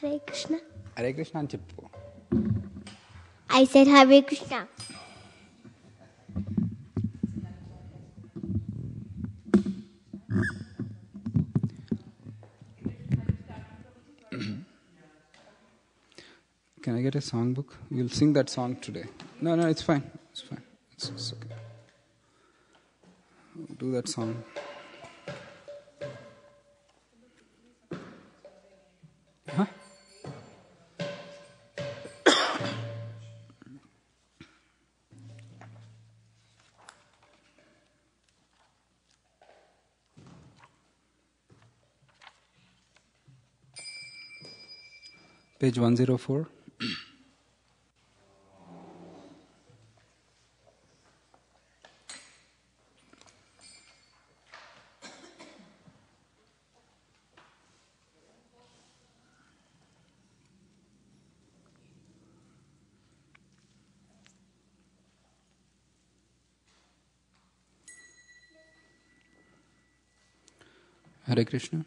Hare Krishna. Hare Krishna అని చెప్పు. I said Hare Krishna. Can I get a song book? We'll sing that song today. No, it's fine. It's fine. It's okay. We'll do that song. Huh? Page 104. Hare Krishna.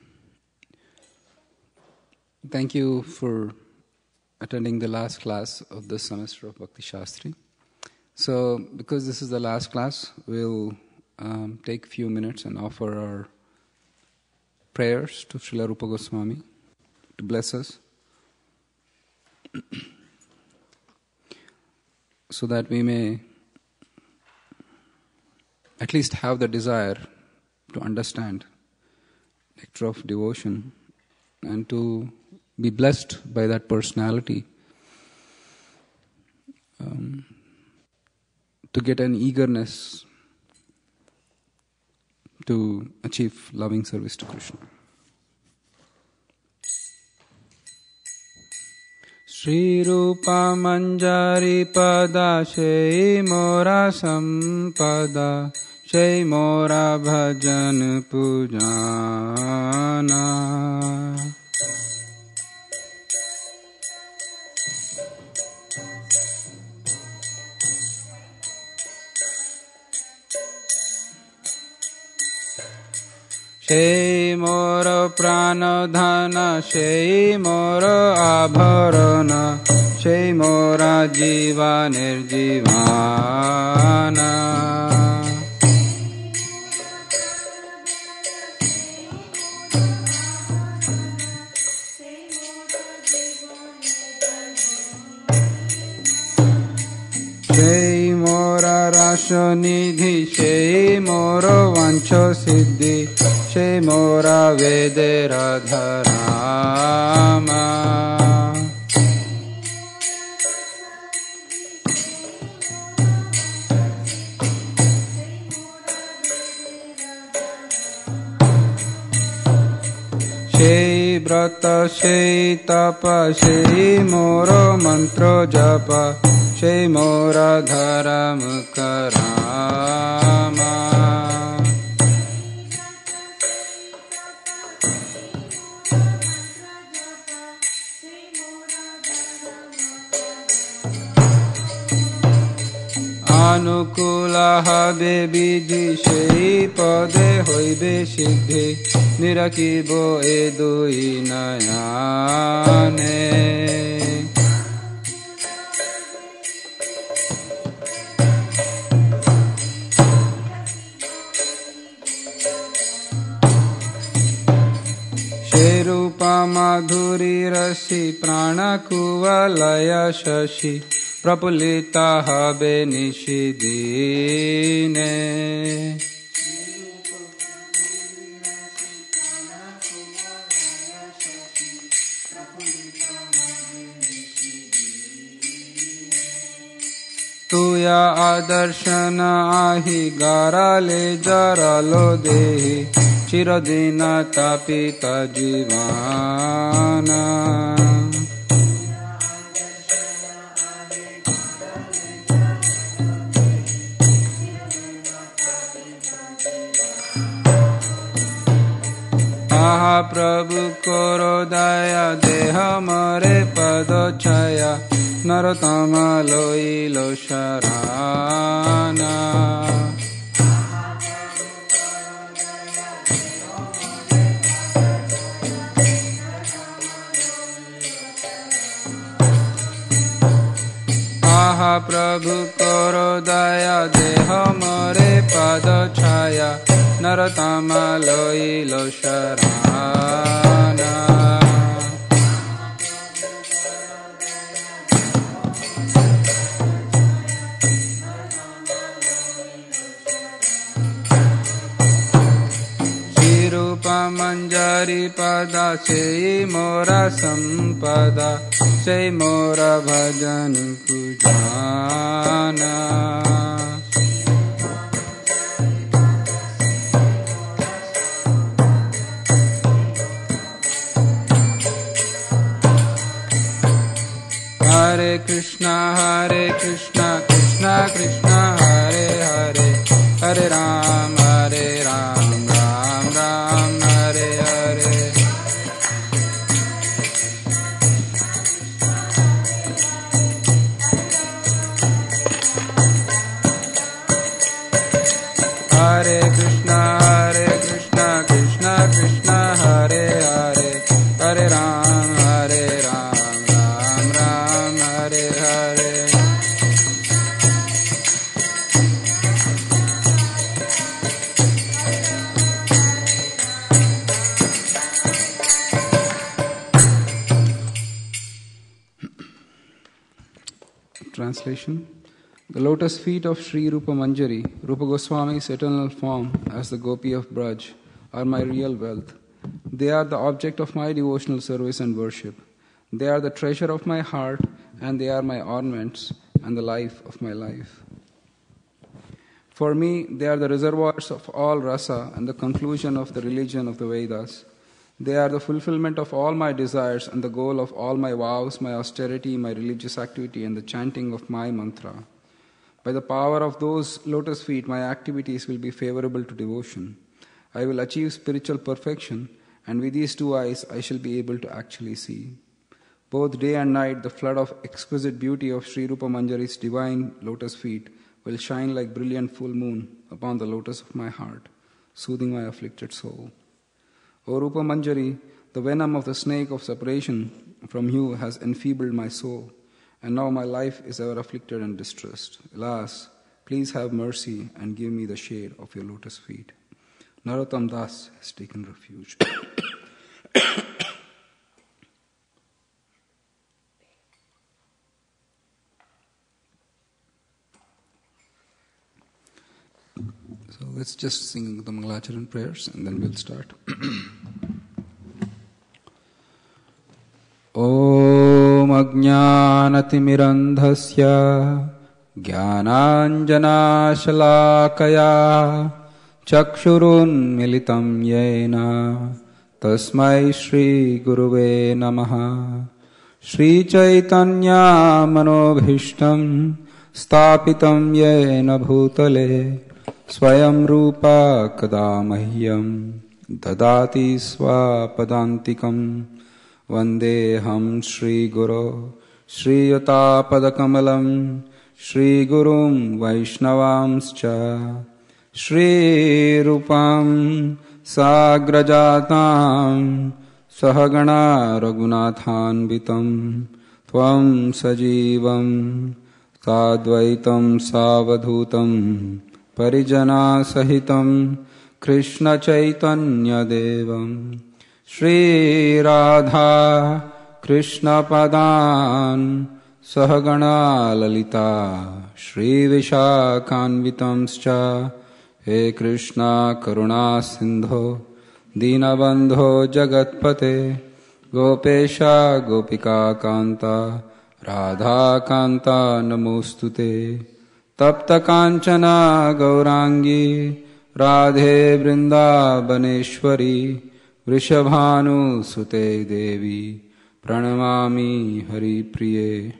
Thank you for attending the last class of this semester of Bhakti Sastri. So, because this is the last class, we'll take a few minutes and offer our prayers to Srila Rupa Goswami to bless us, so that we may at least have the desire to understand nectar of devotion and to be blessed by that personality, to get an eagerness to achieve loving service to Krishna. Shri Rupa Manjari Pada Shei Mora Sampada Shei Mora Bhajan Pujana. Shei Mora Prana Dhana Shei Mora Abharana Shei Mora Jiva Nirjivana. Shei Mora Rasha Nidhi Shei Mora Vancha Siddhi Shei Mora Vede Radharama. Shei Brata Shei Tapa Shei Mora Mantra Japa Shei Mora Dharam Karama. Anukula habe bidhi shei pade hoibe siddhi nirakibo e dui nayane. Rupa madhuri rasi prana kuvalaya shashi prapulita habe nishidine. Tuya adarshana ahi garale jaralo dehi Chiradina tapita jivana. Mahaprabhu koro daya deha mare pado chaya narotama loilo sharana. महाप्रभु करो दया देह मोरे पद छाया नरतम लोइलो शरणा मंजरी पदा से मोरा संपदा से मोरा भजन पूजाना हरे Krishna Krishna Krishna Hare Hare Hare Ram Ram Ram Hare Hare Hare Krishna Krishna Krishna Hare Hare Hare Ram Ram Ram Hare Hare Translation. The lotus feet of Sri Rupa Manjari, Rupa Goswami's eternal form as the Gopi of Braj, are my real wealth. They are the object of my devotional service and worship. They are the treasure of my heart, and they are my ornaments and the life of my life. For me, they are the reservoirs of all rasa and the conclusion of the religion of the Vedas. They are the fulfillment of all my desires and the goal of all my vows, my austerity, my religious activity, and the chanting of my mantra. By the power of those lotus feet, my activities will be favorable to devotion. I will achieve spiritual perfection, and with these two eyes, I shall be able to actually see. Both day and night, the flood of exquisite beauty of Sri Rupa Manjari's divine lotus feet will shine like brilliant full moon upon the lotus of my heart, soothing my afflicted soul. O Rupa Manjari, the venom of the snake of separation from you has enfeebled my soul, and now my life is ever afflicted and distressed. Alas, please have mercy and give me the shade of your lotus feet. Narottam Das has taken refuge. So let's just sing the Mangalacharan prayers and then we'll start. Om Ajnanatimirandhasya Jnananjanashalakaya Chakshurun Militam Yena Tasmai Shri Guruve Namaha Shri Chaitanya Manobhishtam Stapitam Yena Bhutale Swayam Rupa Kadamahyam Dadati Swapadantikam Vandeham Shri Guru Shri Yata Padakamalam Shri Gurum Vaishnavamscha Shri Rupam Sagrajatam Sahagana Raghunathanvitam Tvam Sajivam Sadvaitam Savadhutam Parijana Sahitam Krishna Chaitanya Devam Shri Radha Krishna Padan Sahagana Lalita Shri Vishakhanvitamscha He Krishna Karuna Sindho Dinabandho Jagatpate Gopesha Gopika Kanta Radha Kanta Namostute Tapta Kanchana Gaurangi Radhe Vrindavaneshwari Vrishabhanu Sute Devi Pranamami Hari Priye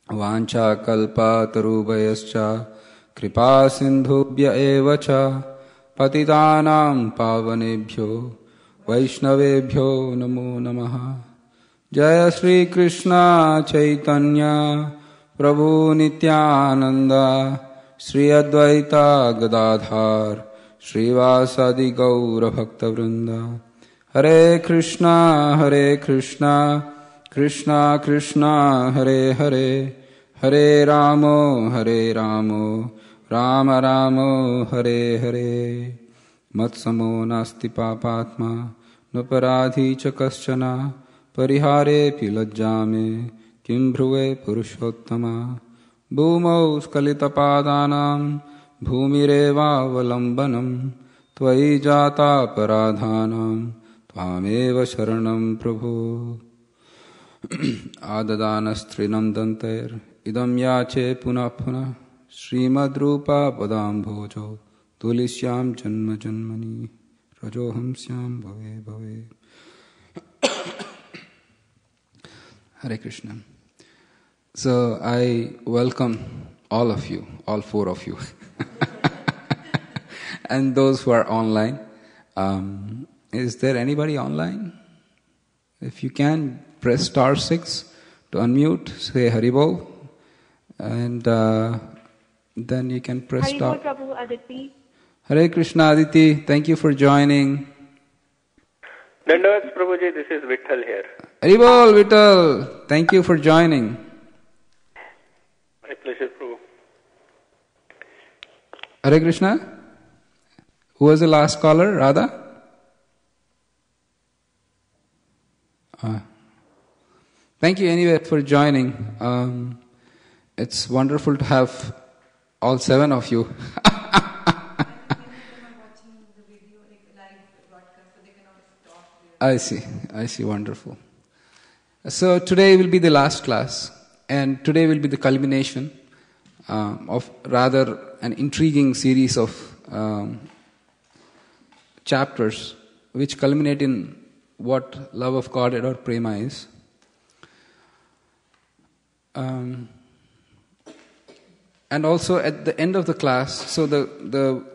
Vancha Kalpa Tarubhayascha Kripa Sindhubhya Evacha Patitanam Pavanebhyo Vaishnavebhyo Namo Namaha Jaya Shri Krishna Chaitanya Prabhu Nityananda Shri Advaita Gadadhar Srivasa Gaura Bhakta Vrinda Hare Krishna Krishna Krishna Hare Hare Hare Ramo, Rama Ramo, Hare Hare. Matsamo nasti papatma, naparadhi cha kaschana, parihare pi lajjame, kim bhruve purushottama. Bhumau skalita padanam, bhumireva valambanam, tvai jata paradhanam, tvameva sharanam prabhu. Adadanastrinam dantair, idam yache punah punah, Srimad Rupa padam bhojo, tulisyam janma janmani, rajoham syam bhave bhave. Hare Krishna. So I welcome all of you, all four of you, and those who are online. Is there anybody online? If you can, press *6 to unmute, say Haribol, and then you can press star. Haribol Prabhu Aditi. Hare Krishna Aditi, thank you for joining. Dandavats Prabhuji, this is Vittal here. Haribol Vittal, thank you for joining. My pleasure, Prabhu. Hare Krishna. Who was the last caller? Radha? Thank you anyway for joining. It's wonderful to have all 7 of you. I see, wonderful. So today will be the last class, and today will be the culmination of rather an intriguing series of chapters which culminate in what love of God or Prema is. And also at the end of the class, so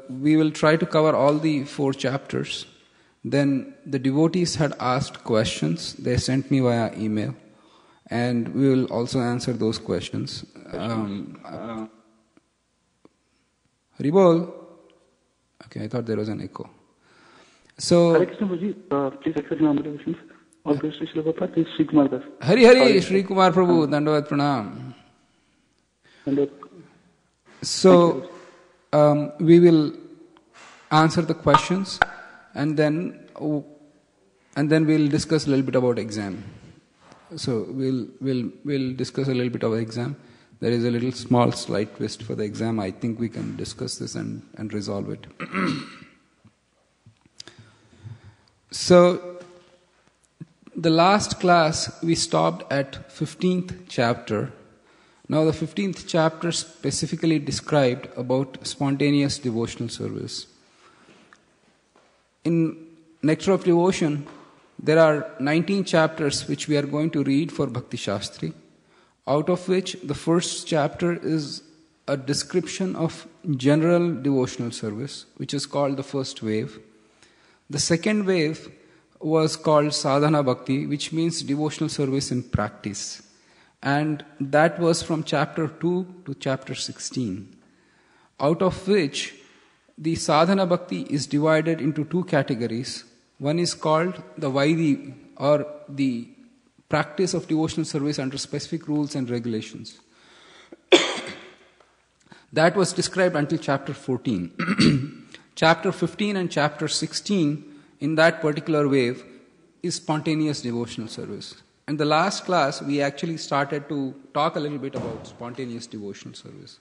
we will try to cover all the 4 chapters. Then the devotees had asked questions. They sent me via email, and we will also answer those questions. Haribol? Okay, I thought there was an echo. So, Hare Krishna Prabhuji, please accept my observations. All praise to Srila Prabhupada, this is Sri Kumar Das. Hari, Sri Kumar Prabhu, Dandavat Pranam. So, we will answer the questions, and then we'll discuss a little bit about exam. So we'll discuss a little bit about exam. There is a little small slight twist for the exam. I think we can discuss this and resolve it. So the last class we stopped at 15th chapter. Now the 15th chapter specifically described about spontaneous devotional service. In Nectar of Devotion, there are 19 chapters which we are going to read for Bhakti Sastri, out of which the first chapter is a description of general devotional service, which is called the first wave. The second wave was called Sadhana Bhakti, which means devotional service in practice. And that was from chapter 2 to chapter 16, out of which the Sadhana Bhakti is divided into 2 categories. One is called the Vaidhi, or the practice of devotional service under specific rules and regulations. That was described until chapter 14. Chapter 15 and chapter 16, in that particular wave, is spontaneous devotional service. And the last class, we actually started to talk a little bit about spontaneous devotional service.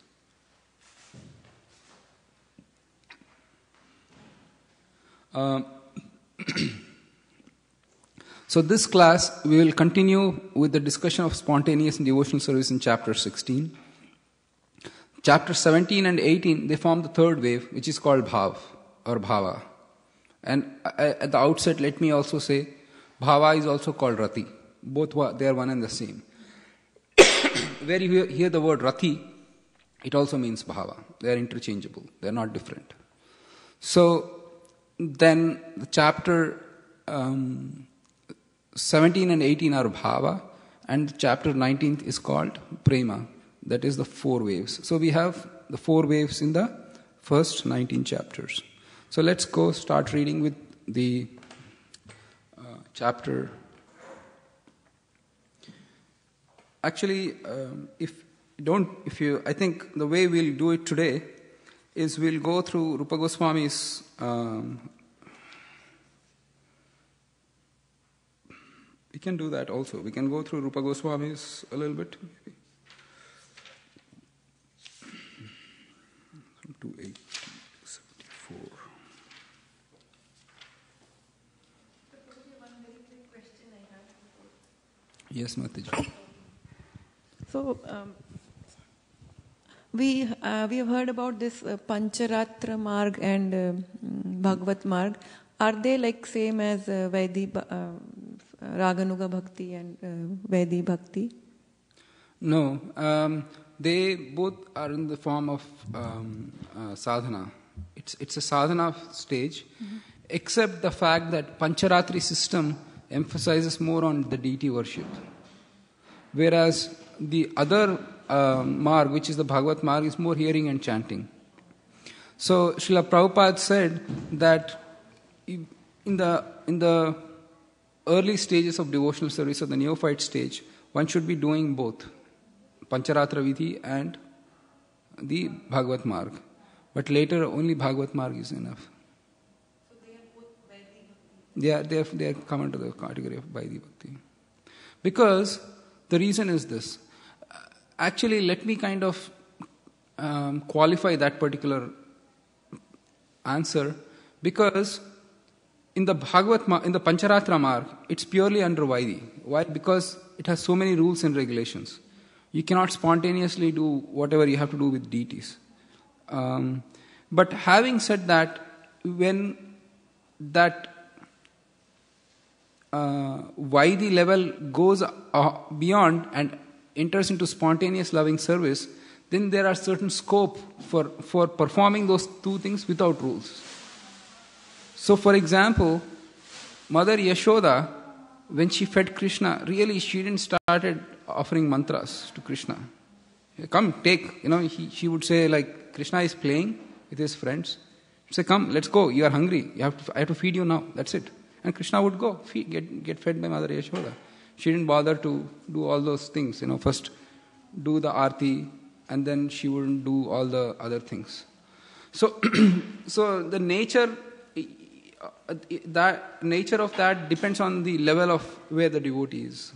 So this class, we will continue with the discussion of spontaneous and devotional service in chapter 16. Chapter 17 and 18, they form the third wave, which is called Bhav or Bhava. And at the outset, let me also say, Bhava is also called Rati. Both they are one and the same. Where you hear the word Rati, it also means Bhava. They are interchangeable. They are not different. So then the chapter 17 and 18 are Bhava, and chapter 19 is called Prema. That is the 4 waves. So we have the 4 waves in the first 19 chapters. So let's go start reading with the chapter. Actually, if I think the way we'll do it today is we'll go through Rupa Goswami's we can do that also. We can go through Rupa Goswami's a little bit. Maybe. From 280-74. One very quick question I have. Yes, Mataji. So, we have heard about this Pancharatra Marg and Bhagavat Marg. Are they like same as Vaidhi Raganuga Bhakti and Vaidhi Bhakti? No, they both are in the form of sadhana. It's a sadhana stage, except the fact that Pancharatri system emphasizes more on the deity worship, whereas the other marg, which is the Bhagavat marg, is more hearing and chanting. So Srila Prabhupada said that in the early stages of devotional service, or the neophyte stage, one should be doing both Pancharatra Vidhi and the Bhagavat marg. But later only Bhagavat marg is enough. So they are both Vaidhi Bhakti? They are come under the category of Vaidhi Bhakti. Because the reason is this. Actually, let me kind of qualify that particular answer, because in the in the Pancharatra marg, it's purely under Vaidhi. Why? Because it has so many rules and regulations. You cannot spontaneously do whatever you have to do with deities. But having said that, when that Vaidhi level goes beyond and enters into spontaneous loving service, then there are certain scope for performing those two things without rules. So, for example, Mother Yashoda, when she fed Krishna, really she didn't started offering mantras to Krishna. Come, take. She would say, like, Krishna is playing with his friends. She'd say, come, let's go. You are hungry. I have to feed you now. That's it. And Krishna would go get fed by Mother Yashoda. She didn't bother to do all those things. First do the arti, and then she wouldn't do all the other things. So, so the nature of that depends on the level of where the devotee is.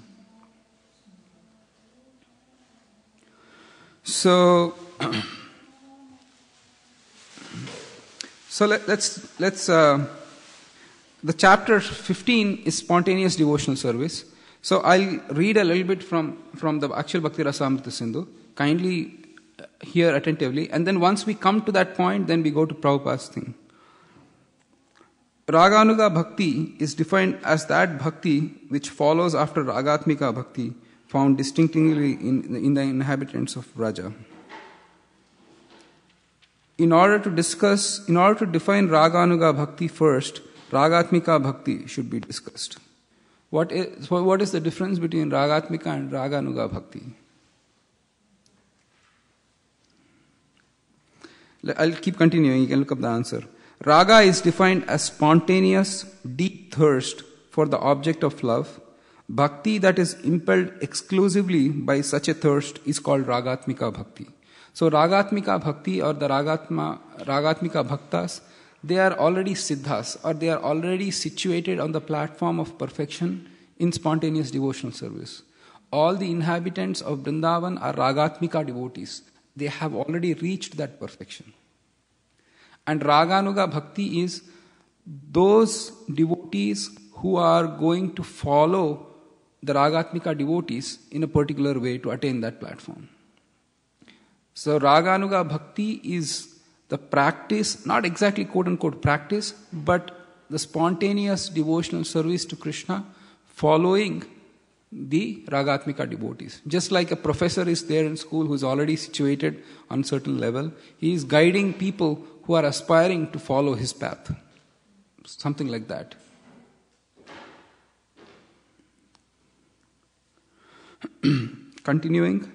So let's the chapter 15 is spontaneous devotional service. So I'll read a little bit from the actual Bhakti Rasamrita Sindhu. Kindly hear attentively, and then once we come to that point, then we go to Prabhupada's thing. Raganuga Bhakti is defined as that Bhakti which follows after Ragatmika Bhakti, found distinctively in the inhabitants of Vraja. In order to define Raganuga Bhakti first, Ragatmika Bhakti should be discussed. What is the difference between Ragatmika and Raganuga Bhakti? I'll keep continuing, you can look up the answer. Raga is defined as spontaneous, deep thirst for the object of love. Bhakti that is impelled exclusively by such a thirst is called Ragatmika Bhakti. So Ragatmika Bhakti or the Ragatmika Bhaktas, they are already siddhas, or they are already situated on the platform of perfection in spontaneous devotional service. All the inhabitants of Vrindavan are Ragatmika devotees. They have already reached that perfection. And Raganuga Bhakti is those devotees who are going to follow the Ragatmika devotees in a particular way to attain that platform. So Raganuga Bhakti is the practice, not exactly quote-unquote practice, but the spontaneous devotional service to Krishna following the Ragatmika devotees. Just like a professor is there in school who is already situated on a certain level, he is guiding people who are aspiring to follow his path. Something like that. Continuing,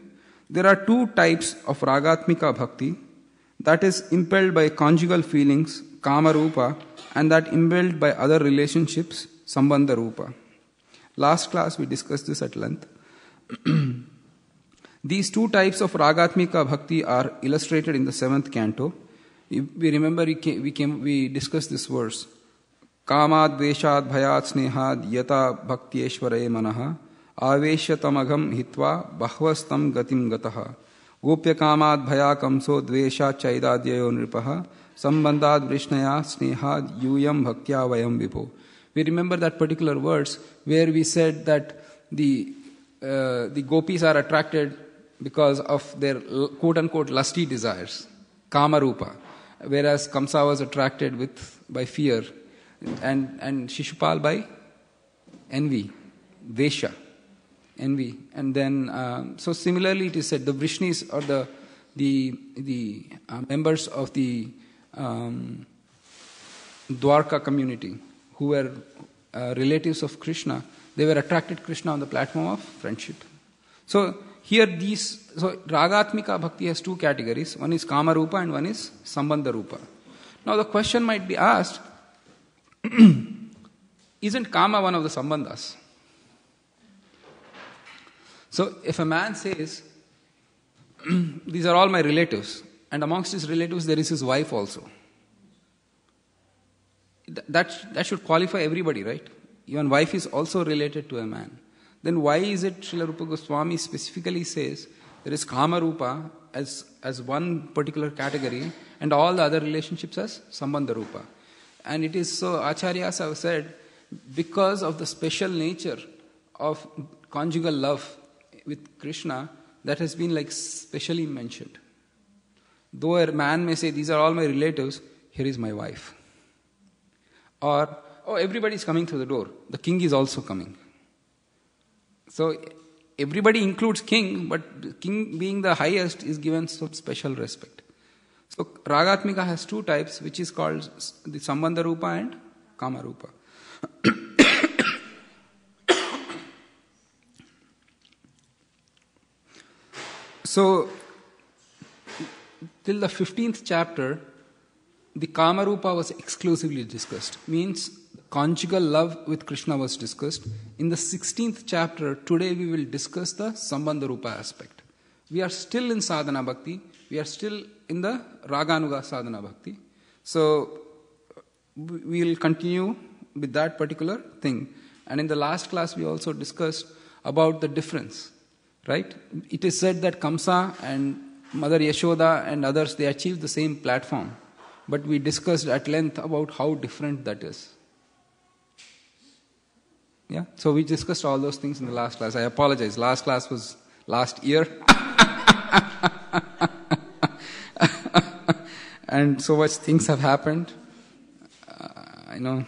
there are two types of Ragatmika Bhakti, that is impelled by conjugal feelings, Kama Rupa, and that impelled by other relationships, Sambandha Rupa. Last class we discussed this at length. These two types of Ragatmika Bhakti are illustrated in the 7th canto. We remember we discussed this verse. Kamad Veshad Bhayat Snehad Yata Bhaktieshwaraye Manaha Aveshyatamagam Hitva Bahvastam Gatim Gataha Gopya Kamad Bhaya Kamso Dvesha Chaidadyayo Nripaha Sambandad Vrishnaya Snehad Yuyam Bhaktya Vayam Vibho. We remember that particular verse where we said that the gopis are attracted because of their quote-unquote lusty desires, Kama Rupa, whereas Kamsa was attracted by fear, and Shishupal by envy, Vesha, envy. And then, so similarly it is said, the Vrishnis or the members of the Dwarka community who were relatives of Krishna, they were attracted to Krishna on the platform of friendship. So here Ragatmika Bhakti has two categories. One is Kama Rupa and one is Sambandha Rupa. Now the question might be asked, isn't Kama one of the Sambandhas? So if a man says, these are all my relatives, and amongst his relatives there is his wife also, that should qualify everybody, right? Even wife is also related to a man. Then why is it Srila Rupa Goswami specifically says there is Kama Rupa as one particular category and all the other relationships as Sambandha Rupa? And it is so, Acharyas have said, because of the special nature of conjugal love with Krishna, that has been like specially mentioned. Though a man may say, these are all my relatives, here is my wife. Or, oh, everybody is coming through the door. The king is also coming. So, everybody includes king, but the king being the highest is given some special respect. So, Ragatmika has two types, which is called the Sambandha Rupa and Kama Rupa. So, till the 15th chapter, the Kama Rupa was exclusively discussed. Means conjugal love with Krishna was discussed. In the 16th chapter, today we will discuss the Sambandha Rupa aspect. We are still in Sadhana Bhakti. We are still in the Raganuga Sadhana Bhakti. So, we will continue with that particular thing. And in the last class, we also discussed about the difference. Right? It is said that Kamsa and Mother Yashoda and others, they achieved the same platform. But we discussed at length about how different that is. Yeah? So we discussed all those things in the last class. I apologize. Last class was last year. And so much things have happened. I know.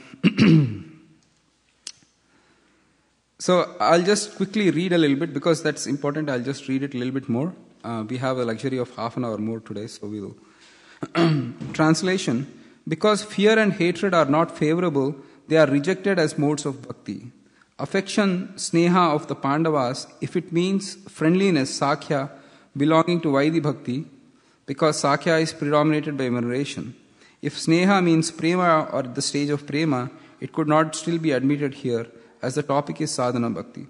So I'll just quickly read a little bit because that's important. I'll just read it a little bit more. We have a luxury of half an hour more today, so we will. Translation: because fear and hatred are not favorable, they are rejected as modes of bhakti. Affection, sneha of the Pandavas, if it means friendliness, sakhya, belonging to Vaidhi bhakti, because sakhya is predominated by veneration. If sneha means prema or the stage of prema, it could not still be admitted here, as the topic is sadhana bhakti.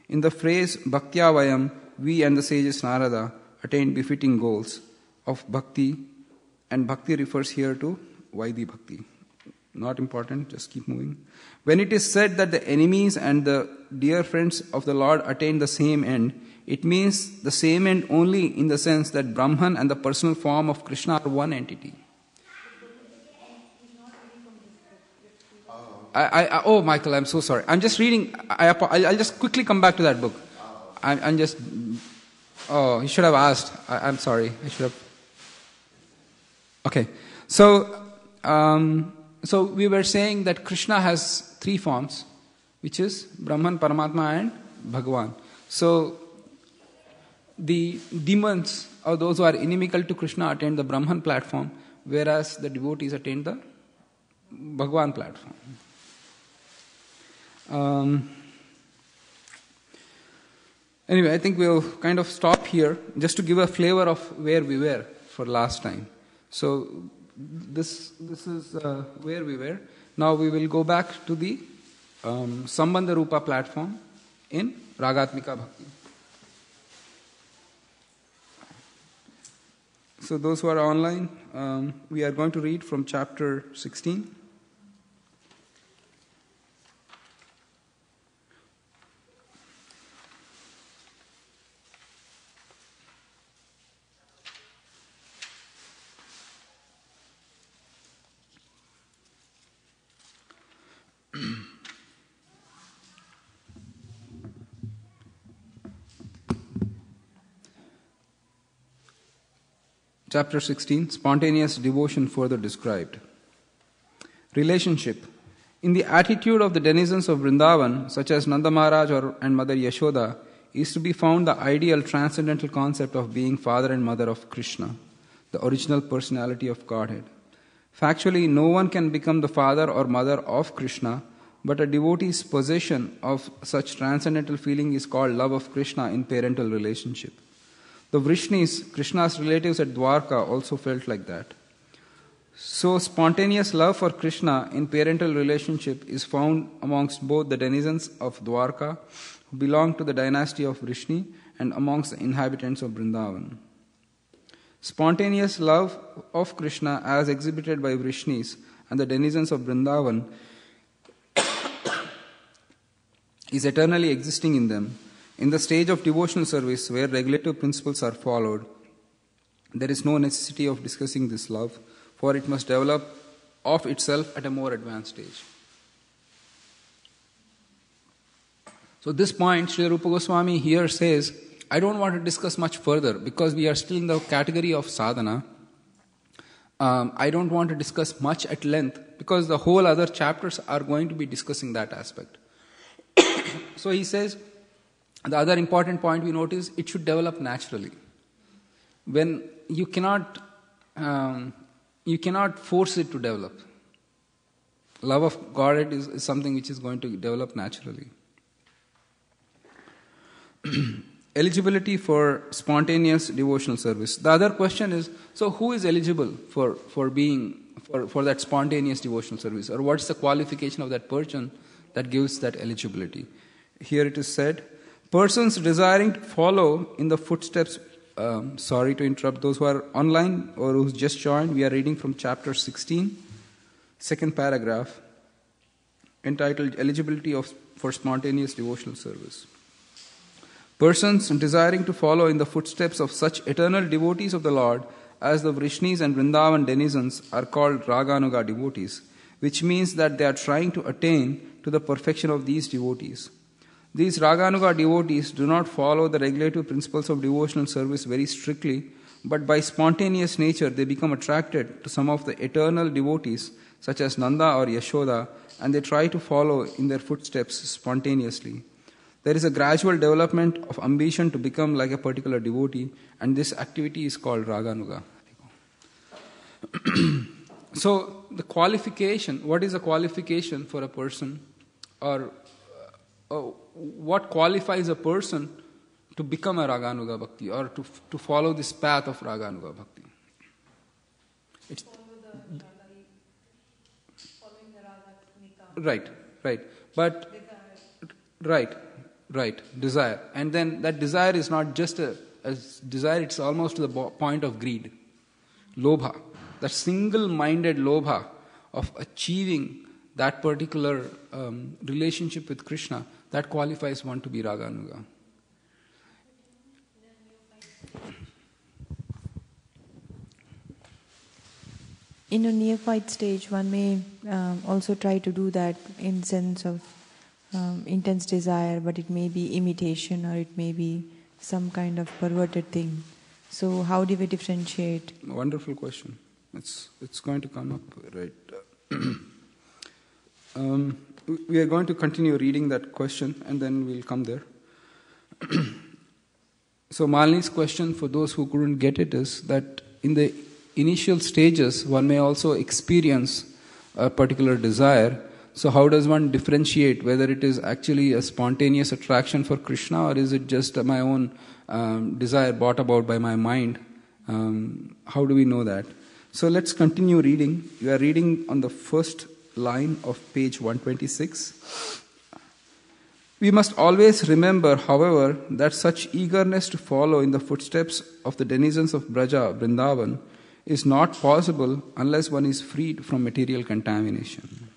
In the phrase bhaktya vayam, we and the sages Narada attained befitting goals of bhakti, and bhakti refers here to Vaidhi bhakti. Not important, just keep moving. When it is said that the enemies and the dear friends of the Lord attain the same end, it means the same end only in the sense that Brahman and the personal form of Krishna are one entity. Oh, Michael, I'm so sorry. I'm just reading. I'll just quickly come back to that book. I'm just. Oh, you should have asked. I'm sorry. I should have. Okay. So we were saying that Krishna has three forms, which is Brahman, Paramatma, and Bhagavan. So the demons, or those who are inimical to Krishna, attain the Brahman platform, whereas the devotees attain the Bhagavan platform. Anyway, I think we'll kind of stop here just to give a flavor of where we were for last time. So this is where we were. Now we will go back to the Sambandha Rupa platform in Ragatmika Bhakti. So those who are online, we are going to read from chapter 16. Chapter 16, Spontaneous Devotion further described. Relationship. In the attitude of the denizens of Vrindavan, such as Nanda Maharaj and Mother Yashoda, is to be found the ideal transcendental concept of being father and mother of Krishna, the original personality of Godhead. Factually, no one can become the father or mother of Krishna, but a devotee's possession of such transcendental feeling is called love of Krishna in parental relationship. The Vrishnis, Krishna's relatives at Dwarka, also felt like that. So, spontaneous love for Krishna in parental relationship is found amongst both the denizens of Dwarka, who belong to the dynasty of Vrishni, and amongst the inhabitants of Vrindavan. Spontaneous love of Krishna, as exhibited by Vrishnis and the denizens of Vrindavan, is eternally existing in them. In the stage of devotional service, where regulative principles are followed, there is no necessity of discussing this love, for it must develop of itself at a more advanced stage. So this point, Srila Rupa Goswami here says, I don't want to discuss much further, because we are still in the category of sadhana. I don't want to discuss much at length, because the whole other chapters are going to be discussing that aspect. So he says, the other important point we notice, it should develop naturally. When you cannot force it to develop. Love of Godhead is something which is going to develop naturally. Eligibility for spontaneous devotional service. The other question is, so who is eligible for that spontaneous devotional service? Or what's the qualification of that person that gives that eligibility? Here it is said, persons desiring to follow in the footsteps, sorry to interrupt those who are online or who just joined, we are reading from chapter 16, second paragraph, entitled Eligibility for Spontaneous Devotional Service. Persons desiring to follow in the footsteps of such eternal devotees of the Lord as the Vrishnis and Vrindavan denizens are called Raganuga devotees, which means that they are trying to attain to the perfection of these devotees. These Raganuga devotees do not follow the regulative principles of devotional service very strictly, but by spontaneous nature they become attracted to some of the eternal devotees such as Nanda or Yashoda, and they try to follow in their footsteps spontaneously. There is a gradual development of ambition to become like a particular devotee, and this activity is called Raganuga. So the qualification, what is a qualification for a person, or what qualifies a person to become a Raganuga Bhakti or to follow this path of Raganuga Bhakti? It's following the Raga right. But right, desire. And then that desire is not just a desire, it's almost to the point of greed. Lobha. That single-minded lobha of achieving that particular relationship with Krishna, that qualifies one to be Raganuga. In a neophyte stage, one may also try to do that in sense of intense desire, but it may be imitation or it may be some kind of perverted thing. So how do we differentiate? Wonderful question. It's going to come up, right? We are going to continue reading that question and then we'll come there. So Malini's question, for those who couldn't get it, is that in the initial stages one may also experience a particular desire. So how does one differentiate whether it is actually a spontaneous attraction for Krishna or is it just my own desire brought about by my mind? How do we know that? So let's continue reading. We are reading on the first line of page 126. We must always remember, however, that such eagerness to follow in the footsteps of the denizens of Braja, Vrindavan, is not possible unless one is freed from material contamination.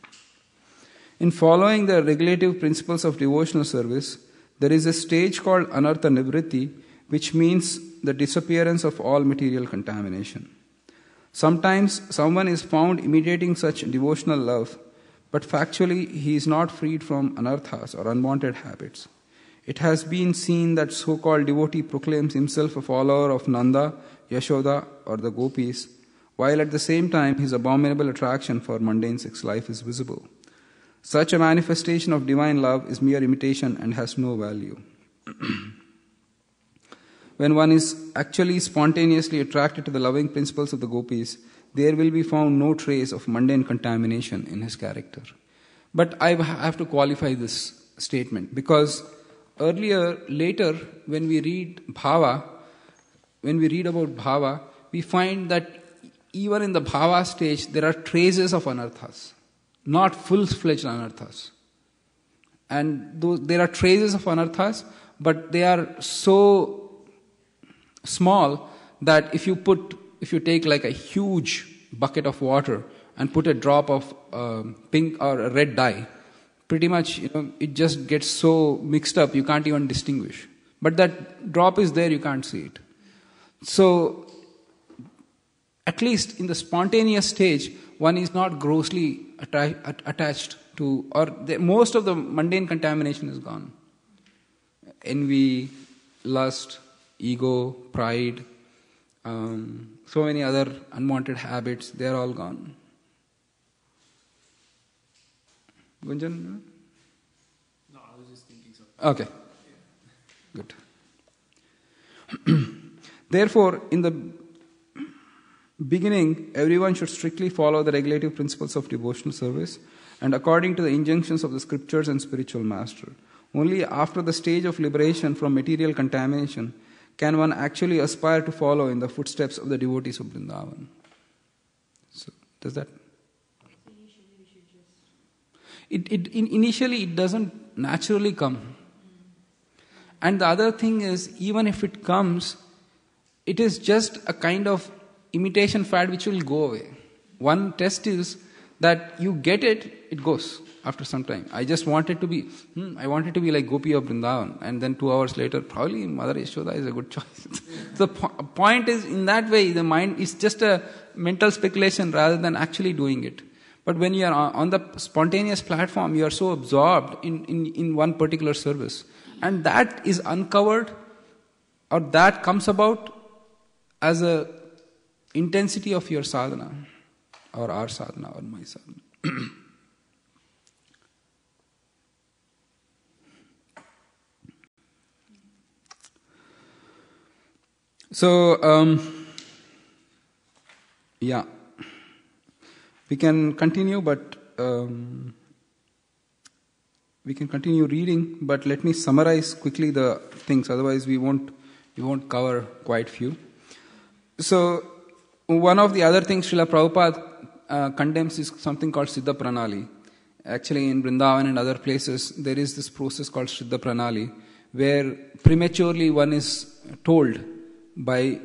In following the regulative principles of devotional service, there is a stage called Anartha Nivritti, which means the disappearance of all material contamination. Sometimes someone is found imitating such devotional love, but factually he is not freed from anarthas or unwanted habits. It has been seen that so-called devotee proclaims himself a follower of Nanda, Yashoda or the gopis, while at the same time his abominable attraction for mundane sex life is visible. Such a manifestation of divine love is mere imitation and has no value. When one is actually spontaneously attracted to the loving principles of the gopis, there will be found no trace of mundane contamination in his character. But I have to qualify this statement because later, when we read about Bhava, we find that even in the Bhava stage, there are traces of anarthas, not full-fledged anarthas. And there are traces of anarthas, but they are so small that if you take like a huge bucket of water and put a drop of pink or a red dye, pretty much it just gets so mixed up you can't even distinguish. But that drop is there, you can't see it. So at least in the spontaneous stage, one is not grossly attached to, most of the mundane contamination is gone. Envy, lust, ego, pride, so many other unwanted habits, they are all gone. Gunjan? No, I was just thinking so. Okay. Good. Therefore, in the beginning, everyone should strictly follow the regulative principles of devotional service and according to the injunctions of the scriptures and spiritual master. Only after the stage of liberation from material contamination can one actually aspire to follow in the footsteps of the devotees of Vrindavan. So, does that? Initially, it doesn't naturally come. And the other thing is, even if it comes, it is just a kind of imitation fad which will go away. One test is that you get it, it goes after some time. I just wanted to be like Gopi of Vrindavan, and then 2 hours later, probably Mother Yashoda is a good choice. The point is, in that way, the mind is just a mental speculation rather than actually doing it. But when you are on the spontaneous platform, you are so absorbed in one particular service. And that is uncovered, or that comes about as a intensity of your sadhana, or our sadhana, or my sadhana. So, we can continue, but we can continue reading. But let me summarize quickly the things. Otherwise, we won't cover quite few. So, one of the other things Srila Prabhupada condemns is something called Siddha Pranali. Actually, in Vrindavan and other places, there is this process called Siddha Pranali, where prematurely one is told by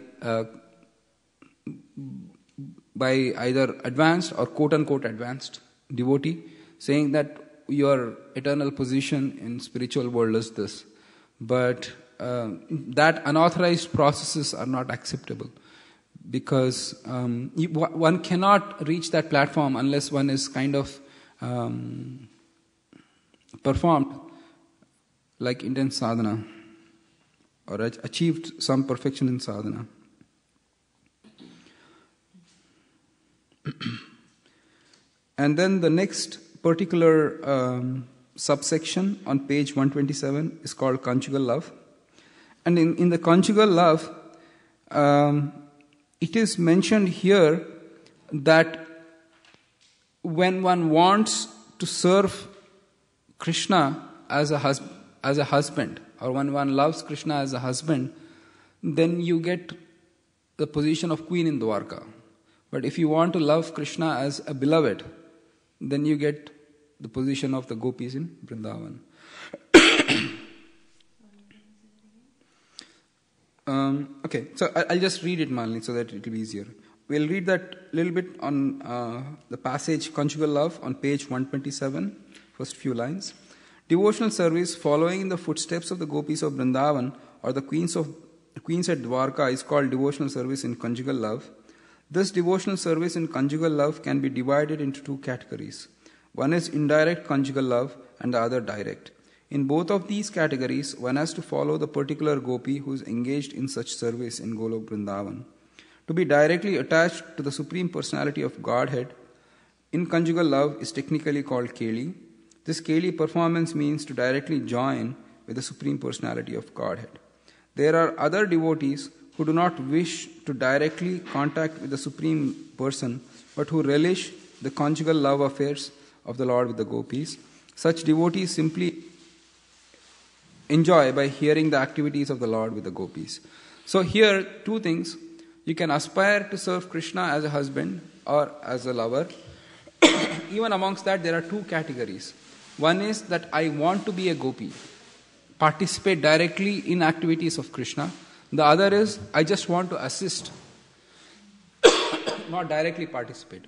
either advanced or quote-unquote advanced devotee, saying that your eternal position in spiritual world is this. But that unauthorized processes are not acceptable, because one cannot reach that platform unless one is kind of performed like intense sadhana, or achieved some perfection in sadhana. And then the next particular subsection on page 127 is called conjugal love. And in the conjugal love, it is mentioned here that when one wants to serve Krishna as a husband, or when one loves Krishna as a husband, then you get the position of queen in Dwarka. But if you want to love Krishna as a beloved, then you get the position of the gopis in Vrindavan. Okay, so I'll just read it, Malini, so that it will be easier. We'll read that little bit on the passage Conjugal Love on page 127, first few lines. Devotional service following in the footsteps of the gopis of Vrindavan or the queens at Dwarka is called devotional service in conjugal love. This devotional service in conjugal love can be divided into two categories. One is indirect conjugal love and the other direct. In both of these categories, one has to follow the particular gopi who is engaged in such service in Golok Vrindavan. To be directly attached to the Supreme Personality of Godhead in conjugal love is technically called Keli. This Keli performance means to directly join with the Supreme Personality of Godhead. There are other devotees who do not wish to directly contact with the Supreme Person, but who relish the conjugal love affairs of the Lord with the gopis. Such devotees simply enjoy by hearing the activities of the Lord with the gopis. So here, two things. You can aspire to serve Krishna as a husband or as a lover. Even amongst that, there are two categories. One is that I want to be a gopi, participate directly in activities of Krishna. The other is I just want to assist, not directly participate.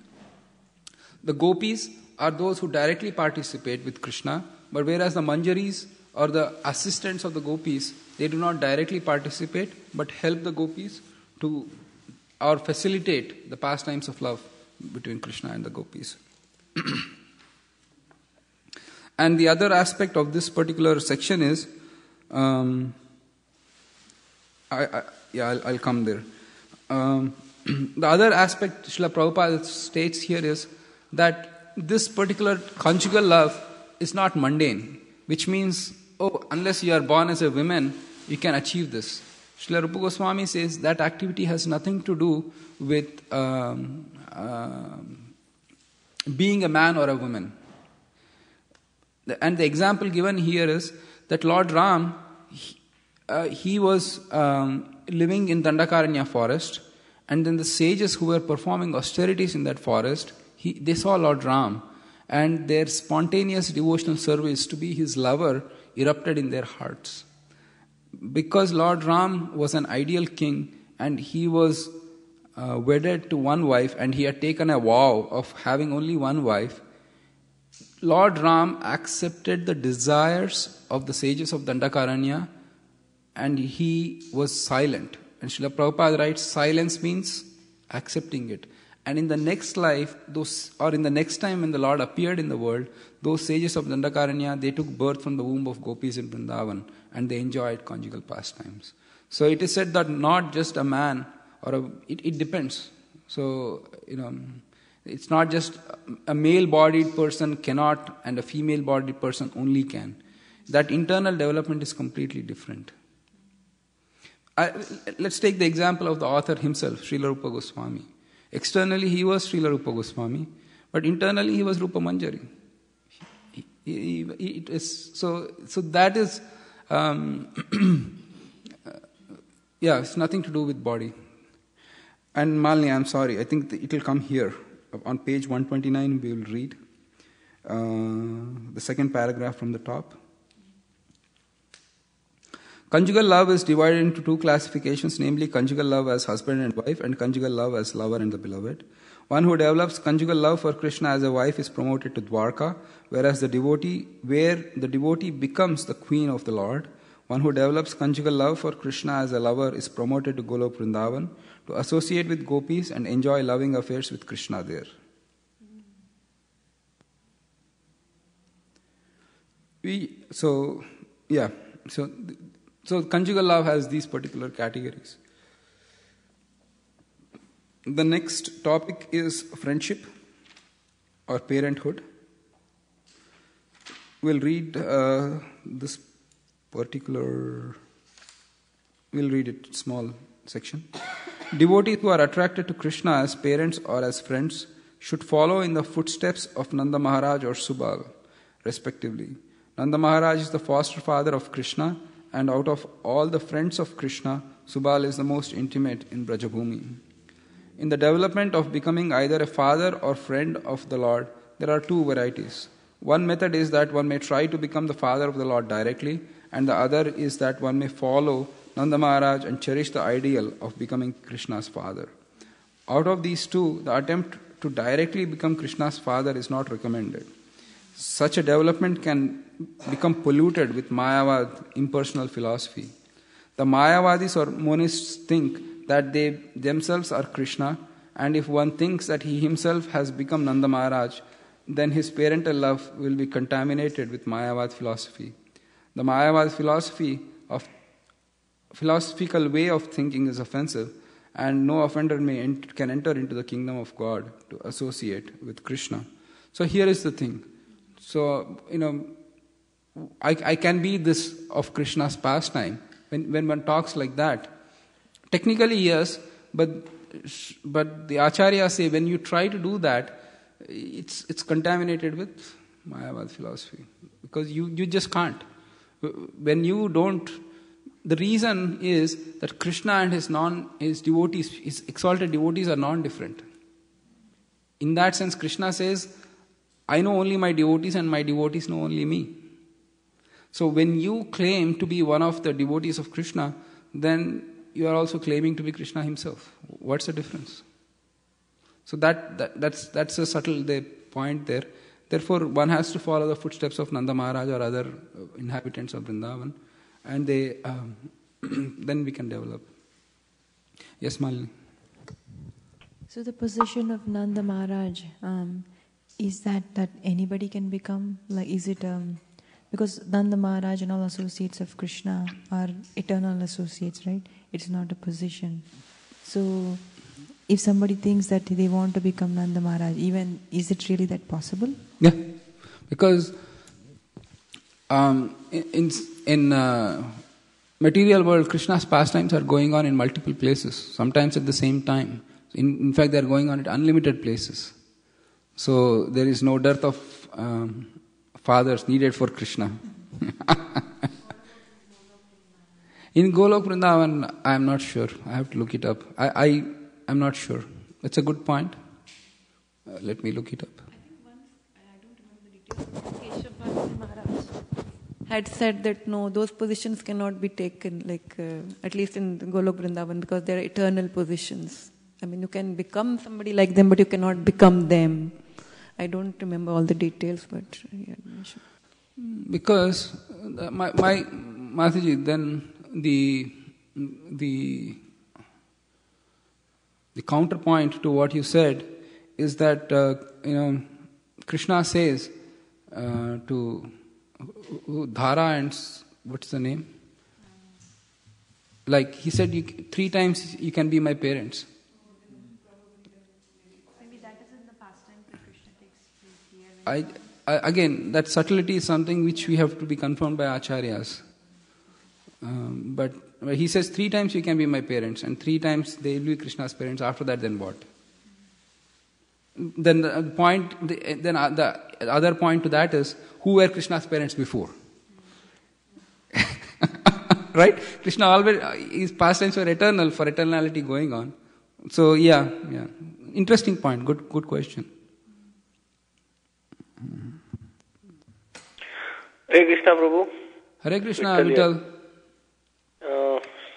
The gopis are those who directly participate with Krishna, but whereas the manjaris or the assistants of the gopis, they do not directly participate but help the gopis to or facilitate the pastimes of love between Krishna and the gopis. And the other aspect of this particular section is, I'll come there. The other aspect Srila Prabhupada states here is that this particular conjugal love is not mundane, which means, unless you are born as a woman, you can achieve this. Srila Rupa Goswami says that activity has nothing to do with being a man or a woman. And the example given here is that Lord Ram, he was living in Dandakaranya forest, and then the sages who were performing austerities in that forest, they saw Lord Ram, and their spontaneous devotional service to be his lover erupted in their hearts. Because Lord Ram was an ideal king and he was wedded to one wife and he had taken a vow of having only one wife, Lord Ram accepted the desires of the sages of Dandakaranya and he was silent. And Srila Prabhupada writes, silence means accepting it. And in the next life, in the next time when the Lord appeared in the world, those sages of Dandakaranya, they took birth from the womb of gopis in Vrindavan and they enjoyed conjugal pastimes. So it is said that not just a man it depends. So, it's not just a male-bodied person cannot and a female-bodied person only can. That internal development is completely different. Let's take the example of the author himself, Srila Rupa Goswami. Externally, he was Srila Rupa Goswami, but internally, he was Rupa Manjari. So that is, it's nothing to do with body. And Malini, I'm sorry, I think it will come here. On page 129, we will read the second paragraph from the top. Conjugal love is divided into two classifications, namely conjugal love as husband and wife and conjugal love as lover and the beloved. One who develops conjugal love for Krishna as a wife is promoted to Dwarka, whereas the devotee becomes the queen of the Lord. One who develops conjugal love for Krishna as a lover is promoted to Golok Vrindavan to associate with gopis and enjoy loving affairs with Krishna there. So conjugal love has these particular categories. The next topic is friendship or parenthood. We'll read this particular, we'll read it small section. Devotees who are attracted to Krishna as parents or as friends should follow in the footsteps of Nanda Maharaj or Subal, respectively. Nanda Maharaj is the foster father of Krishna, and out of all the friends of Krishna, Subal is the most intimate in Brajabhumi. In the development of becoming either a father or friend of the Lord, there are two varieties. One method is that one may try to become the father of the Lord directly, and the other is that one may follow Nanda Maharaj and cherish the ideal of becoming Krishna's father. Out of these two, the attempt to directly become Krishna's father is not recommended. Such a development can become polluted with Mayavad impersonal philosophy. The Mayavadis or monists think that they themselves are Krishna, and if one thinks that he himself has become Nanda Maharaj, then his parental love will be contaminated with Mayavad philosophy. The Mayavad philosophical way of thinking is offensive, and no offender can enter into the kingdom of God to associate with Krishna. So here is the thing. So, I can be this of Krishna's pastime. When one talks like that, technically yes, but the Acharyas say when you try to do that, it's contaminated with Mayavad philosophy. Because you just can't. When you don't, the reason is that Krishna and his devotees, his exalted devotees are non-different. In that sense, Krishna says, I know only my devotees and my devotees know only me. So when you claim to be one of the devotees of Krishna, then you are also claiming to be Krishna himself. What's the difference? So that's a subtle point there. Therefore, one has to follow the footsteps of Nanda Maharaj or other inhabitants of Vrindavan, and they then we can develop. Yes, Malini. So the position of Nanda Maharaj, is that anybody can become? Like, is it because Nanda Maharaj and all associates of Krishna are eternal associates, right? It's not a position. So if somebody thinks that they want to become Nanda Maharaj, even is it really that possible? Yeah, because in material world, Krishna's pastimes are going on in multiple places, sometimes at the same time. In fact, they are going on at unlimited places. So there is no dearth of fathers needed for Krishna. In Golok Vrindavan, I am not sure. I have to look it up. I am not sure. That's a good point. Let me look it up. I think once, I don't remember the details, Keshav Maharaj had said that no, those positions cannot be taken, at least in Golok Vrindavan, because they are eternal positions. I mean, you can become somebody like them, but you cannot become them. I don't remember all the details, but yeah, I'm sure. Because my Mataji, then the counterpoint to what you said is that Krishna says to Dhara and what's the name? Like he said, 3 times you can be my parents. Maybe that is in the pastime that Krishna takes place here. Again, that subtlety is something which we have to be confirmed by Acharyas. But he says 3 times you can be my parents, and 3 times they will be Krishna's parents. After that, then what? Then the other point to that is, who were Krishna's parents before? Right? Krishna always, his pastimes were eternal, for eternality going on. So yeah. Interesting point. Good question. Hare Krishna, Prabhu. Hare Krishna, Vittal.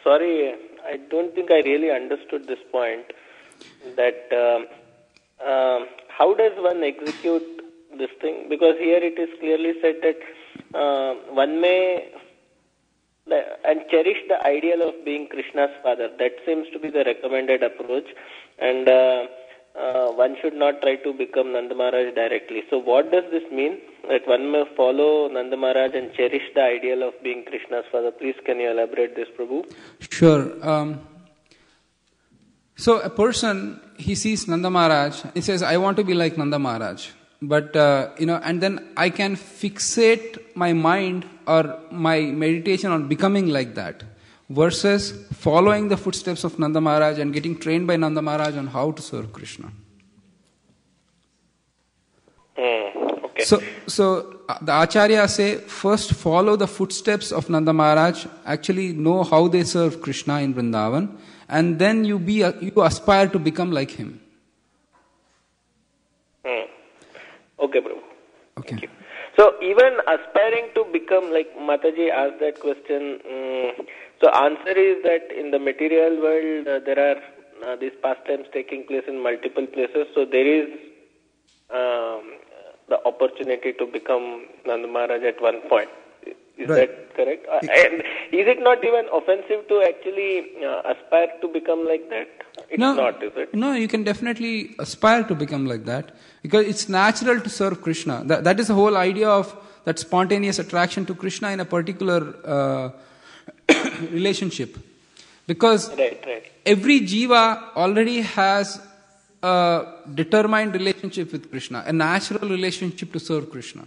Sorry, I don't think I really understood this point. That how does one execute this thing? Because here it is clearly said that one may and cherish the ideal of being Krishna's father. That seems to be the recommended approach, and one should not try to become Nanda Maharaj directly. So what does this mean? That one may follow Nanda Maharaj and cherish the ideal of being Krishna's father. Please, can you elaborate this, Prabhu? Sure. So a person, he sees Nanda Maharaj, he says, I want to be like Nanda Maharaj. But, and then I can fixate my mind or my meditation on becoming like that, versus following the footsteps of Nanda Maharaj and getting trained by Nanda Maharaj on how to serve Krishna. Okay. So the Acharyas say, first follow the footsteps of Nanda Maharaj, actually know how they serve Krishna in Vrindavan, and then you aspire to become like him. Okay, Prabhu. Okay. Thank you. So even aspiring to become, like Mataji asked that question, so answer is that in the material world there are these pastimes taking place in multiple places, so there is the opportunity to become Nanda Maharaj at one point. Is that correct? And is it not even offensive to actually aspire to become like that? It's not, is it? No, you can definitely aspire to become like that, because it's natural to serve Krishna. That is the whole idea of that spontaneous attraction to Krishna in a particular relationship. Because every jiva already has a determined relationship with Krishna, a natural relationship to serve Krishna.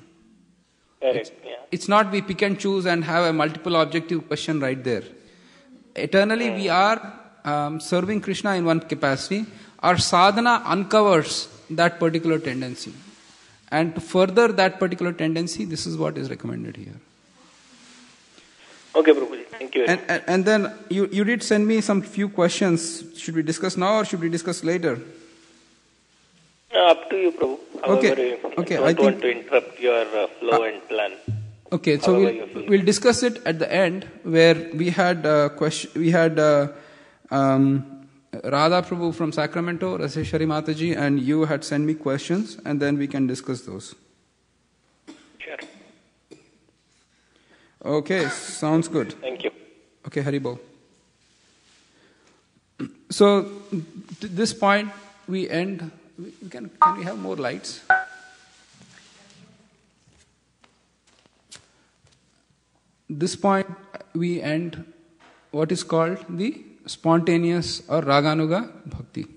It's not we pick and choose and have a multiple objective question right there. Eternally we are serving Krishna in one capacity. Our sadhana uncovers that particular tendency. And to further that particular tendency, this is what is recommended here. Okay, Prabhuji. Thank you. And then you did send me some few questions. Should we discuss now or should we discuss later? Up to you, Prabhu. However, I don't want to interrupt your flow and plan. Okay, so we'll discuss it at the end, where we had question. We had Radha Prabhu from Sacramento, Raseshwari Mataji, and you had sent me questions, and then we can discuss those. Sure. Okay, sounds good. Thank you. Okay, Haribol. So, to this point, we end. Can we have more lights? This point, we end what is called the spontaneous or Raganuga Bhakti.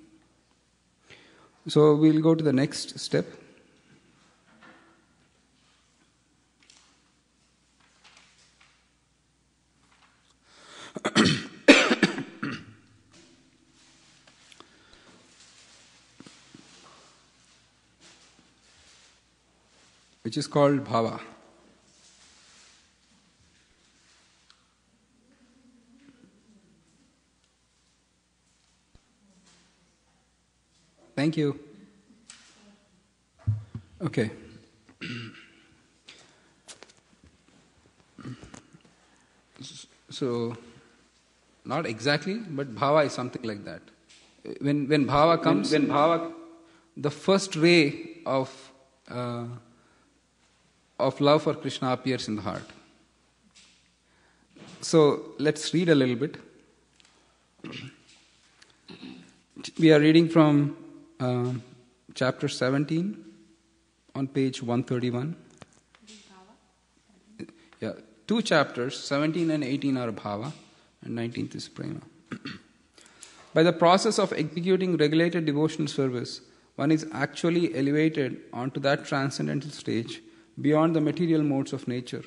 So, we'll go to the next step. Which is called Bhava. Thank you. Okay. So, not exactly, but Bhava is something like that. When Bhava comes, the first ray of love for Krishna appears in the heart. So, let's read a little bit. We are reading from chapter 17 on page 131. Yeah, 2 chapters, 17 and 18 are Bhava, and 19th is Prema. By the process of executing regulated devotional service, one is actually elevated onto that transcendental stage beyond the material modes of nature.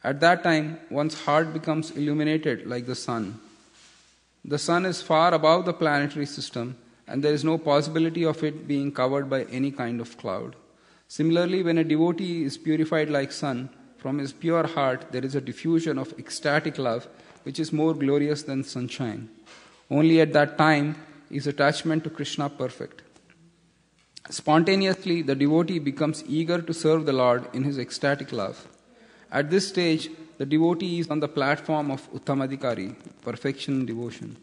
At that time, one's heart becomes illuminated like the sun. The sun is far above the planetary system, and there is no possibility of it being covered by any kind of cloud. Similarly, when a devotee is purified like sun, from his pure heart there is a diffusion of ecstatic love which is more glorious than sunshine. Only at that time is attachment to Krishna perfect. Spontaneously, the devotee becomes eager to serve the Lord in his ecstatic love. At this stage, the devotee is on the platform of Uttamadikari, perfection in devotion.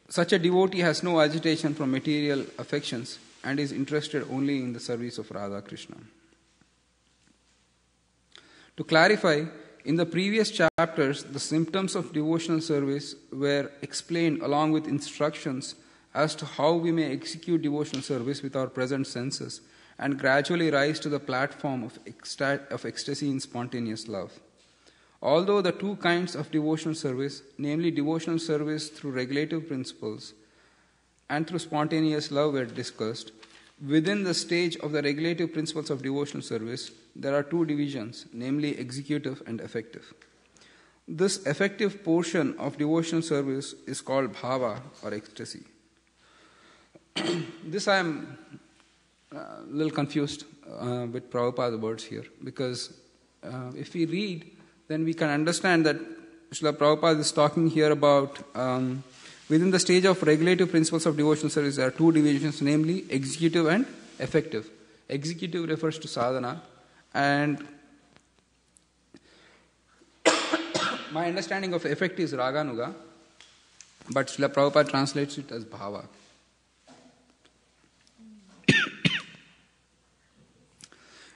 Such a devotee has no agitation from material affections and is interested only in the service of Radha Krishna. To clarify, in the previous chapters, the symptoms of devotional service were explained along with instructions as to how we may execute devotional service with our present senses and gradually rise to the platform of ecstasy in spontaneous love. Although the 2 kinds of devotional service, namely devotional service through regulative principles and through spontaneous love, were discussed, within the stage of the regulative principles of devotional service, there are 2 divisions, namely executive and effective. This effective portion of devotional service is called bhava or ecstasy. This I am a little confused with Prabhupada's words here, because if we read, then we can understand that Srila Prabhupada is talking here about within the stage of regulative principles of devotional service, there are 2 divisions, namely executive and effective. executive refers to sadhana, and my understanding of effect is raganuga, but Srila Prabhupada translates it as bhava.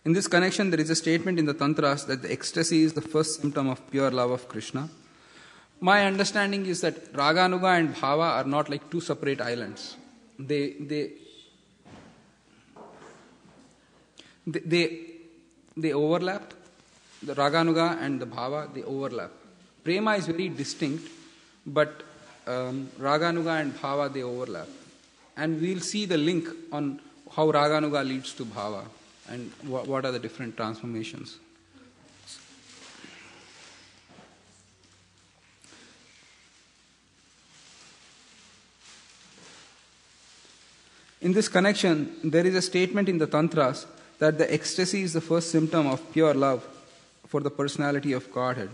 In this connection, there is a statement in the Tantras that the ecstasy is the first symptom of pure love of Krishna. My understanding is that raganuga and bhava are not like two separate islands. They overlap. The raganuga and the bhava, they overlap. Prema is very distinct, but raganuga and bhava, they overlap. And we'll see the link on how raganuga leads to bhava and what are the different transformations. In this connection, there is a statement in the Tantras that the ecstasy is the first symptom of pure love for the personality of Godhead.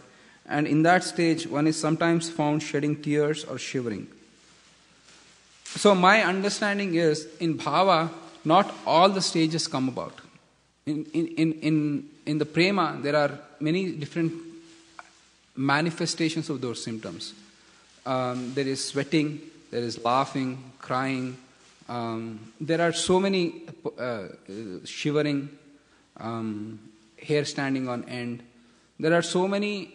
And in that stage, one is sometimes found shedding tears or shivering. So my understanding is, in bhava, not all the stages come about. In the prema, there are many different manifestations of those symptoms. There is sweating, there is laughing, crying. There are so many shivering, hair standing on end. There are so many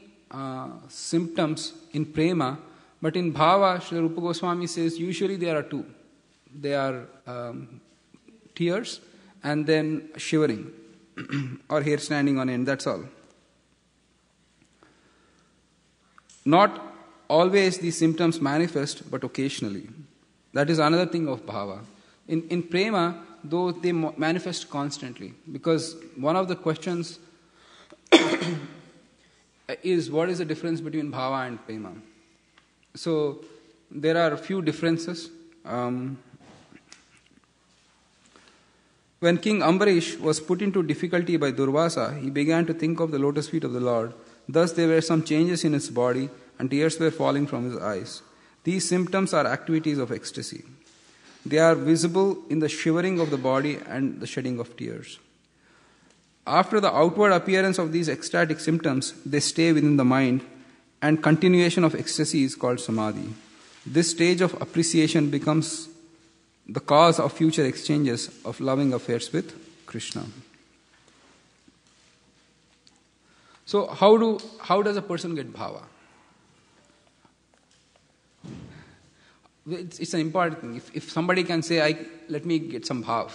symptoms in prema, but in bhava, Srila Rupa Goswami says usually there are two. They are tears and then shivering or hair standing on end, that's all. Not always these symptoms manifest, but occasionally. That is another thing of bhava. In prema, though, they manifest constantly, because one of the questions is what is the difference between bhava and prema. So there are a few differences. When King Ambarish was put into difficulty by Durvasa, he began to think of the lotus feet of the Lord. Thus there were some changes in his body, and tears were falling from his eyes. These symptoms are activities of ecstasy. They are visible in the shivering of the body and the shedding of tears. After the outward appearance of these ecstatic symptoms, they stay within the mind, and continuation of ecstasy is called samadhi. This stage of appreciation becomes the cause of future exchanges of loving affairs with Krishna. So how does a person get bhava? It's an important thing. If somebody can say, let me get some bhav,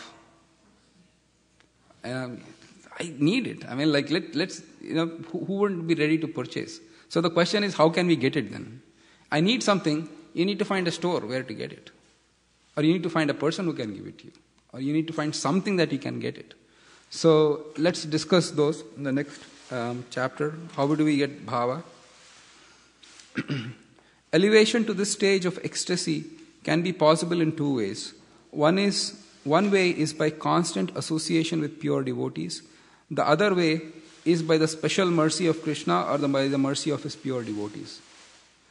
I need it. I mean, like let's who wouldn't be ready to purchase? So the question is, how can we get it then? I need something. You need to find a store where to get it, or you need to find a person who can give it to you, or you need to find something that you can get it. So let's discuss those in the next chapter. How do we get bhava? Elevation to this stage of ecstasy can be possible in two ways. One way is by constant association with pure devotees. The other way is by the special mercy of Krishna or by the mercy of his pure devotees.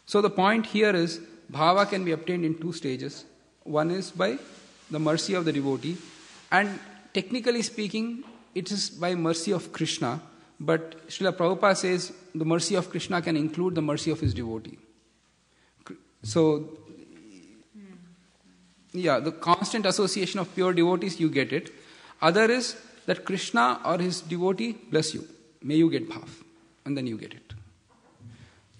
So the point here is, bhava can be obtained in two stages. One is by the mercy of the devotee, and technically speaking, it is by mercy of Krishna, but Srila Prabhupada says the mercy of Krishna can include the mercy of his devotee. So, the constant association of pure devotees, you get it. Other is that Krishna or his devotee bless you. May you get bhav. And then you get it.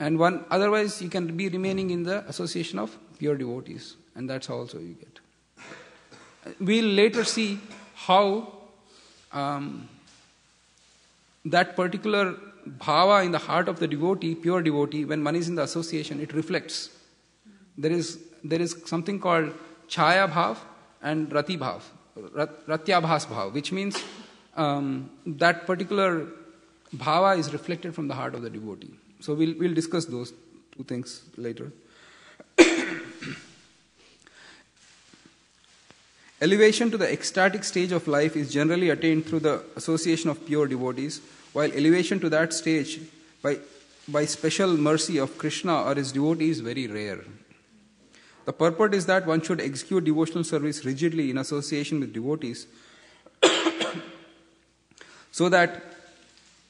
And otherwise you can be remaining in the association of pure devotees. And that's how also you get. We'll later see how that particular bhava in the heart of the devotee, pure devotee, when one is in the association, it reflects. There is something called chaya bhav and rati bhav, ratyabhas bhav, which means that particular bhava is reflected from the heart of the devotee. So we'll discuss those two things later. Elevation to the ecstatic stage of life is generally attained through the association of pure devotees, while elevation to that stage by special mercy of Krishna or his devotee is very rare. The purport is that one should execute devotional service rigidly in association with devotees so that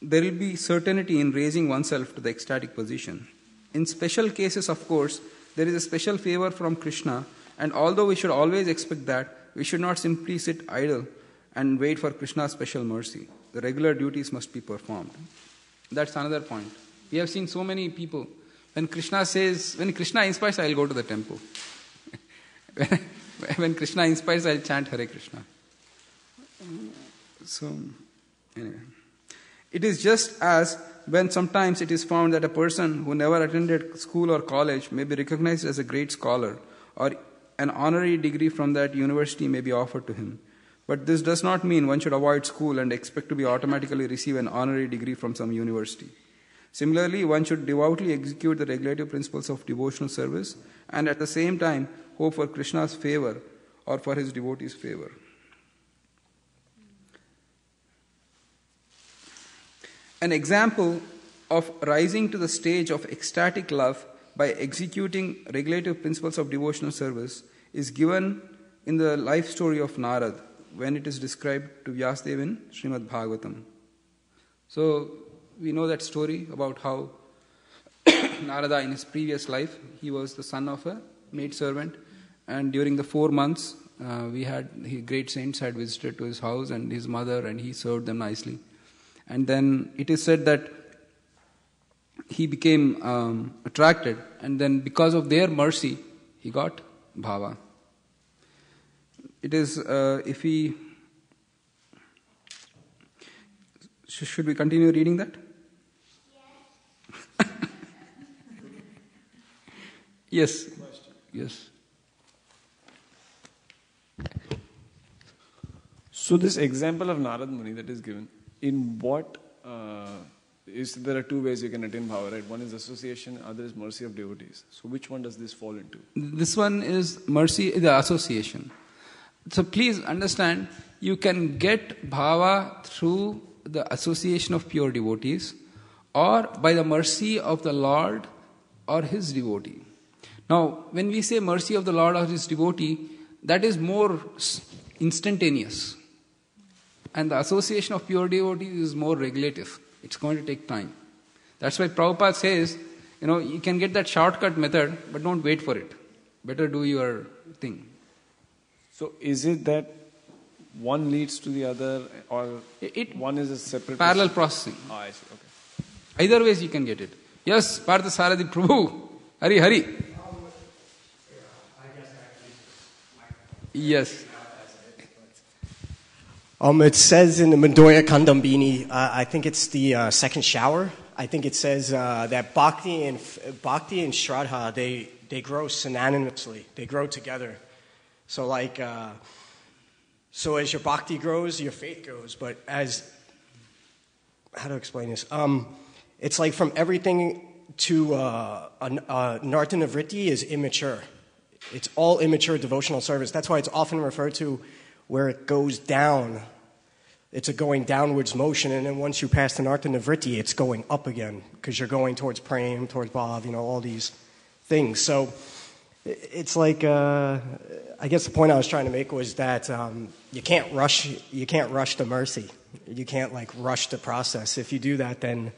there will be certainty in raising oneself to the ecstatic position. In special cases, of course, there is a special favor from Krishna, and although we should always expect that, we should not simply sit idle and wait for Krishna's special mercy. The regular duties must be performed. That's another point. We have seen so many people, when Krishna inspires, I'll go to the temple. When Krishna inspires, I'll chant Hare Krishna. So, anyway. It is just as when sometimes it is found that a person who never attended school or college may be recognized as a great scholar, or an honorary degree from that university may be offered to him. But this does not mean one should avoid school and expect to be automatically receive an honorary degree from some university. Similarly, one should devoutly execute the regulative principles of devotional service and at the same time hope for Krishna's favor or for his devotees' favor. An example of rising to the stage of ecstatic love by executing regulative principles of devotional service is given in the life story of Narad when it is described to Vyasadeva in Srimad Bhagavatam. So, we know that story about how Narada in his previous life, he was the son of a maidservant, and during the 4 months, great saints had visited to his house and his mother, and he served them nicely. And then it is said that he became attracted, and then because of their mercy, he got bhava. It is, should we continue reading that? Yes. Yes. So this example of Narad Muni that is given, in what there are two ways you can attain bhava, right? One is association, other is mercy of devotees. So which one does this fall into? This one is mercy, the association. So please understand, you can get bhava through the association of pure devotees or by the mercy of the Lord or his devotee. Now, when we say mercy of the Lord or his devotee, that is more instantaneous. And the association of pure devotees is more regulative. It's going to take time. That's why Prabhupada says, you can get that shortcut method, but don't wait for it. Better do your thing. So is it that one leads to the other, or one is a separate parallel processing? Oh, I see. Okay. Either ways you can get it. Yes, Partha Sarathi Prabhu. Hari Hari. Yes. It says in the Mandoya Kandambini, I think it's the second shower. I think it says that Bhakti and Shraddha, they grow synonymously. They grow together. So so as your Bhakti grows, your faith grows. But how to explain this? It's like from everything to Nartana Vritti is immature. It's all immature devotional service. That's why it's often referred to where it goes down. It's a going downwards motion, and then once you pass the Nartana Vritti, it's going up again because you're going towards Prema, towards Bhava, all these things. So it's like, I guess the point I was trying to make was that you can't rush the mercy. You can't rush the process. If you do that, then,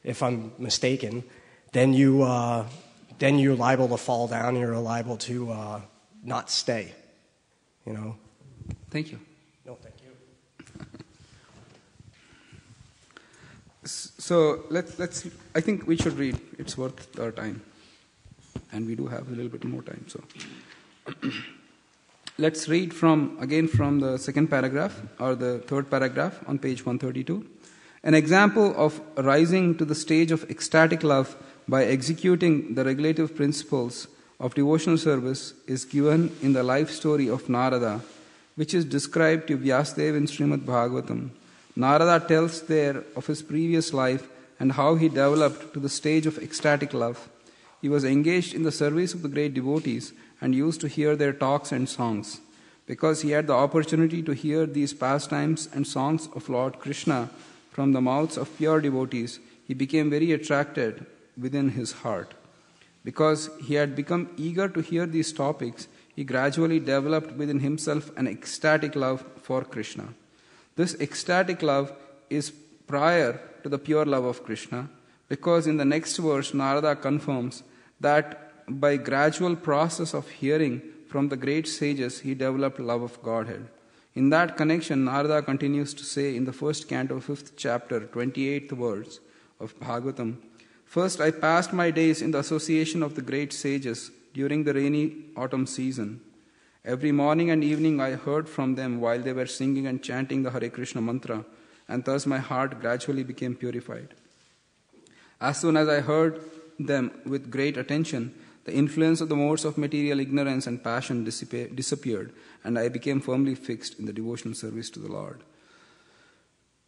if I'm mistaken, then you're liable to fall down. You're liable to not stay. Thank you. No, thank you. So let's. I think we should read. It's worth our time, and we do have a little bit more time. So let's read from the second paragraph or the third paragraph on page 132. An example of rising to the stage of ecstatic love by executing the regulative principles of devotional service is given in the life story of Narada, which is described to Vyasadeva in Srimad Bhagavatam. Narada tells there of his previous life and how he developed to the stage of ecstatic love. He was engaged in the service of the great devotees and used to hear their talks and songs. Because he had the opportunity to hear these pastimes and songs of Lord Krishna from the mouths of pure devotees, he became very attracted within his heart. Because he had become eager to hear these topics, he gradually developed within himself an ecstatic love for Krishna. This ecstatic love is prior to the pure love of Krishna, because in the next verse Narada confirms that by gradual process of hearing from the great sages he developed love of Godhead. In that connection, Narada continues to say in the first canto, 5th chapter, 28th verse of Bhagavatam, "First I passed my days in the association of the great sages during the rainy autumn season. Every morning and evening I heard from them while they were singing and chanting the Hare Krishna mantra, and thus my heart gradually became purified. As soon as I heard them with great attention, the influence of the modes of material ignorance and passion disappeared, and I became firmly fixed in the devotional service to the Lord."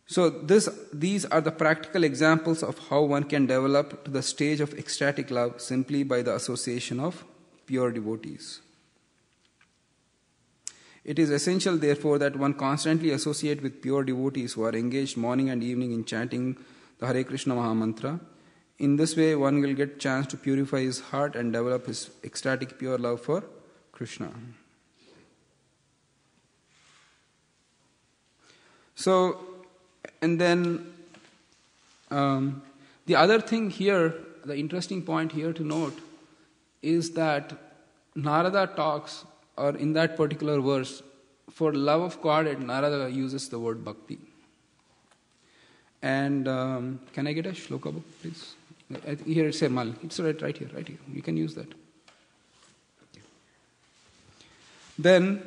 So these are the practical examples of how one can develop to the stage of ecstatic love simply by the association of pure devotees. It is essential, therefore, that one constantly associate with pure devotees who are engaged morning and evening in chanting the Hare Krishna Mahamantra. In this way, one will get chance to purify his heart and develop his ecstatic pure love for Krishna. So, and then the other thing here, the interesting point here to note, is that Narada talks, or in that particular verse, for love of Godhead, Narada uses the word bhakti. And can I get a shloka book, please? Here it's Mal. It's right here. You can use that. Then,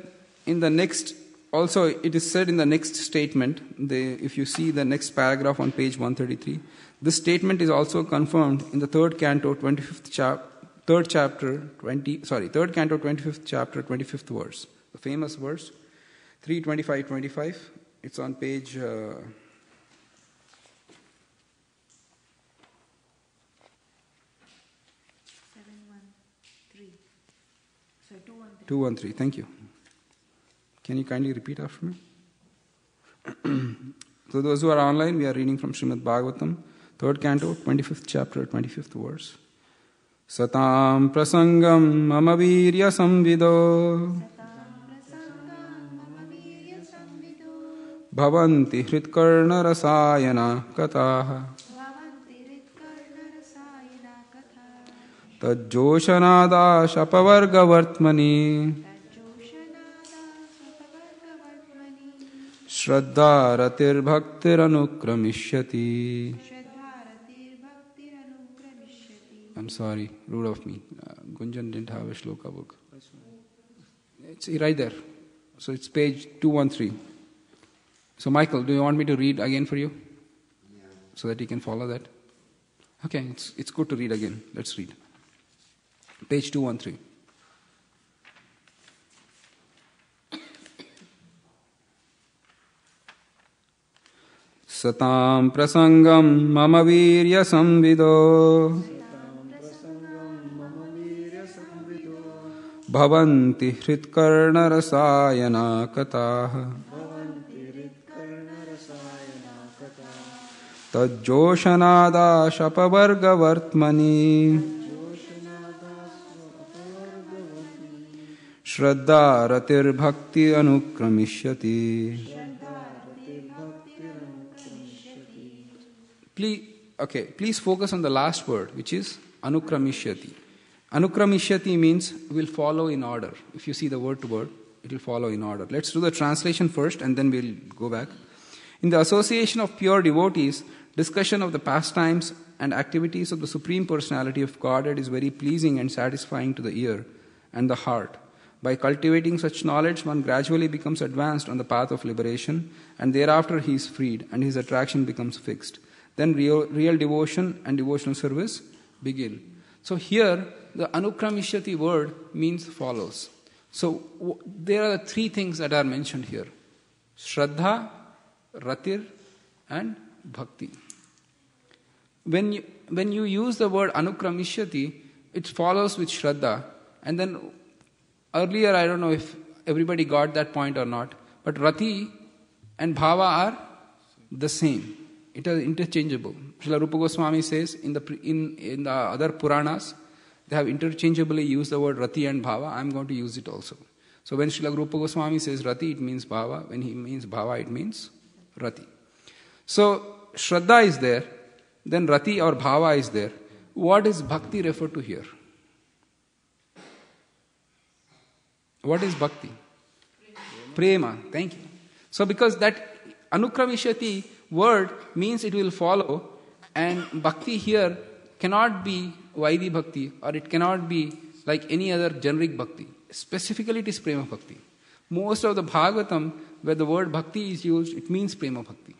in the next, also it is said in the next statement, if you see the next paragraph on page 133, this statement is also confirmed in the third canto, 25th chapter, 25th verse. The famous verse, 3:25-25. It's on page 213. Thank you. Can you kindly repeat after me? So those who are online, we are reading from Srimad Bhagavatam, 3rd canto, 25th chapter, 25th verse. Satam prasangam mama virya samvido bhavanti hritkarna rasayana kataha tajjoshanada shapavarga vartmani Shraddha ratir bhaktir anukramishyati. I'm sorry, rude of me. Gunjan didn't have a shloka book. It's right there. So it's page 213. So Michael, do you want me to read again for you? Yeah. So that you can follow that? Okay, it's good to read again. Let's read. Page 213. Satam prasangam mama virya samvido bhavanti hritkarna rasayana kataha tajjoshanada shapavarga vartmani Shraddha ratir bhakti anukramishyati. Please focus on the last word, which is anukramishyati. Anukramishyati means will follow in order. If you see the word to word, it will follow in order. Let's do the translation first and then we'll go back. In the association of pure devotees, discussion of the pastimes and activities of the Supreme Personality of Godhead is very pleasing and satisfying to the ear and the heart. By cultivating such knowledge, one gradually becomes advanced on the path of liberation, and thereafter he is freed and his attraction becomes fixed. Then real devotion and devotional service begin. So here, the anukramishati word means follows. So there are three things that are mentioned here. Shraddha, Ratir, and Bhakti. When you use the word anukramishati, it follows with Shraddha. And then earlier, I don't know if everybody got that point or not, but Rati and Bhava are the same. It is interchangeable. Srila Rupa Goswami says in the other Puranas, they have interchangeably used the word Rati and Bhava. I am going to use it also. So when Srila Rupa Goswami says Rati, it means Bhava. When he means Bhava, it means Rati. So, Shraddha is there, then Rati or Bhava is there. What is Bhakti referred to here? What is Bhakti? Prema. Thank you. So, because that Anukramishati word means it will follow, and Bhakti here cannot be Vaidhi Bhakti, or it cannot be like any other generic Bhakti. Specifically, it is Prema Bhakti. Most of the Bhagavatam, where the word Bhakti is used, it means Prema Bhakti.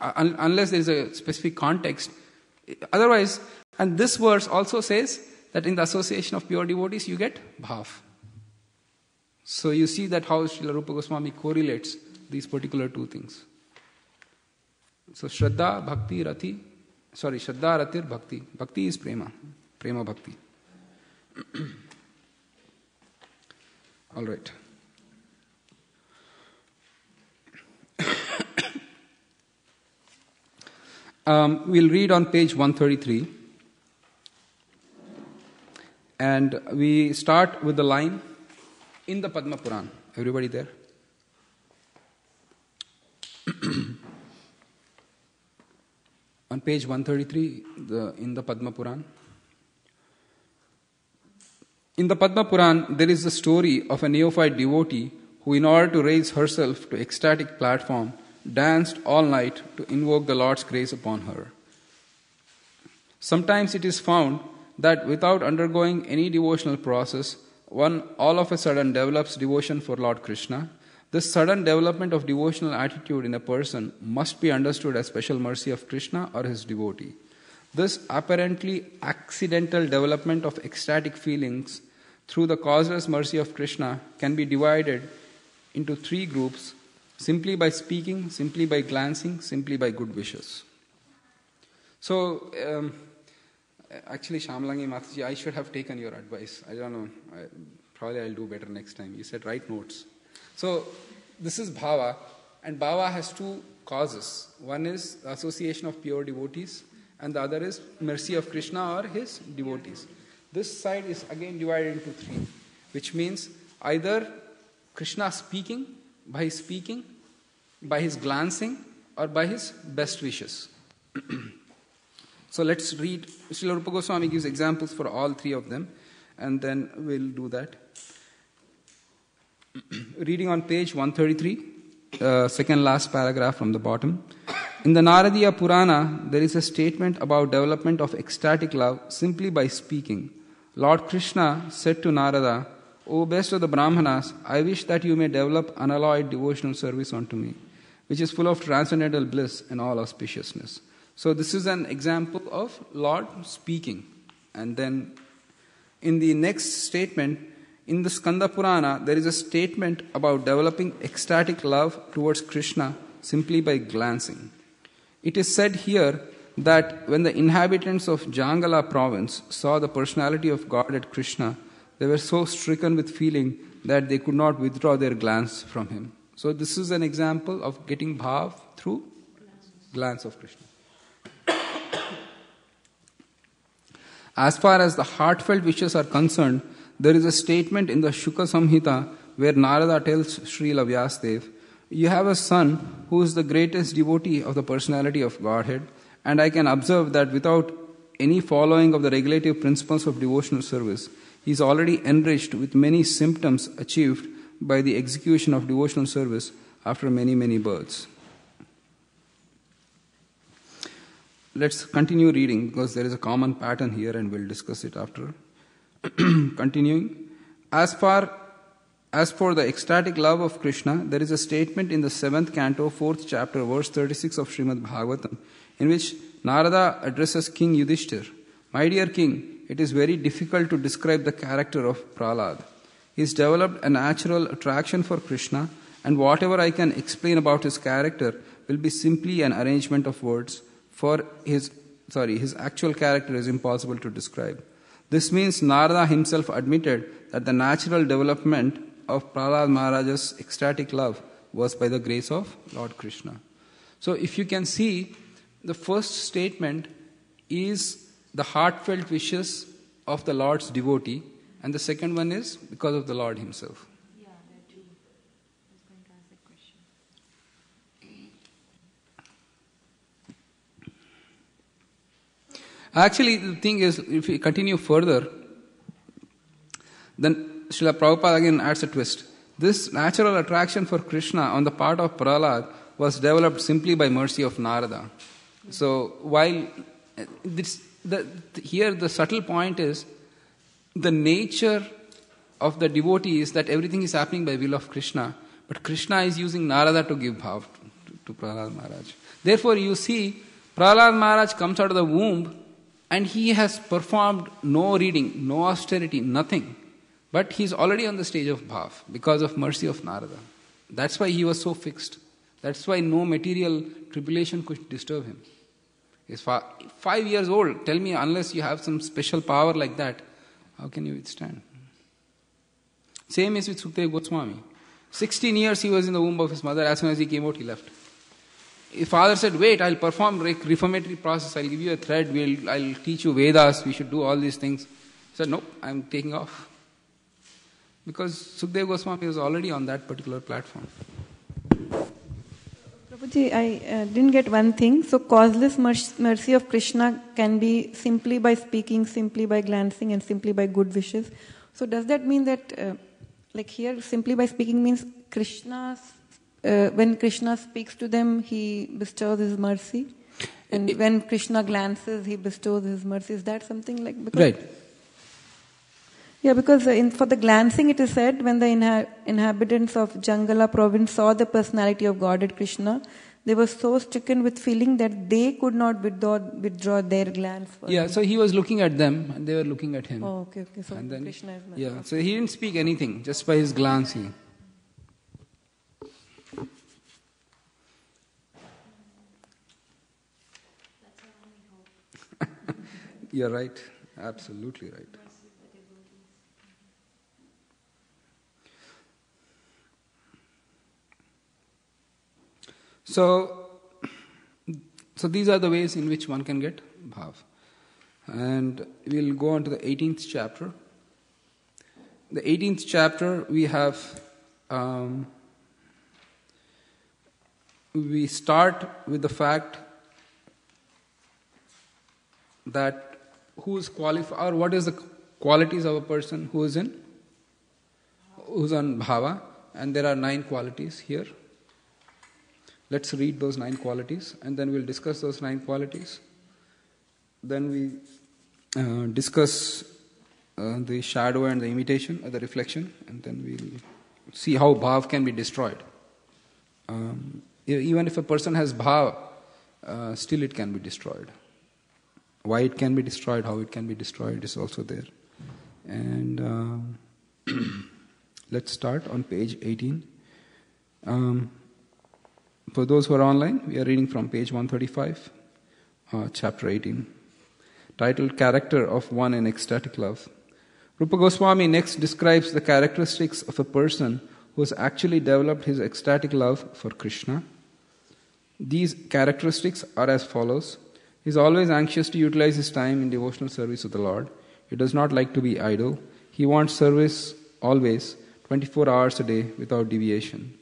Unless there is a specific context. Otherwise, and this verse also says that in the association of pure devotees, you get Bhav. So you see that how Srila Rupa Goswami correlates these particular two things. So Shraddha, Bhakti, Rati. Sorry, Shraddha, Ratir, Bhakti. Bhakti is Prema. Prema Bhakti. All right. We'll read on page 133. And we start with the line, in the Padma Puran. Everybody there? On page 133, in the Padma Puran. In the Padma Puran, there is the story of a neophyte devotee who, in order to raise herself to ecstatic platform, danced all night to invoke the Lord's grace upon her. Sometimes it is found that without undergoing any devotional process, one all of a sudden develops devotion for Lord Krishna. This sudden development of devotional attitude in a person must be understood as special mercy of Krishna or his devotee. This apparently accidental development of ecstatic feelings through the causeless mercy of Krishna can be divided into three groups: simply by speaking, simply by glancing, simply by good wishes. So, actually, Shamlangi Mataji, I should have taken your advice. I don't know. Probably I'll do better next time. You said write notes. So, this is Bhava, and Bhava has two causes. One is the association of pure devotees, and the other is mercy of Krishna or his devotees. This side is again divided into three, which means either Krishna speaking, by his glancing, or by his best wishes. So let's read. Srila Rupa Goswami gives examples for all three of them, and then we'll do that. Reading on page 133, second last paragraph from the bottom. In the Naradiya Purana, there is a statement about development of ecstatic love simply by speaking. Lord Krishna said to Narada, "O best of the Brahmanas, I wish that you may develop unalloyed devotional service unto me, which is full of transcendental bliss and all auspiciousness." So this is an example of Lord speaking. And then in the next statement, in the Skanda Purana, there is a statement about developing ecstatic love towards Krishna simply by glancing. It is said here that when the inhabitants of Jangala province saw the personality of Godhead Krishna, they were so stricken with feeling that they could not withdraw their glance from him. So this is an example of getting bhav through glance of Krishna. As far as the heartfelt wishes are concerned, there is a statement in the Shuka Samhita where Narada tells Srila Vyasadeva, "You have a son who is the greatest devotee of the personality of Godhead, and I can observe that without any following of the regulative principles of devotional service, he is already enriched with many symptoms achieved by the execution of devotional service after many, many births." Let's continue reading because there is a common pattern here and we'll discuss it after. Continuing. As for the ecstatic love of Krishna, there is a statement in the 7th canto, 4th chapter, verse 36 of Srimad Bhagavatam, in which Narada addresses King Yudhishthir. "My dear king, it is very difficult to describe the character of Prahlad. He has developed a natural attraction for Krishna, and whatever I can explain about his character will be simply an arrangement of words. For his actual character is impossible to describe." This means Narada himself admitted that the natural development of Prahlad Maharaja's ecstatic love was by the grace of Lord Krishna. So if you can see, the first statement is the heartfelt wishes of the Lord's devotee, and the second one is because of the Lord himself. Yeah, there are two. I was going to ask that question. Actually, the thing is, if we continue further, then Srila Prabhupada again adds a twist. This natural attraction for Krishna on the part of Prahlad was developed simply by mercy of Narada. So, while here the subtle point is, the nature of the devotee is that everything is happening by will of Krishna, but Krishna is using Narada to give bhav to Prahlad Maharaj. Therefore, you see, Prahlad Maharaj comes out of the womb and he has performed no reading, no austerity, nothing. But he is already on the stage of bhav because of mercy of Narada. That's why he was so fixed. That's why no material tribulation could disturb him. He's 5 years old. Tell me, unless you have some special power like that, how can you withstand? Same is with Sukadeva Goswami. 16 years he was in the womb of his mother. As soon as he came out, he left. His father said, wait, I'll perform reformatory process. I'll give you a thread. I'll teach you Vedas. We should do all these things. He said, nope, I'm taking off. Because Sukadeva Goswami was already on that particular platform. Prabhuji, I didn't get one thing. So causeless mercy of Krishna can be simply by speaking, simply by glancing, and simply by good wishes. So does that mean that, like here, simply by speaking means when Krishna speaks to them, he bestows his mercy? And when Krishna glances, he bestows his mercy. Is that something like... Right. Yeah, because for the glancing it is said, when the inhabitants of Jangala province saw the personality of Godhead Krishna, they were so stricken with feeling that they could not withdraw their glance. So he was looking at them and they were looking at him. Oh, okay. So and then, Krishna is merciful. so he didn't speak anything, just by his glance. You're right. Absolutely right. So these are the ways in which one can get bhav. And we'll go on to the 18th chapter. The 18th chapter we have, we start with the fact that who is qualified, or what is the qualities of a person who's on bhava, and there are 9 qualities here. Let's read those 9 qualities and then we'll discuss those 9 qualities. Then we discuss the shadow and the imitation, or the reflection, and then we'll see how bhav can be destroyed. Even if a person has bhav, still it can be destroyed. Why it can be destroyed, how it can be destroyed is also there. And let's start on page 18. For those who are online, we are reading from page 135, chapter 18, titled Character of One in Ecstatic Love. Rupa Goswami next describes the characteristics of a person who has actually developed his ecstatic love for Krishna. These characteristics are as follows. He is always anxious to utilize his time in devotional service of the Lord. He does not like to be idle. He wants service always, 24 hours a day, without deviation.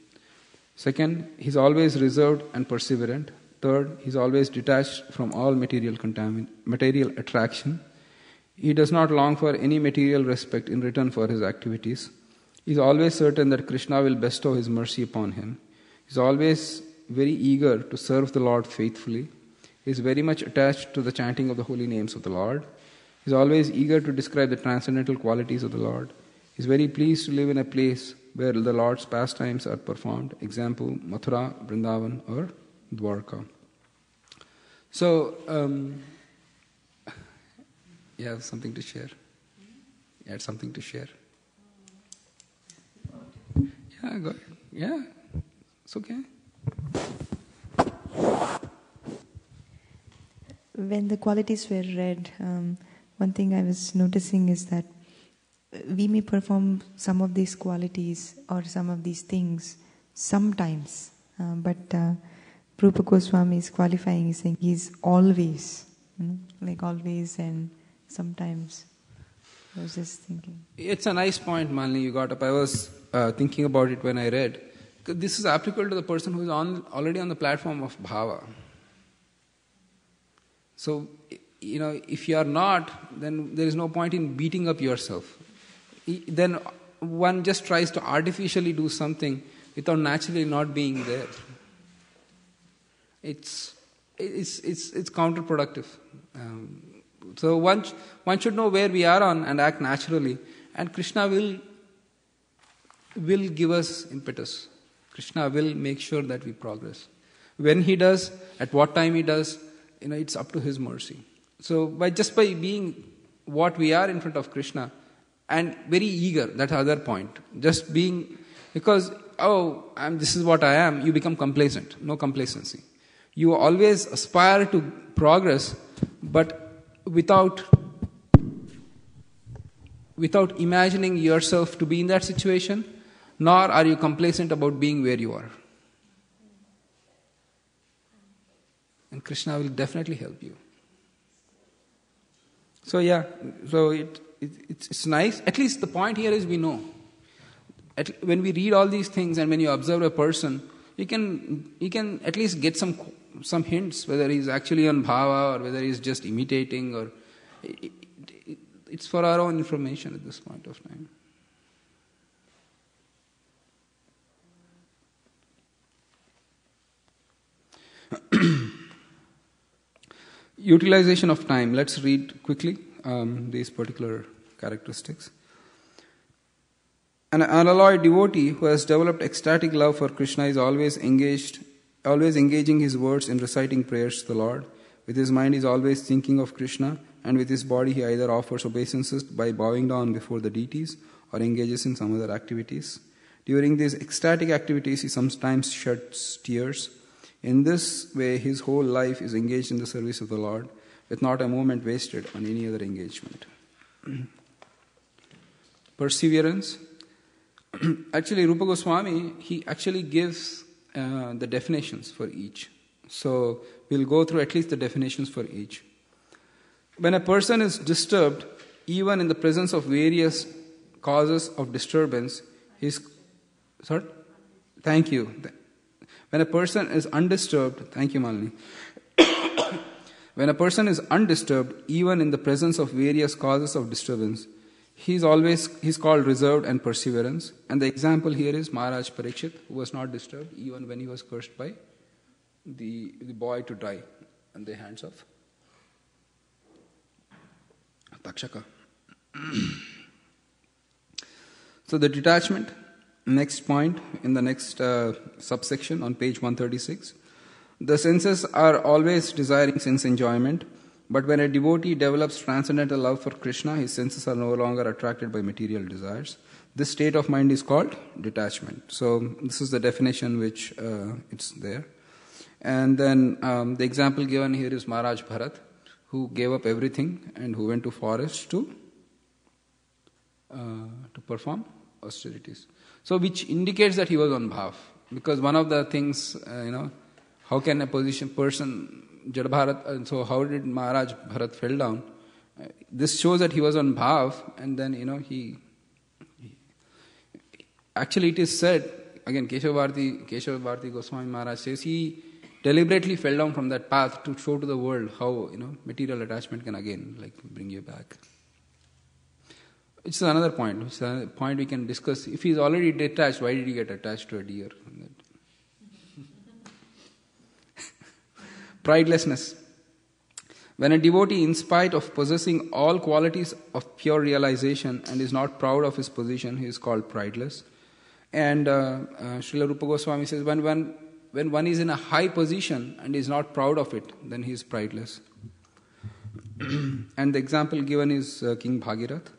Second, he is always reserved and perseverant. Third, he is always detached from all material attraction. He does not long for any material respect in return for his activities. He is always certain that Krishna will bestow his mercy upon him. He is always very eager to serve the Lord faithfully. He is very much attached to the chanting of the holy names of the Lord. He is always eager to describe the transcendental qualities of the Lord. He is very pleased to live in a place where the Lord's pastimes are performed. Example, Mathura, Vrindavan, or Dwarka. So, you have something to share? You had something to share? Yeah, go ahead. Yeah, it's okay. When the qualities were read, one thing I was noticing is that we may perform some of these qualities or some of these things sometimes, but Rupa Goswami is qualifying, he's saying he's always, like always and sometimes. I was just thinking. It's a nice point, Malini, you got up. I was thinking about it when I read. This is applicable to the person who is already on the platform of bhava. So, if you are not, then there is no point in beating up yourself. Then one just tries to artificially do something without naturally not being there. It's counterproductive. So one should know where we are on and act naturally, and Krishna will give us impetus. Krishna will make sure that we progress. When he does, at what time he does, it's up to his mercy. So by being what we are in front of Krishna, and very eager, that's the other point. Just being, because, this is what I am, you become complacent. No complacency. You always aspire to progress, but without imagining yourself to be in that situation, nor are you complacent about being where you are. And Krishna will definitely help you. So it's nice. At least the point here is we know. When we read all these things and when you observe a person, you can at least get some hints whether he's actually on bhava or whether he's just imitating, or it's for our own information at this point of time. Utilization of time. Let's read quickly these particular characteristics. An unalloyed devotee who has developed ecstatic love for Krishna is always engaging his words in reciting prayers to the Lord. With his mind he is always thinking of Krishna, and with his body he either offers obeisances by bowing down before the deities or engages in some other activities. During these ecstatic activities he sometimes sheds tears. In this way his whole life is engaged in the service of the Lord, with not a moment wasted on any other engagement. Perseverance. Actually, Rupa Goswami, he actually gives the definitions for each. So we'll go through at least the definitions for each. When a person is disturbed, even in the presence of various causes of disturbance, Thank you. When a person is undisturbed, thank you, Malini. When a person is undisturbed, even in the presence of various causes of disturbance, he's called reserved and perseverance. And the example here is Maharaj Parikshit, who was not disturbed even when he was cursed by the boy to die in the hands of Takshaka. So the detachment, next point in the next subsection on page 136. The senses are always desiring sense enjoyment, but when a devotee develops transcendental love for Krishna, his senses are no longer attracted by material desires. This state of mind is called detachment. So this is the definition which it's there. And then the example given here is Maharaj Bharat, who gave up everything and who went to forest to perform austerities. So which indicates that he was on bhav. Because one of the things, how can a person, Jada Bharat, so how did Maharaj Bharat fell down? This shows that he was on bhav, and then, he actually it is said, again, Keshav Bharati Goswami Maharaj says, he deliberately fell down from that path to show to the world how, material attachment can again, bring you back. It's another point. It's a point we can discuss. If he's already detached, why did he get attached to a deer? Pridelessness. When a devotee, in spite of possessing all qualities of pure realization and is not proud of his position, he is called prideless. And Srila Rupa Goswami says, when one is in a high position and is not proud of it, then he is prideless. And the example given is King Bhagirath.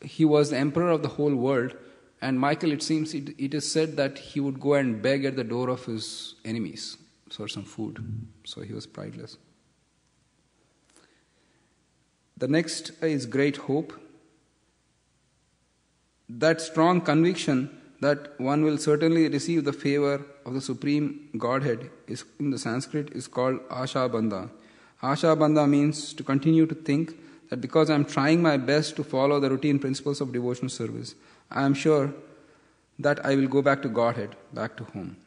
He was the emperor of the whole world, and Michael, it seems, it is said that he would go and beg at the door of his enemies for some food. So he was prideless. The next is great hope. That strong conviction that one will certainly receive the favor of the Supreme Godhead is, in the Sanskrit, is called Asha Bandha. Asha Bandha means to continue to think that because I am trying my best to follow the routine principles of devotional service, I am sure that I will go back to Godhead, back to home.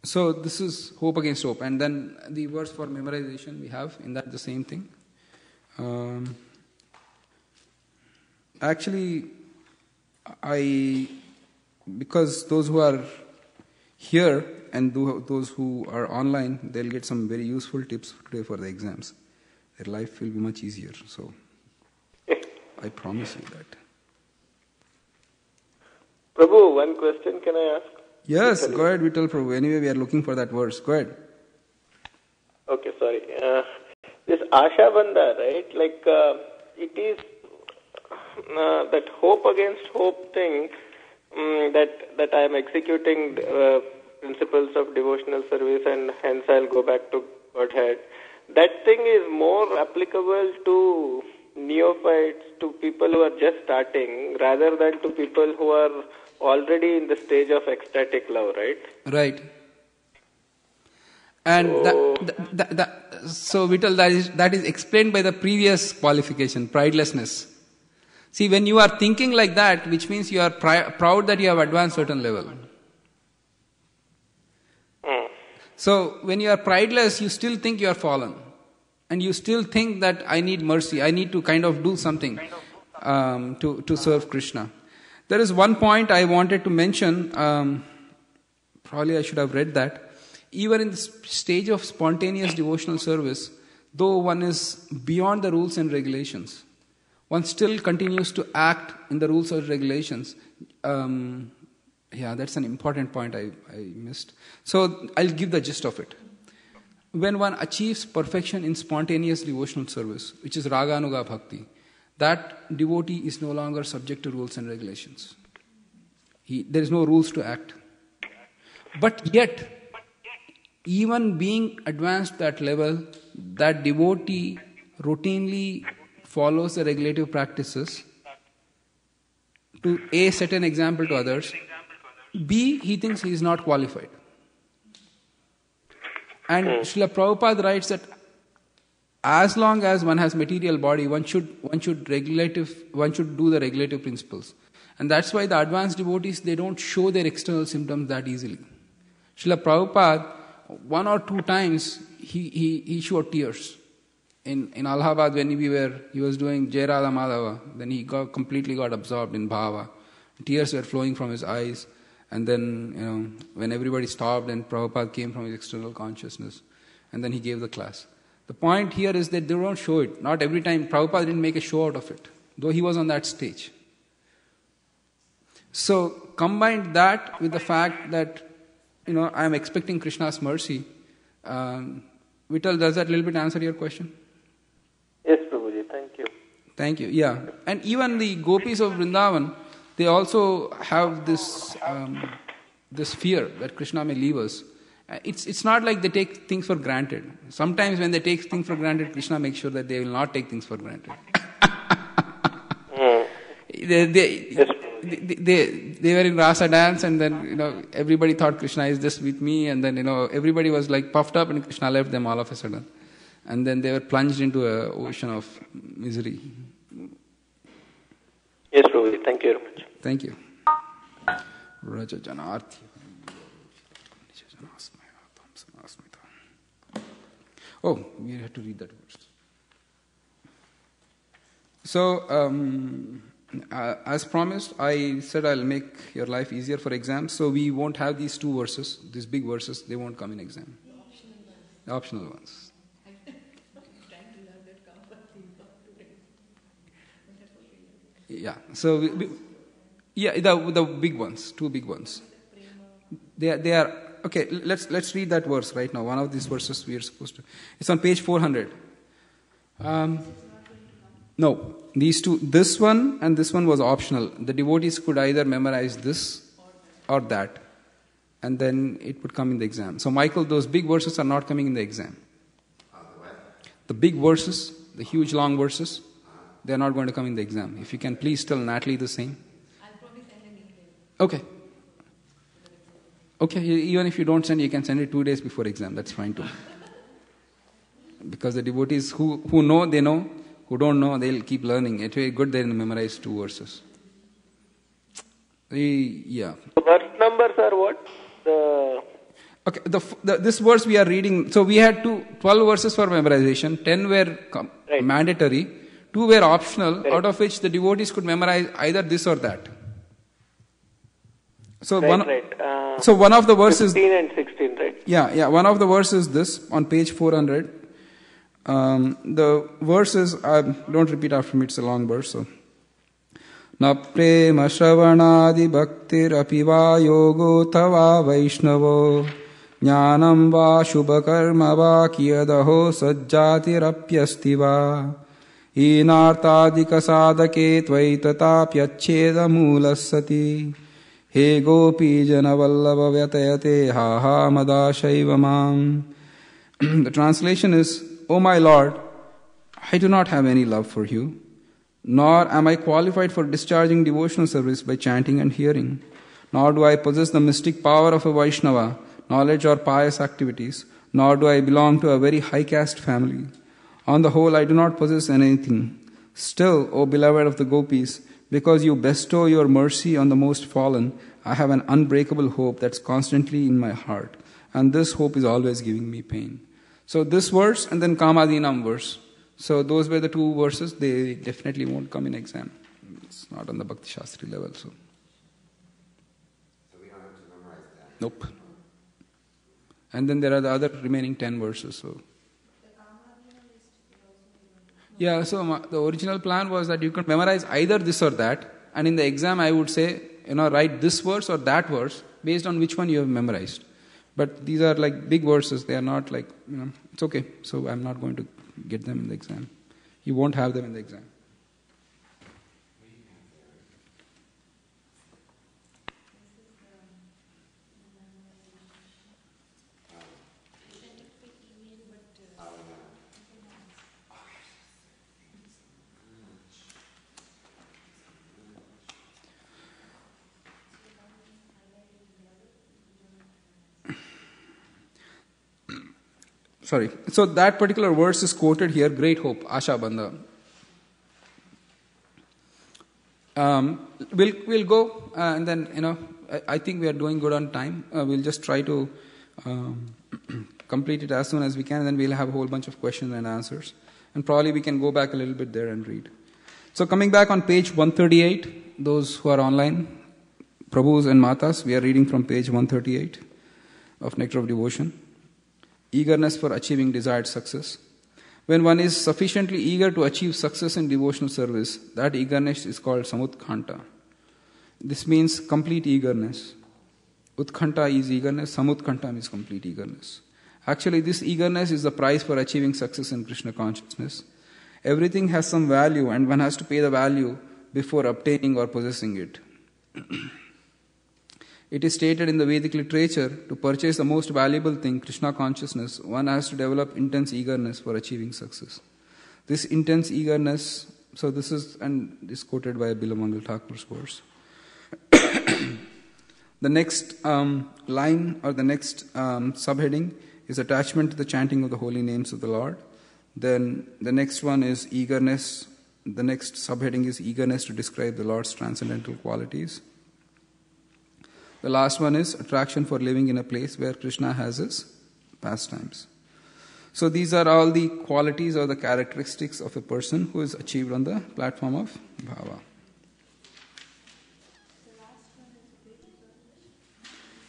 So this is hope against hope. And then the verse for memorization we have in that the same thing. Actually, because those who are here and those who are online, they'll get some very useful tips today for the exams. Their life will be much easier. So I promise you that. Prabhu, one question can I ask? Yes, go ahead, Vittal Prabhu. Anyway, we are looking for that verse. Go ahead. Okay, sorry. This Asha Bandha, right? Like, it is that hope against hope thing that I am executing principles of devotional service and hence I'll go back to Godhead. That thing is more applicable to neophytes, to people who are just starting, rather than to people who are already in the stage of ecstatic love, right? Right. And so Vittal, that is explained by the previous qualification, pridelessness. See, when you are thinking like that, which means you are proud that you have advanced certain level. So when you are prideless, you still think you are fallen. And you still think that I need mercy, I need to kind of do something to serve Krishna. There is one point I wanted to mention, probably I should have read that. Even in the stage of spontaneous devotional service, though one is beyond the rules and regulations, one still continues to act in the rules or regulations. Yeah, that's an important point I missed. So I'll give the gist of it. When one achieves perfection in spontaneous devotional service, which is Raganuga Bhakti, that devotee is no longer subject to rules and regulations. There is no rules to act. But yet, even being advanced that level, that devotee routinely follows the regulative practices to A, set an example to others, B, he thinks he is not qualified. And Srila Prabhupada writes that as long as one has material body, one should do the regulative principles. And that's why the advanced devotees, they don't show their external symptoms that easily. Srila Prabhupada, one or two times, he showed tears. In Allahabad, when he was doing Jai Radha Madhava, then he completely got absorbed in Bhava. Tears were flowing from his eyes. And then, when everybody stopped and Prabhupada came from his external consciousness, and then he gave the class. The point here is that they don't show it. Not every time. Prabhupada didn't make a show out of it, though he was on that stage. So, combine that with the fact that, I am expecting Krishna's mercy. Vittal, does that a little bit answer your question? Yes, Prabhuji, thank you. Thank you, yeah. And even the gopis of Vrindavan, they also have this fear that Krishna may leave us. It's not like they take things for granted. Sometimes when they take things for granted, Krishna makes sure that they will not take things for granted. They were in Rasa dance, and then everybody thought Krishna is just with me, and then everybody was like puffed up, and Krishna left them all of a sudden, and then they were plunged into an ocean of misery. Yes, Prabhuji, thank you very much. Thank you. Raja Janarthi. Oh, we have to read that verse. So, as promised, I said I'll make your life easier for exams. So we won't have these two verses, these big verses. They won't come in exam. The optional ones. Yeah. So, the big ones, two big ones. They are okay. Let's read that verse right now. One of these verses we are supposed to. It's on page 400. No, these two. This one and this one was optional. The devotees could either memorize this or that, and then it would come in the exam. So, Michael, those big verses are not coming in the exam. The big verses, the huge long verses, they are not going to come in the exam. If you can please tell Natalie the same. I'll probably send an email. Okay. Okay, even if you don't send, you can send it 2 days before exam. That's fine too. Because the devotees who know, they know. Who don't know, they'll keep learning. It's very good they memorize two verses. Yeah. The verse numbers are what? Okay, this verse we are reading, so we had 12 verses for memorization, 10 were mandatory, 2 were optional, out of which the devotees could memorize either this or that. So so one of the verses, 15 and 16, right? Yeah, one of the verses is this on page 400. The verses, don't repeat after me, it's a long verse. So, na prema shravanadi bhaktir apiva yogo tava vaishnavo jnanam va shubha karma va kiyadaho sajjatirapyasti va inartadika sadake tvaitataapyacheda moolasati he gopi jana vallabha vyatayate ha ha madashaiva mam. The translation is, O my Lord, I do not have any love for you, nor am I qualified for discharging devotional service by chanting and hearing, nor do I possess the mystic power of a Vaishnava, knowledge or pious activities, nor do I belong to a very high caste family. On the whole, I do not possess anything. Still, O beloved of the gopis, because you bestow your mercy on the most fallen, I have an unbreakable hope that's constantly in my heart, and this hope is always giving me pain. So this verse and then Kamadinam verse. So those were the 2 verses. They definitely won't come in exam. It's not on the Bhakti Sastri level. So we don't have to memorize that? Nope. And then there are the other remaining 10 verses. So yeah, so the original plan was that you could memorize either this or that. And in the exam I would say, write this verse or that verse based on which one you have memorized. But these are like big verses. They are not like, it's okay. So I'm not going to get them in the exam. You won't have them in the exam. Sorry. So that particular verse is quoted here, Great Hope, Asha Bandha. We'll go and then, I think we are doing good on time. We'll just try to complete it as soon as we can, and then we'll have a whole bunch of questions and answers. And probably we can go back a little bit there and read. So coming back on page 138, those who are online, Prabhus and Matas, we are reading from page 138 of Nectar of Devotion. Eagerness for achieving desired success. When one is sufficiently eager to achieve success in devotional service, that eagerness is called samutkanta. This means complete eagerness. Utkanta is eagerness, samutkanta means complete eagerness. Actually, this eagerness is the price for achieving success in Krishna consciousness. Everything has some value, and one has to pay the value before obtaining or possessing it. It is stated in the Vedic literature, to purchase the most valuable thing, Krishna consciousness, one has to develop intense eagerness for achieving success. This intense eagerness, so this is quoted by Bilamangal Thakur's verse. The next line or the next subheading is attachment to the chanting of the holy names of the Lord. Then the next one is eagerness. The next subheading is eagerness to describe the Lord's transcendental qualities. The last one is attraction for living in a place where Krishna has his pastimes. So these are all the qualities or the characteristics of a person who is achieved on the platform of Bhava.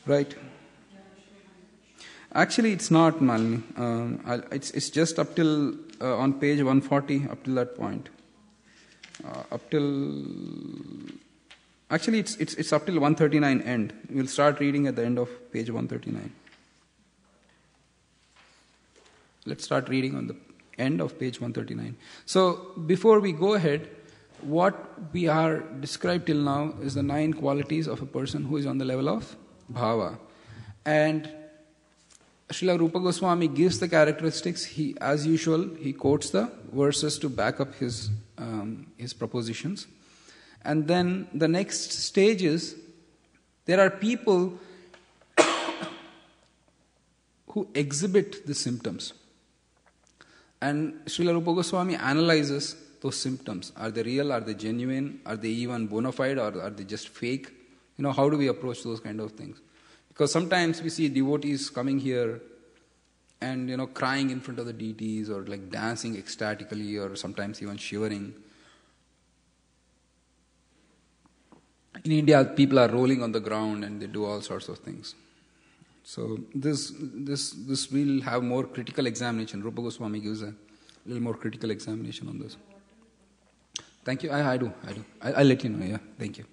Right. Actually, it's not, Malini. It's just up till on page 140, up till that point. Actually, it's up till 139 end. We'll start reading at the end of page 139. Let's start reading on the end of page 139. So, before we go ahead, what we are described till now is the 9 qualities of a person who is on the level of Bhava. And Srila Rupa Goswami gives the characteristics. He, as usual, he quotes the verses to back up his propositions. And then the next stage is, there are people who exhibit the symptoms. And Srila Rupa Goswami analyzes those symptoms. Are they real? Are they genuine? Are they even bona fide? Or are they just fake? How do we approach those kind of things? Because sometimes we see devotees coming here and crying in front of the deities, or like dancing ecstatically, or sometimes even shivering. In India, people are rolling on the ground and they do all sorts of things. So this will have more critical examination. Rupa Goswami gives a little more critical examination on this. Thank you. I do. I'll let you know. Yeah. Thank you.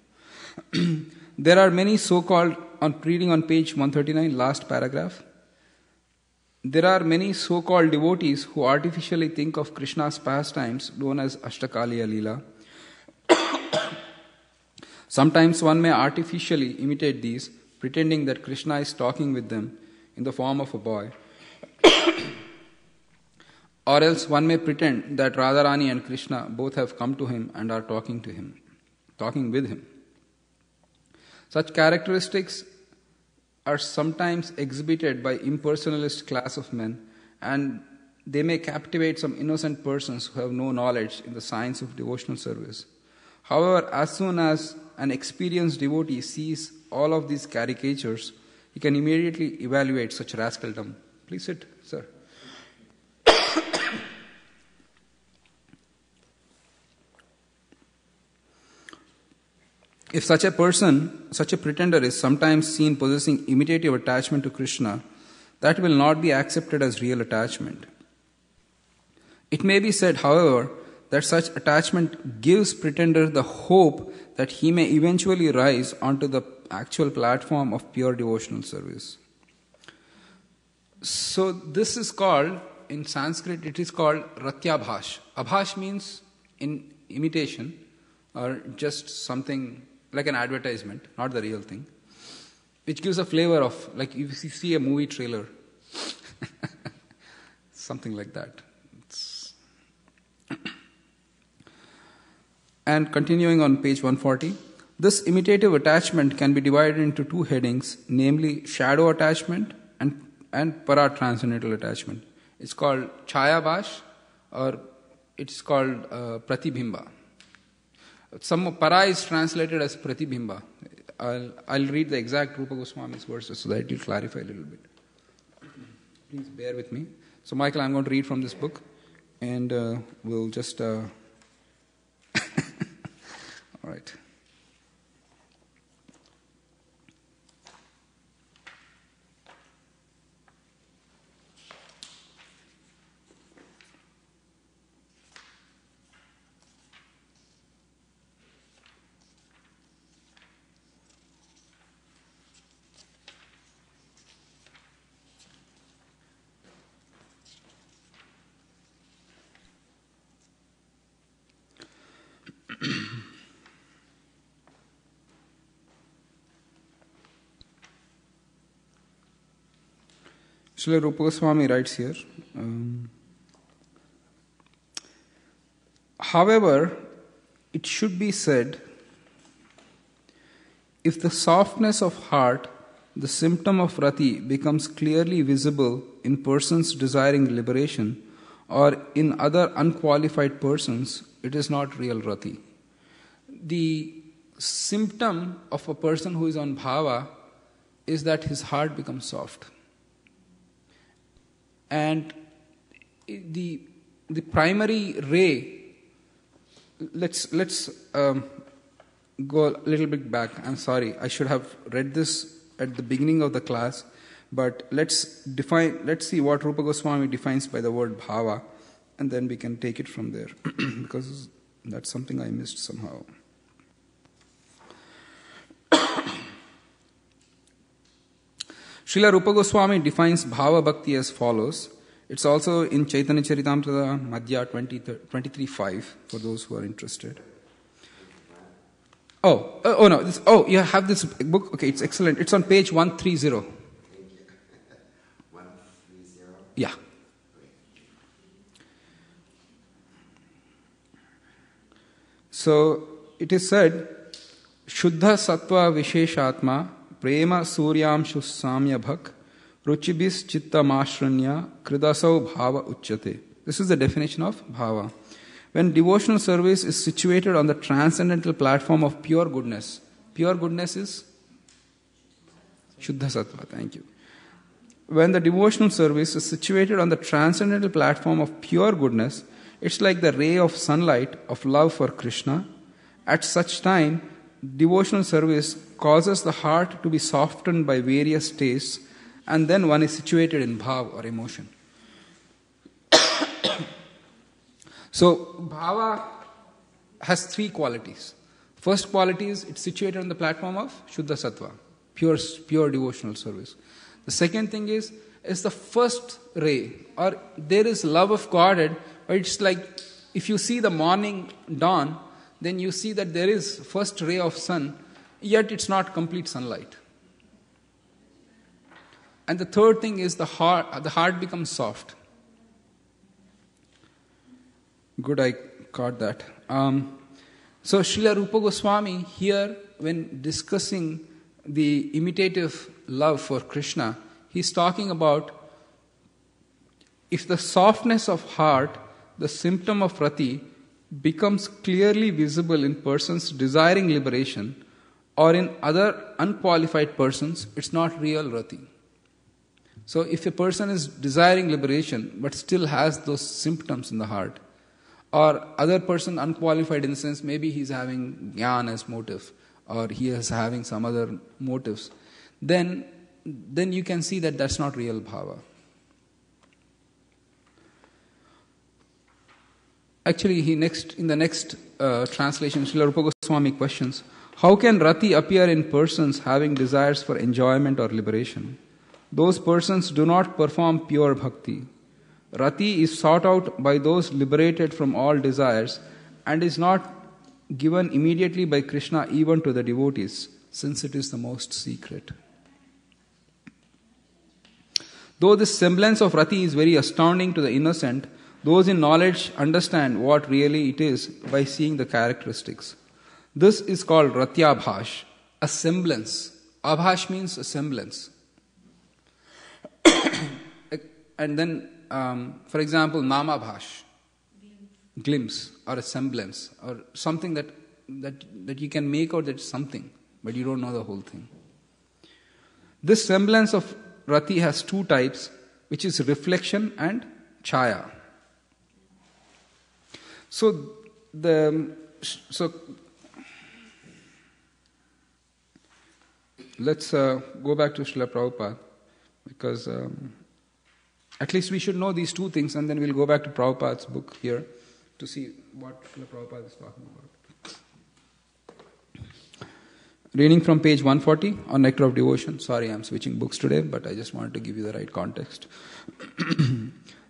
There are many so-called, reading on page 139, last paragraph. There are many so-called devotees who artificially think of Krishna's pastimes known as Ashtakaliya Leela. Sometimes one may artificially imitate these, pretending that Krishna is talking with them in the form of a boy. Or else one may pretend that Radharani and Krishna both have come to him and are talking with him. Such characteristics are sometimes exhibited by impersonalist class of men, and they may captivate some innocent persons who have no knowledge in the science of devotional service. However, as soon as an experienced devotee sees all of these caricatures, he can immediately evaluate such rascaldom. Please sit, sir. If such a pretender is sometimes seen possessing imitative attachment to Krishna, that will not be accepted as real attachment. It may be said, however, that such attachment gives pretender the hope that he may eventually rise onto the actual platform of pure devotional service. So this is called, in Sanskrit, it is called Ratyabhash. Abhash means in imitation, or just something like an advertisement, not the real thing, which gives a flavor of, like if you see a movie trailer, something like that. And continuing on page 140, this imitative attachment can be divided into two headings, namely shadow attachment and para transcendental attachment. It's called Chayabhash, or it's called Pratibhimba. Some para is translated as Pratibhimba. I'll read the exact Rupa Goswami's verses so that it will clarify a little bit. Please bear with me. So Michael, I'm going to read from this book, and we'll just... All right. Srila Rupa Goswami writes here, however, it should be said, if the softness of heart, the symptom of rati, becomes clearly visible in persons desiring liberation or in other unqualified persons, it is not real rati. The symptom of a person who is on bhava is that his heart becomes soft. And the primary ray, let's go a little bit back. I'm sorry, I should have read this at the beginning of the class, but let's see what Rupa Goswami defines by the word bhava, and then we can take it from there, because that's something I missed somehow. Srila Rupa Goswami defines Bhava Bhakti as follows. It's also in Chaitanya Charitamrita Madhya 23.5 for those who are interested. No, you have this book? Okay, it's excellent. It's on page 130. 130? Yeah. So, it is said, Shuddha Sattva Visheshatma Prema Suryamshu Samya Bhak Ruchibis Chitta Mashranya Kridasau Bhava Uchyate. This is the definition of Bhava. When devotional service is situated on the transcendental platform of pure goodness is Shuddha Sattva, thank you. When the devotional service is situated on the transcendental platform of pure goodness, it's like the ray of sunlight of love for Krishna. At such time, devotional service causes the heart to be softened by various tastes, and then one is situated in bhava or emotion. So, bhava has three qualities. First quality is it's situated on the platform of Shuddha Sattva, pure devotional service. The second thing is the first ray, or there is love of Godhead, but it's like if you see the morning dawn, then you see that there is first ray of sun, yet it's not complete sunlight. And the third thing is the heart becomes soft. Good, I caught that. So Srila Rupa Goswami here, when discussing the imitative love for Krishna, he's talking about if the softness of heart, the symptom of rati, becomes clearly visible in persons desiring liberation, or in other unqualified persons, it's not real rati. So if a person is desiring liberation but still has those symptoms in the heart, or other person unqualified in the sense maybe he's having jnana as motive, or he is having some other motives, then you can see that that's not real bhava. Actually, in the next translation, Srila Rupa Goswami questions, how can rati appear in persons having desires for enjoyment or liberation? Those persons do not perform pure bhakti. Rati is sought out by those liberated from all desires and is not given immediately by Krishna even to the devotees, since it is the most secret. Though this semblance of rati is very astounding to the innocent, those in knowledge understand what really it is by seeing the characteristics. This is called ratyabhash, a semblance. Abhash means a semblance. And then, for example, namabhash, glimpse or a semblance, or something that you can make out that it's something, but you don't know the whole thing. This semblance of rati has two types, which is reflection and chaya. So let's go back to Srila Prabhupada, because at least we should know these two things, and then we'll go back to Prabhupada's book here to see what Srila Prabhupada is talking about. Reading from page 140 on Nectar of Devotion. Sorry, I'm switching books today, but I just wanted to give you the right context.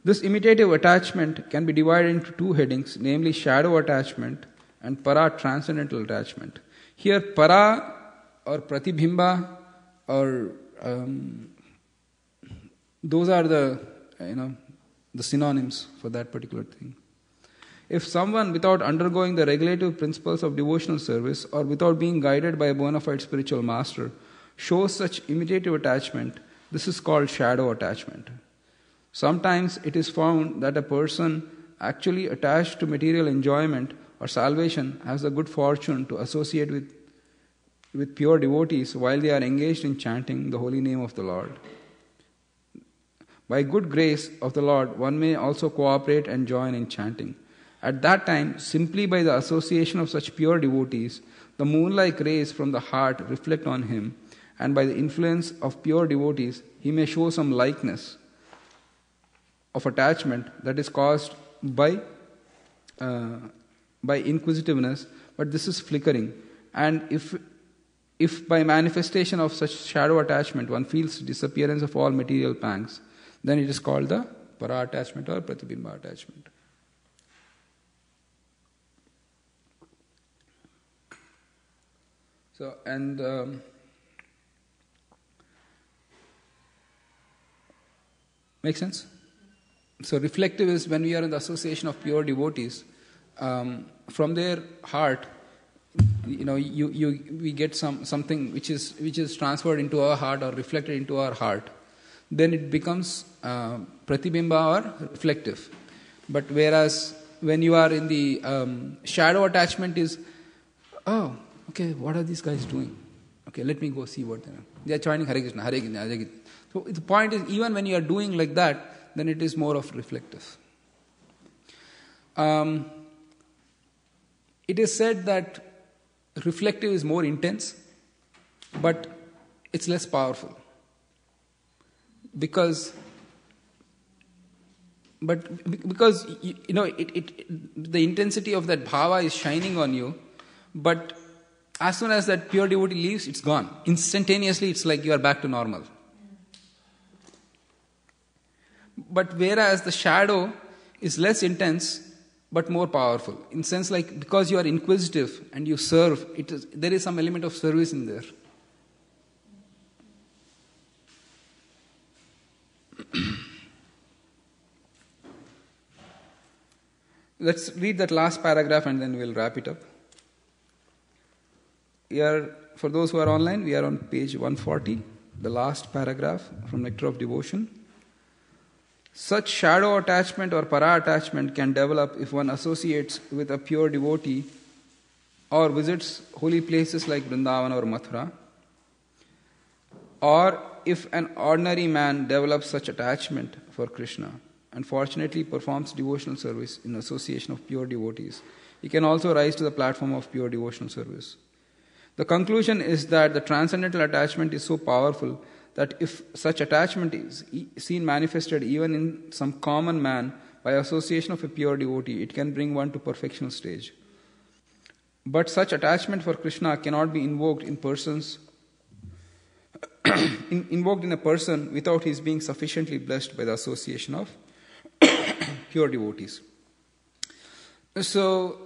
This imitative attachment can be divided into two headings, namely shadow attachment and para transcendental attachment. Here, para or pratibhimba or those are the synonyms for that particular thing. If someone, without undergoing the regulative principles of devotional service or without being guided by a bona fide spiritual master, shows such imitative attachment, this is called shadow attachment. Sometimes it is found that a person actually attached to material enjoyment or salvation has the good fortune to associate with pure devotees while they are engaged in chanting the holy name of the Lord. By good grace of the Lord, one may also cooperate and join in chanting. At that time, simply by the association of such pure devotees, the moon-like rays from the heart reflect on him, and by the influence of pure devotees, he may show some likeness of attachment that is caused by inquisitiveness, but this is flickering. And if by manifestation of such shadow attachment one feels disappearance of all material pangs, then it is called the para attachment or pratibhimba attachment. So, and make sense? So reflective is when we are in the association of pure devotees, from their heart, we get something which is transferred into our heart or reflected into our heart. Then it becomes pratibhimba or reflective. But whereas when you are in the shadow attachment is, oh, okay, what are these guys doing? Okay, let me go see what they are chanting Hare Krishna, Hare Krishna, Hare Krishna. So the point is, even when you are doing like that, then it is more of reflective. It is said that reflective is more intense, but it's less powerful. Because the intensity of that bhava is shining on you, but as soon as that pure devotee leaves, it's gone. Instantaneously, it's like you are back to normal. But whereas the shadow is less intense, but more powerful. In sense like, because you are inquisitive and you serve, there is some element of service in there. Let's read that last paragraph and then we'll wrap it up. Here, for those who are online, we are on page 140, the last paragraph from Nectar of Devotion. Such shadow attachment or para attachment can develop if one associates with a pure devotee or visits holy places like Vrindavan or Mathura, or if an ordinary man develops such attachment for Krishna and fortunately performs devotional service in association of pure devotees, he can also rise to the platform of pure devotional service. The conclusion is that the transcendental attachment is so powerful that if such attachment is seen manifested even in some common man by association of a pure devotee, it can bring one to perfectional stage. But such attachment for Krishna cannot be invoked in a person without his being sufficiently blessed by the association of pure devotees. So,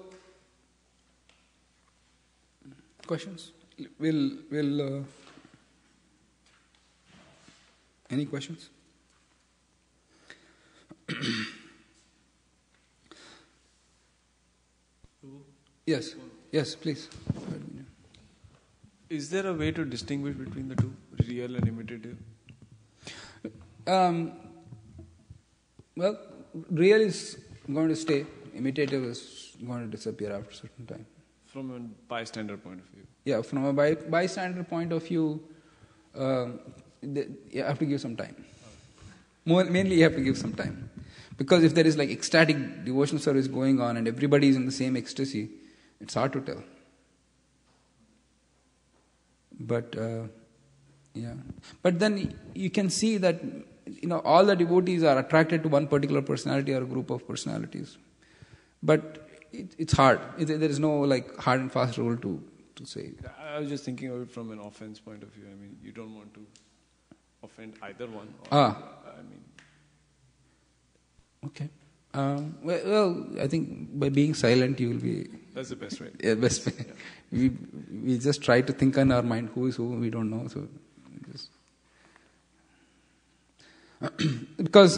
questions? Any questions? Yes, please. Is there a way to distinguish between the two, real and imitative? Well, real is going to stay, imitative is going to disappear after a certain time. From a bystander point of view? Yeah, from a bystander point of view, you have to give some time. Mainly you have to give some time. Because if there is like ecstatic devotional service going on and everybody is in the same ecstasy, it's hard to tell. But, But then you can see that, all the devotees are attracted to one particular personality or a group of personalities. But it's hard. There is no like hard and fast rule to say. I was just thinking of it from an offense point of view. I mean, you don't want to offend either one. Okay. Well, I think by being silent you will be... That's the best way. Yeah, best way. Yeah. We just try to think in our mind who is who, we don't know. So because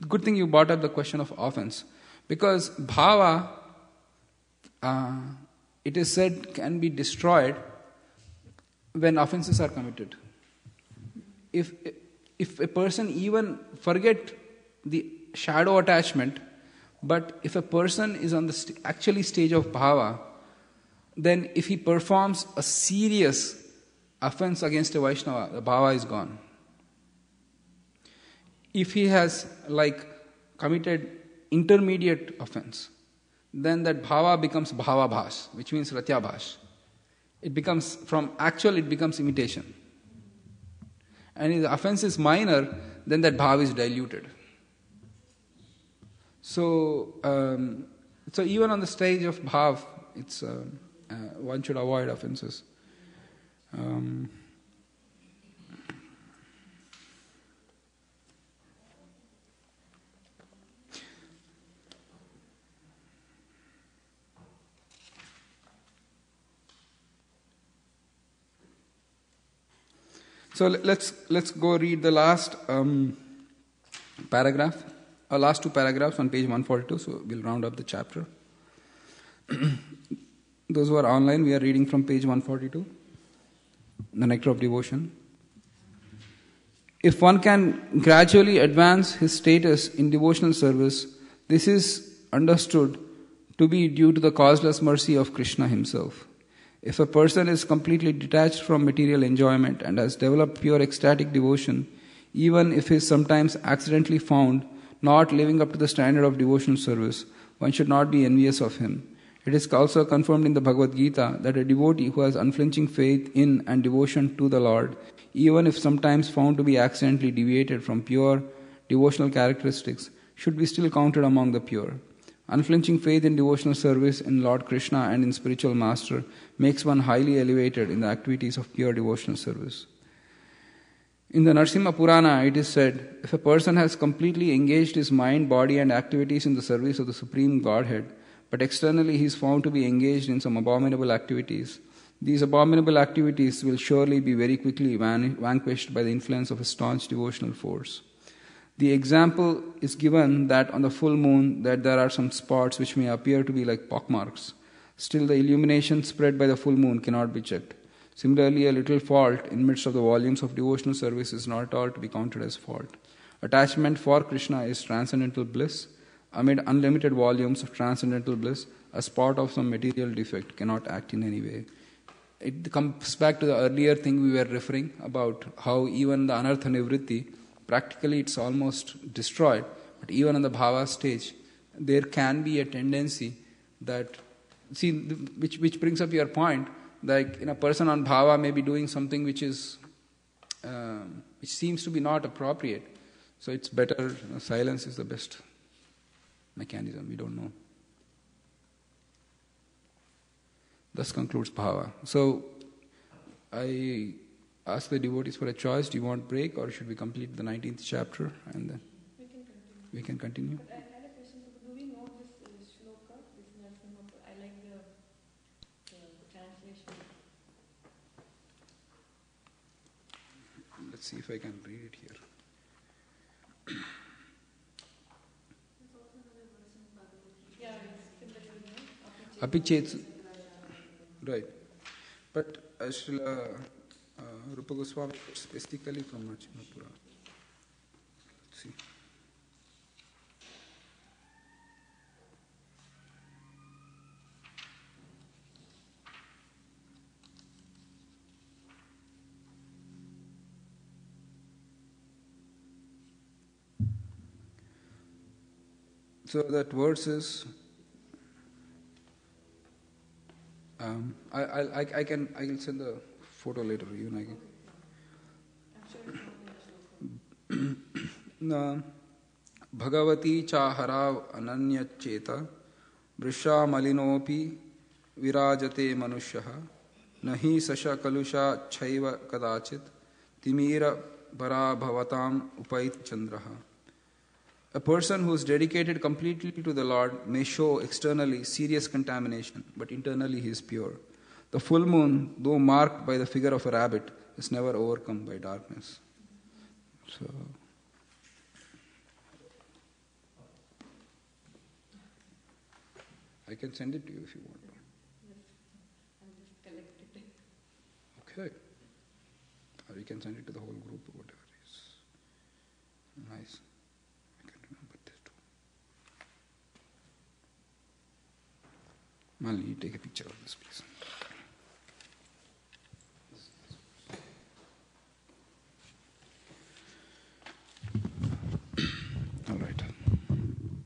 good thing you brought up the question of offense. Because bhava, it is said, can be destroyed when offenses are committed. If a person even forget the shadow attachment, but if a person is on the actually stage of bhava, then if he performs a serious offense against a Vaishnava, the bhava is gone. If he has committed intermediate offense, then that bhava becomes bhava bhas, which means ratya bhas. It becomes imitation. And if the offense is minor, then that bhava is diluted. So even on the stage of bhav, it's one should avoid offenses. So let's go read the last paragraph. Last two paragraphs on page 142, so we'll round up the chapter. Those who are online, we are reading from page 142, the Nectar of Devotion. If one can gradually advance his status in devotional service, this is understood to be due to the causeless mercy of Krishna himself. If a person is completely detached from material enjoyment and has developed pure ecstatic devotion, even if he is sometimes accidentally found not living up to the standard of devotional service, one should not be envious of him. It is also confirmed in the Bhagavad Gita that a devotee who has unflinching faith in and devotion to the Lord, even if sometimes found to be accidentally deviated from pure devotional characteristics, should be still counted among the pure. Unflinching faith in devotional service in Lord Krishna and in spiritual master makes one highly elevated in the activities of pure devotional service. In the Narasimha Purana, it is said, if a person has completely engaged his mind, body and activities in the service of the Supreme Godhead, but externally he is found to be engaged in some abominable activities, these abominable activities will surely be very quickly vanquished by the influence of a staunch devotional force. The example is given that on the full moon that there are some spots which may appear to be like pockmarks. Still the illumination spread by the full moon cannot be checked. Similarly, a little fault in midst of the volumes of devotional service is not at all to be counted as fault. Attachment for Krishna is transcendental bliss. Amid unlimited volumes of transcendental bliss, a spot of some material defect cannot act in any way. It comes back to the earlier thing we were referring about how even the anartha nivritti, practically it's almost destroyed, but even on the bhava stage, there can be a tendency that, which brings up your point, like in a person on bhava may be doing something which is, which seems to be not appropriate. So it's better, silence is the best mechanism, we don't know. Thus concludes bhava. So, I ask the devotees for a choice. Do you want break or should we complete the 19th chapter and then we can continue? But I had a question. Do we know this shloka, this Narasimha? I like the translation. Let's see if I can read it here. Apichet, right. But Srila Rupa Goswami, specifically from Narasimha Purana. Let's see. So that verse is. I can send the photo later. Even I can. Bhagavati chahara ananya cheta vrisha malinopi virajate manushyaha nahi sasha kalusha chaiva kadachit timira bara bhavatam upait chandraha. A person who is dedicated completely to the Lord may show externally serious contamination, but internally he is pure. The full moon, though marked by the figure of a rabbit, is never overcome by darkness. So, I can send it to you if you want. Okay. Or you can send it to the whole group or whatever it is. Nice. Malini, take a picture of this, please. All right.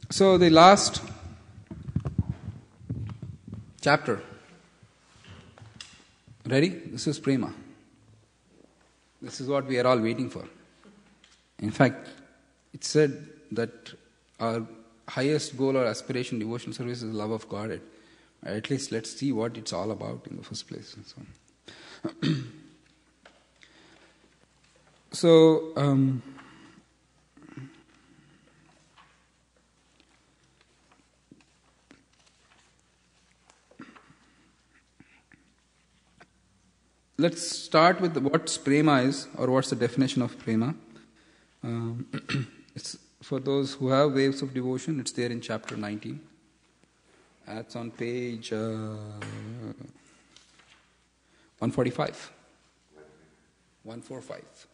So the last chapter. Ready? This is Prema. This is what we are all waiting for. In fact, it's said that our highest goal or aspiration, devotional service, is love of God. At least let's see what it's all about in the first place. And so on. Let's start with what Prema is, or what's the definition of Prema. It's for those who have waves of devotion, it's there in chapter 19. That's on page 145. 145.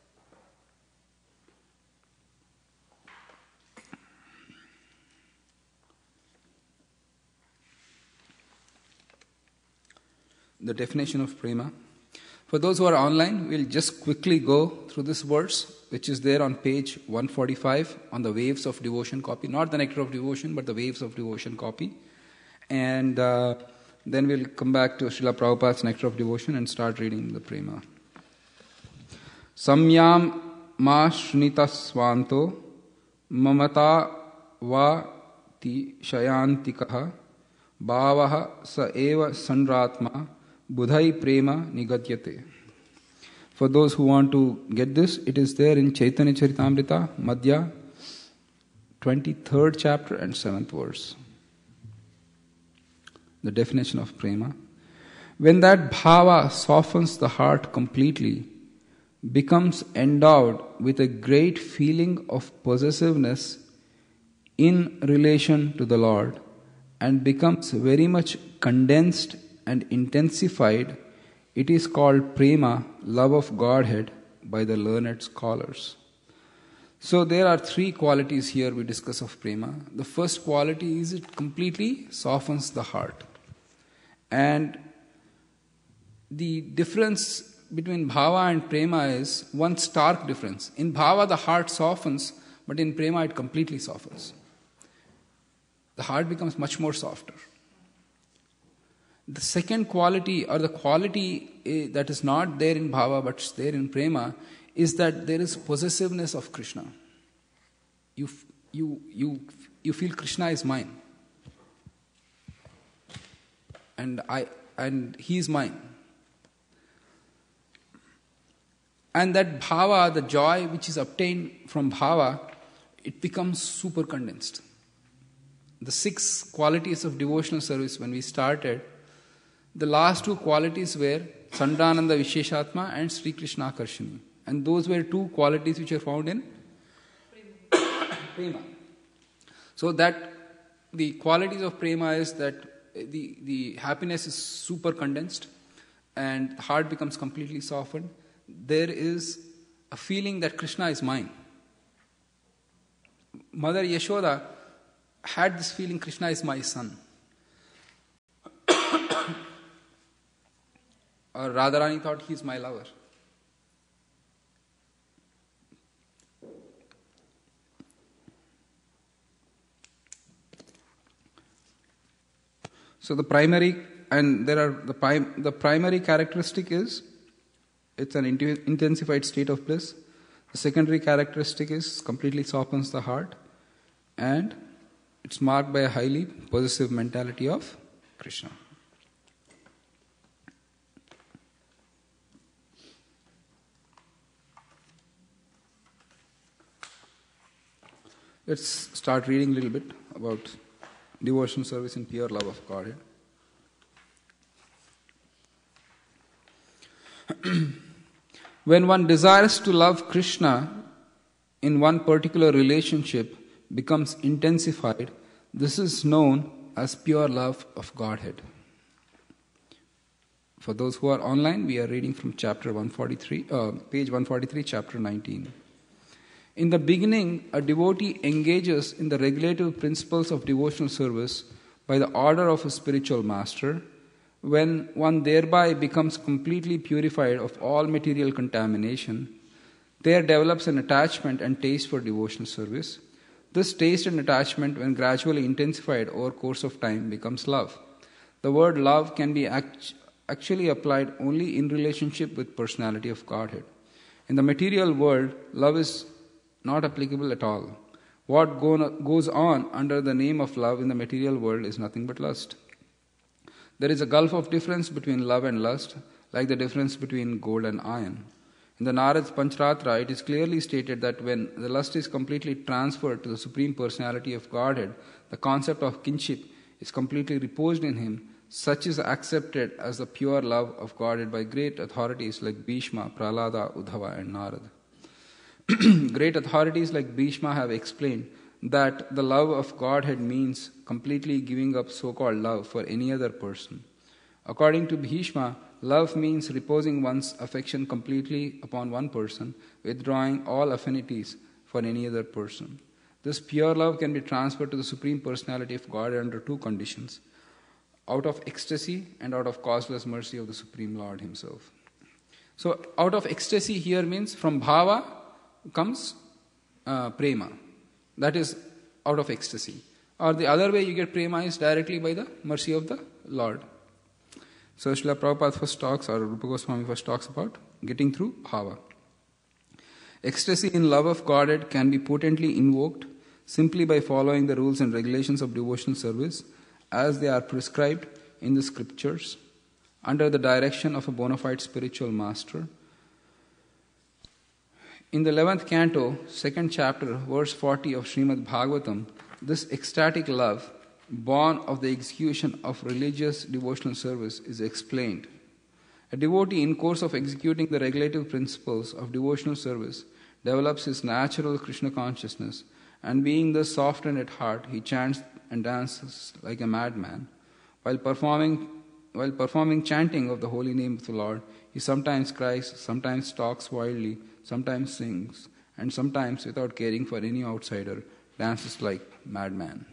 the definition of prema. For those who are online, we'll just quickly go through this verse, which is there on page 145 on the Waves of Devotion copy. Not the Nectar of Devotion, but the Waves of Devotion copy. And then we'll come back to Srila Prabhupada's Nectar of Devotion and start reading the prema. Samyam ma shnita svanto mamata va ti shayantikaha bhavaha sa eva sanratma budhai prema nigadyate. For those who want to get this, it is there in Chaitanya Charitamrita, Madhya, 23rd chapter and 7th verse. The definition of prema. When that bhava softens the heart completely, becomes endowed with a great feeling of possessiveness in relation to the Lord, and becomes very much condensed and intensified, it is called prema, love of Godhead, by the learned scholars. So there are three qualities here we discuss of prema. The first quality is it completely softens the heart. And the difference between bhava and prema is one stark difference. In bhava the heart softens, but in prema it completely softens. The heart becomes much more softer. The second quality, or the quality that is not there in bhava but is there in prema, is that there is possessiveness of Krishna. You feel Krishna is mine, and he is mine. And that bhava, the joy which is obtained from bhava, it becomes super condensed. The 6 qualities of devotional service when we started, the last 2 qualities were Sandrananda Visheshatma and Sri Krishna Karshini. And those were 2 qualities which are found in Prema. So that the qualities of Prema is that the happiness is super condensed and heart becomes completely softened. There is a feeling that Krishna is mine. Mother Yashoda had this feeling, Krishna is my son. Or Radharani thought he is my lover. So the primary, and there are the primary characteristic is it's an intensified state of bliss. The secondary characteristic is completely softens the heart, and it's marked by a highly possessive mentality of Krishna. Let's start reading a little bit about devotional service and pure love of Godhead. When one desires to love Krishna in one particular relationship becomes intensified, this is known as pure love of Godhead. For those who are online, we are reading from chapter 143, page 143, chapter 19. In the beginning, a devotee engages in the regulative principles of devotional service by the order of a spiritual master. When one thereby becomes completely purified of all material contamination, there develops an attachment and taste for devotional service. This taste and attachment, when gradually intensified over course of time, becomes love. The word love can be actually applied only in relationship with personality of Godhead. In the material world, love is not applicable at all. What goes on under the name of love in the material world is nothing but lust. There is a gulf of difference between love and lust, like the difference between gold and iron. In the Narad's Pancharatra, it is clearly stated that when the lust is completely transferred to the Supreme Personality of Godhead, the concept of kinship is completely reposed in him. Such is accepted as the pure love of Godhead by great authorities like Bhishma, Prahlada, Uddhava and Narad. Great authorities like Bhishma have explained that the love of Godhead means completely giving up so-called love for any other person. According to Bhishma, love means reposing one's affection completely upon one person, withdrawing all affinities for any other person. This pure love can be transferred to the Supreme Personality of God under 2 conditions. out of ecstasy and out of causeless mercy of the Supreme Lord Himself. So, out of ecstasy here means from bhava comes prema. That is out of ecstasy. Or the other way you get prema is directly by the mercy of the Lord. So, Srila Prabhupada first talks, or Rupa Goswami first talks about getting through bhava. Ecstasy in love of Godhead can be potently invoked simply by following the rules and regulations of devotional service as they are prescribed in the scriptures under the direction of a bona fide spiritual master. In the 11th canto, 2nd chapter, verse 40 of Srimad Bhagavatam, this ecstatic love, born of the execution of religious devotional service, is explained. A devotee in course of executing the regulative principles of devotional service develops his natural Krishna consciousness, and being thus softened at heart, he chants and dances like a madman. While performing chanting of the holy name of the Lord, he sometimes cries, sometimes talks wildly, sometimes sings, and sometimes, without caring for any outsider, dances like madman.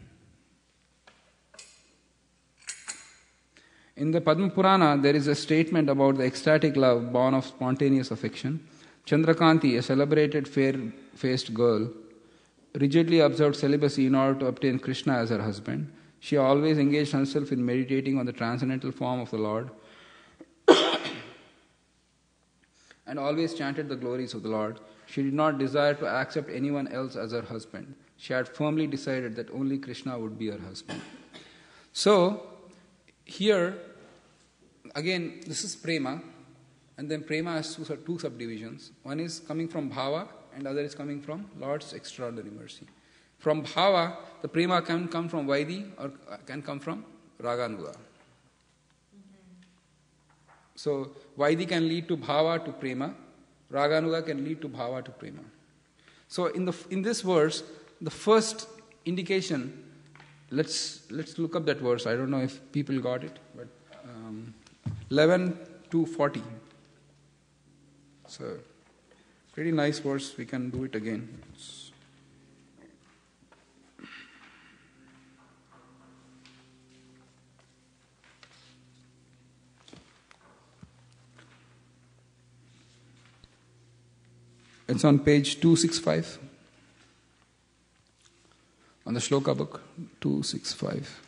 In the Padma Purana, there is a statement about the ecstatic love born of spontaneous affection. Chandrakanti, a celebrated fair-faced girl, rigidly observed celibacy in order to obtain Krishna as her husband. She always engaged herself in meditating on the transcendental form of the Lord and always chanted the glories of the Lord. She did not desire to accept anyone else as her husband. She had firmly decided that only Krishna would be her husband. So, here, again, this is prema, and then prema has two subdivisions. One is coming from bhava, and other is coming from Lord's extraordinary mercy. From bhava, the prema can come from vaidhi or can come from raganuga. So, vaidhi can lead to bhava to prema, raganuga can lead to bhava to prema. So, in this verse, the first indication, let's look up that verse. I don't know if people got it, but 11 to 40. So, pretty nice verse. We can do it again. It's on page 265. On the Shloka book, 265.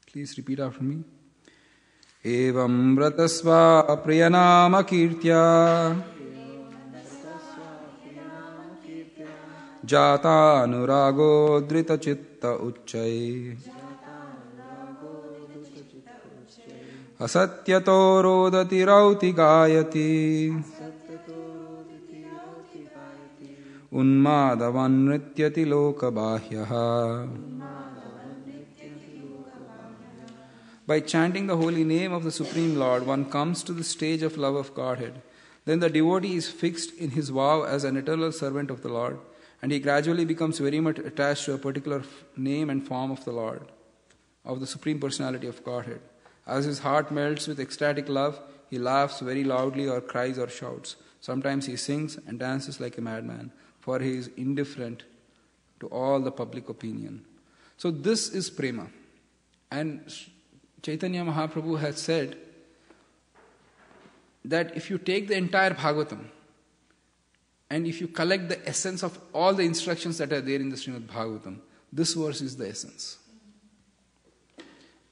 Please repeat after me. Evam vratasva priyanama kirtya jata anurago drita chitta uchchai asatyato rodati rauti gayati unmadavan nrityati lokabahyaha. By chanting the holy name of the Supreme Lord, one comes to the stage of love of Godhead. Then the devotee is fixed in his vow as an eternal servant of the Lord, and he gradually becomes very much attached to a particular name and form of the Lord, of the Supreme Personality of Godhead. As his heart melts with ecstatic love, he laughs very loudly or cries or shouts. Sometimes he sings and dances like a madman, for he is indifferent to all the public opinion. So this is prema. And Chaitanya Mahaprabhu has said that if you take the entire Bhagavatam and if you collect the essence of all the instructions that are there in the Srimad Bhagavatam, this verse is the essence.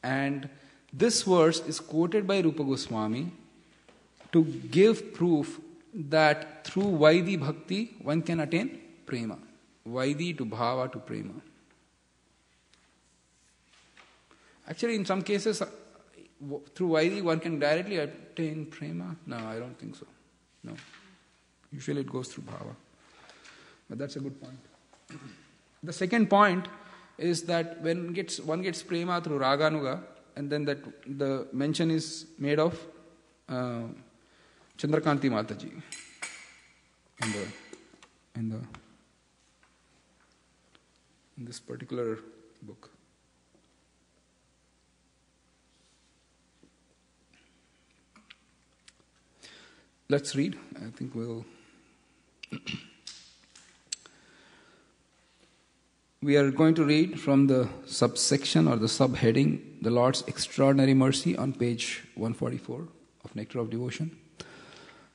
And this verse is quoted by Rupa Goswami to give proof that through Vaidhi Bhakti one can attain Prema. Vaidhi to Bhava to Prema. Actually, in some cases, through Vaidhi one can directly attain Prema. No, I don't think so. No. Usually it goes through Bhava. But that's a good point. The second point is that when one gets Prema through Raganuga, and then that the mention is made of Chandrakanti Mataji in this particular book. Let's read. I think we'll... we are going to read from the subsection or the subheading, the Lord's Extraordinary Mercy, on page 144 of Nectar of Devotion.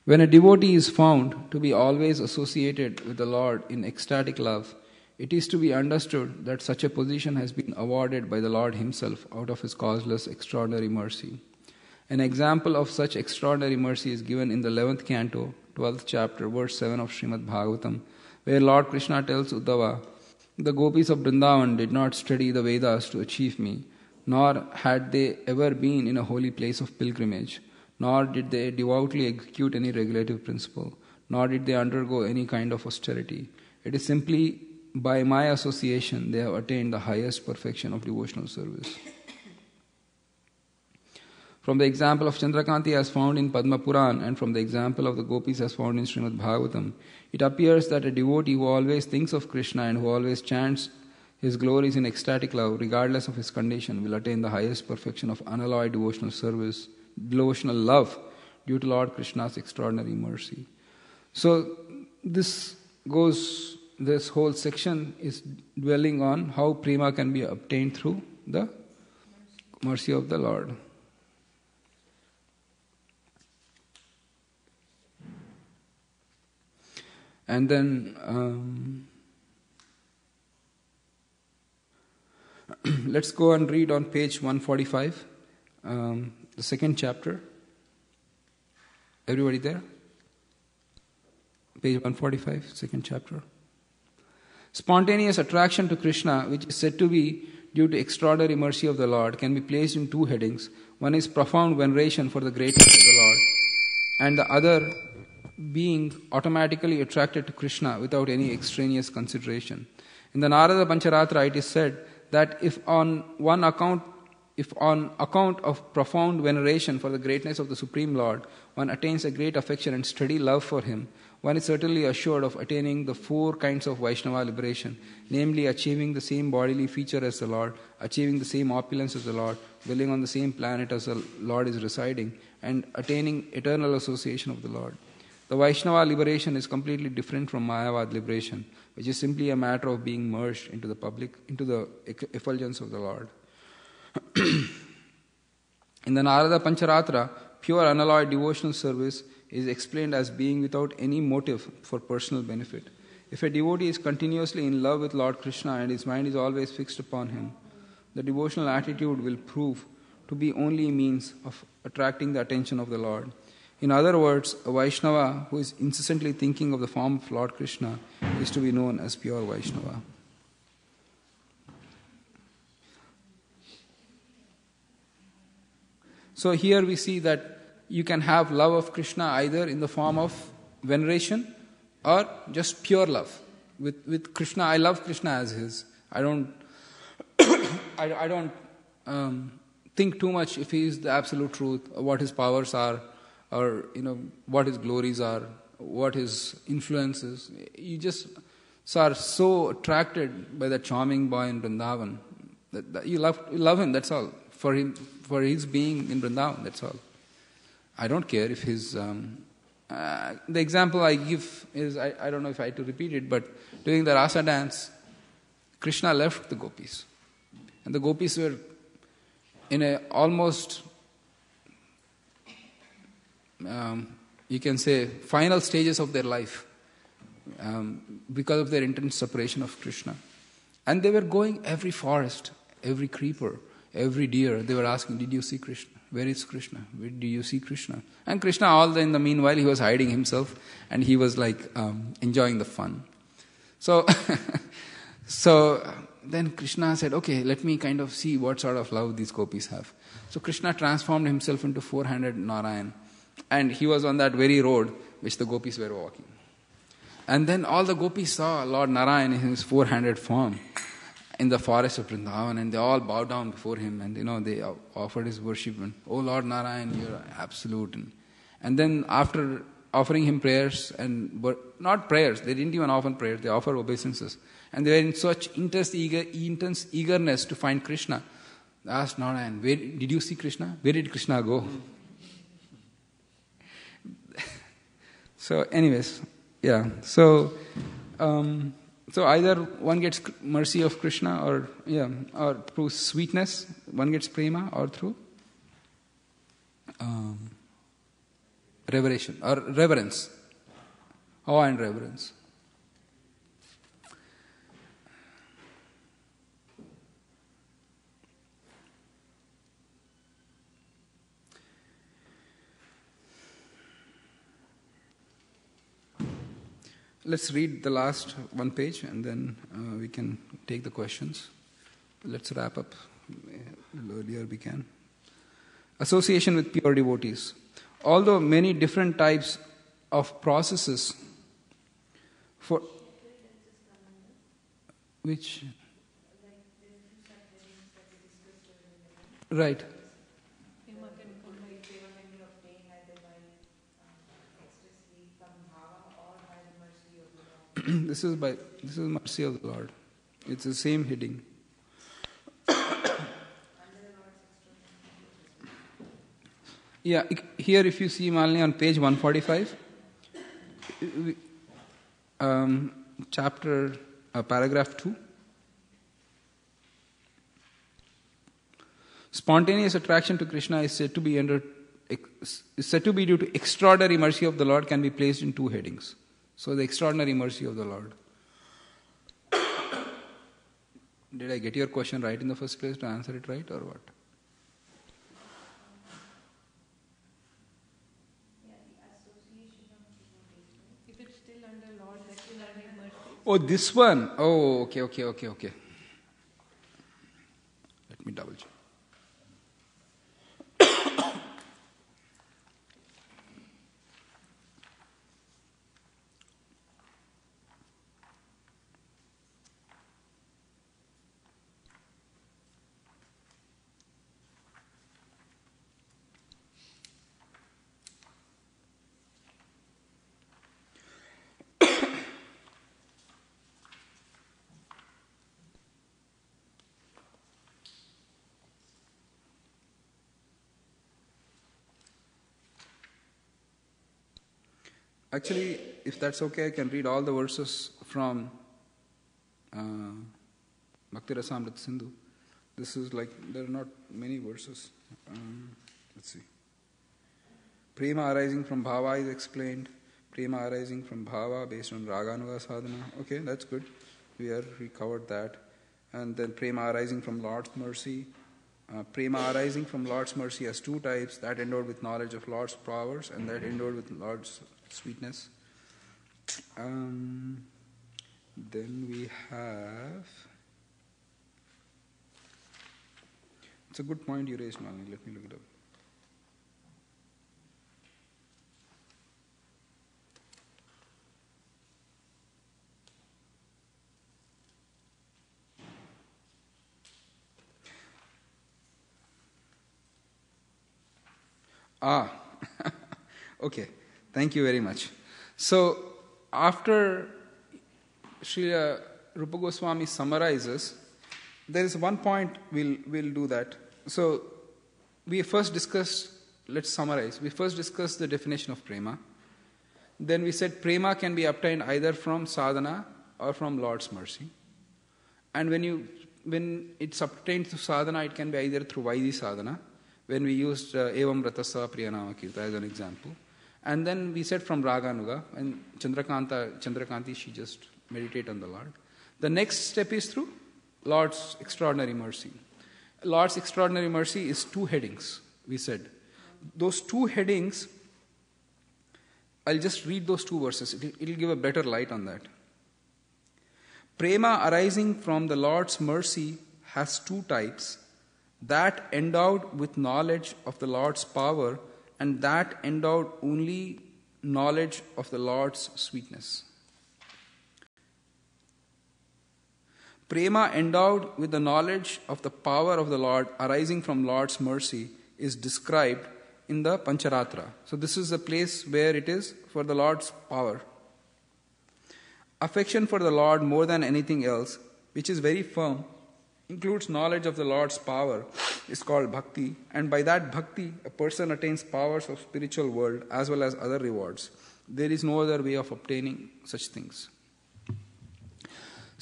When a devotee is found to be always associated with the Lord in ecstatic love, it is to be understood that such a position has been awarded by the Lord Himself out of His causeless extraordinary mercy. An example of such extraordinary mercy is given in the 11th canto, 12th chapter, verse 7 of Srimad Bhagavatam, where Lord Krishna tells Uddhava, "The gopis of Vrindavan did not study the Vedas to achieve me, nor had they ever been in a holy place of pilgrimage, nor did they devoutly execute any regulative principle, nor did they undergo any kind of austerity. It is simply by my association they have attained the highest perfection of devotional service." From the example of Chandrakanti as found in Padma Puran and from the example of the gopis as found in Srimad Bhagavatam, it appears that a devotee who always thinks of Krishna and who always chants his glories in ecstatic love, regardless of his condition, will attain the highest perfection of unalloyed devotional service, devotional love, due to Lord Krishna's extraordinary mercy. So this whole section is dwelling on how prema can be obtained through the mercy of the Lord. And then let's go and read on page 145, the second chapter. Everybody there? Page 145, second chapter. Spontaneous attraction to Krishna, which is said to be due to extraordinary mercy of the Lord, can be placed in two headings. One is profound veneration for the greatness of the Lord, and the other being automatically attracted to Krishna without any extraneous consideration. In the Narada Pancharatra, it is said that if on account of profound veneration for the greatness of the Supreme Lord, one attains a great affection and steady love for Him, one is certainly assured of attaining the four kinds of Vaishnava liberation, namely achieving the same bodily feature as the Lord, achieving the same opulence as the Lord, dwelling on the same planet as the Lord is residing, and attaining eternal association of the Lord. The Vaishnava liberation is completely different from Mayavad liberation, which is simply a matter of being merged into the effulgence of the Lord. In the Narada Pancharatra, pure unalloyed devotional service is explained as being without any motive for personal benefit. If a devotee is continuously in love with Lord Krishna and his mind is always fixed upon Him, the devotional attitude will prove to be only a means of attracting the attention of the Lord. In other words, a Vaishnava who is incessantly thinking of the form of Lord Krishna is to be known as pure Vaishnava. So here we see that you can have love of Krishna either in the form of veneration or just pure love. With Krishna, I love Krishna as His. I don't think too much if He is the absolute truth, what His powers are, or what His glories are, what His influence is. You just are so attracted by that charming boy in Vrindavan that you love him. That's all. For his being in Vrindavan, that's all. I don't care if his. The example I give is I don't know if I have to repeat it, but during the Rasa dance, Krishna left the gopis, and the gopis were in a almost you can say final stages of their life because of their intense separation of Krishna. And they were going every forest, every creeper, every deer. They were asking, "Did you see Krishna? Where is Krishna? Where do you see Krishna?" And Krishna, in the meanwhile, he was hiding himself and he was enjoying the fun. So then Krishna said, "Okay, let me kind of see what sort of love these gopis have." So Krishna transformed himself into four-handed Narayan. And he was on that very road which the gopis were walking. And then all the gopis saw Lord Narayan in his four-handed form in the forest of Vrindavan, and they all bowed down before him, and they offered his worship. And, "Oh Lord Narayan, you are absolute." And then after offering him prayers, not prayers, they didn't even offer prayers, they offered obeisances. And they were in such intense eagerness to find Krishna. They asked Narayan, "Where did you see Krishna? Where did Krishna go?" So anyways, yeah. So So either one gets mercy of Krishna or through sweetness, one gets prema, or through reverence, awe and reverence. Let's read the last one page and then we can take the questions. Let's wrap up. A little earlier we can. Association with pure devotees. Although many different types of processes for which right. This is mercy of the Lord. It's the same heading. Yeah, here if you see Malini on page 145, chapter paragraph 2. Spontaneous attraction to Krishna is said to be due to extraordinary mercy of the Lord, can be placed in two headings. So the extraordinary mercy of the Lord. Did I get your question right in the first place to answer it right or what? Yeah, the association of devotees. If it's still under Lord, that's still under mercy. Oh, this one. Oh, okay. Let me double check. Actually, if that's okay, I can read all the verses from Bhakti Rasamrita Sindhu. This is there are not many verses. Let's see. Prema arising from Bhava is explained. Prema arising from Bhava based on Raganuga sadhana. Okay, that's good. We covered that. And then Prema arising from Lord's mercy. Prema arising from Lord's mercy has two types, that endowed with knowledge of Lord's powers and that endowed with Lord's sweetness. Then we have... It's a good point you raised, Malini. Let me look it up. Okay. Thank you very much. So, after Srila Rupa Goswami summarizes, there is one point we'll do that. So, we first discussed, let's summarize. We first discussed the definition of prema. Then we said prema can be obtained either from sadhana or from Lord's mercy. And when it's obtained through sadhana, it can be either through Vaidhi sadhana, when we used Evam Ratasa Priyanama Kirta as an example. And then we said from Raganuga, and Chandrakanti, she just meditate on the Lord. The next step is through Lord's extraordinary mercy. Lord's extraordinary mercy is two headings, we said. Those two headings, I'll just read those two verses. It'll give a better light on that. Prema arising from the Lord's mercy has two types, that endowed with knowledge of the Lord's power and that endowed only knowledge of the Lord's sweetness. Prema endowed with the knowledge of the power of the Lord arising from Lord's mercy is described in the Pancharatra. So this is the place where it is for the Lord's power. Affection for the Lord more than anything else, which is very firm, includes knowledge of the Lord's power, is called bhakti, and by that bhakti a person attains powers of spiritual world as well as other rewards. There is no other way of obtaining such things.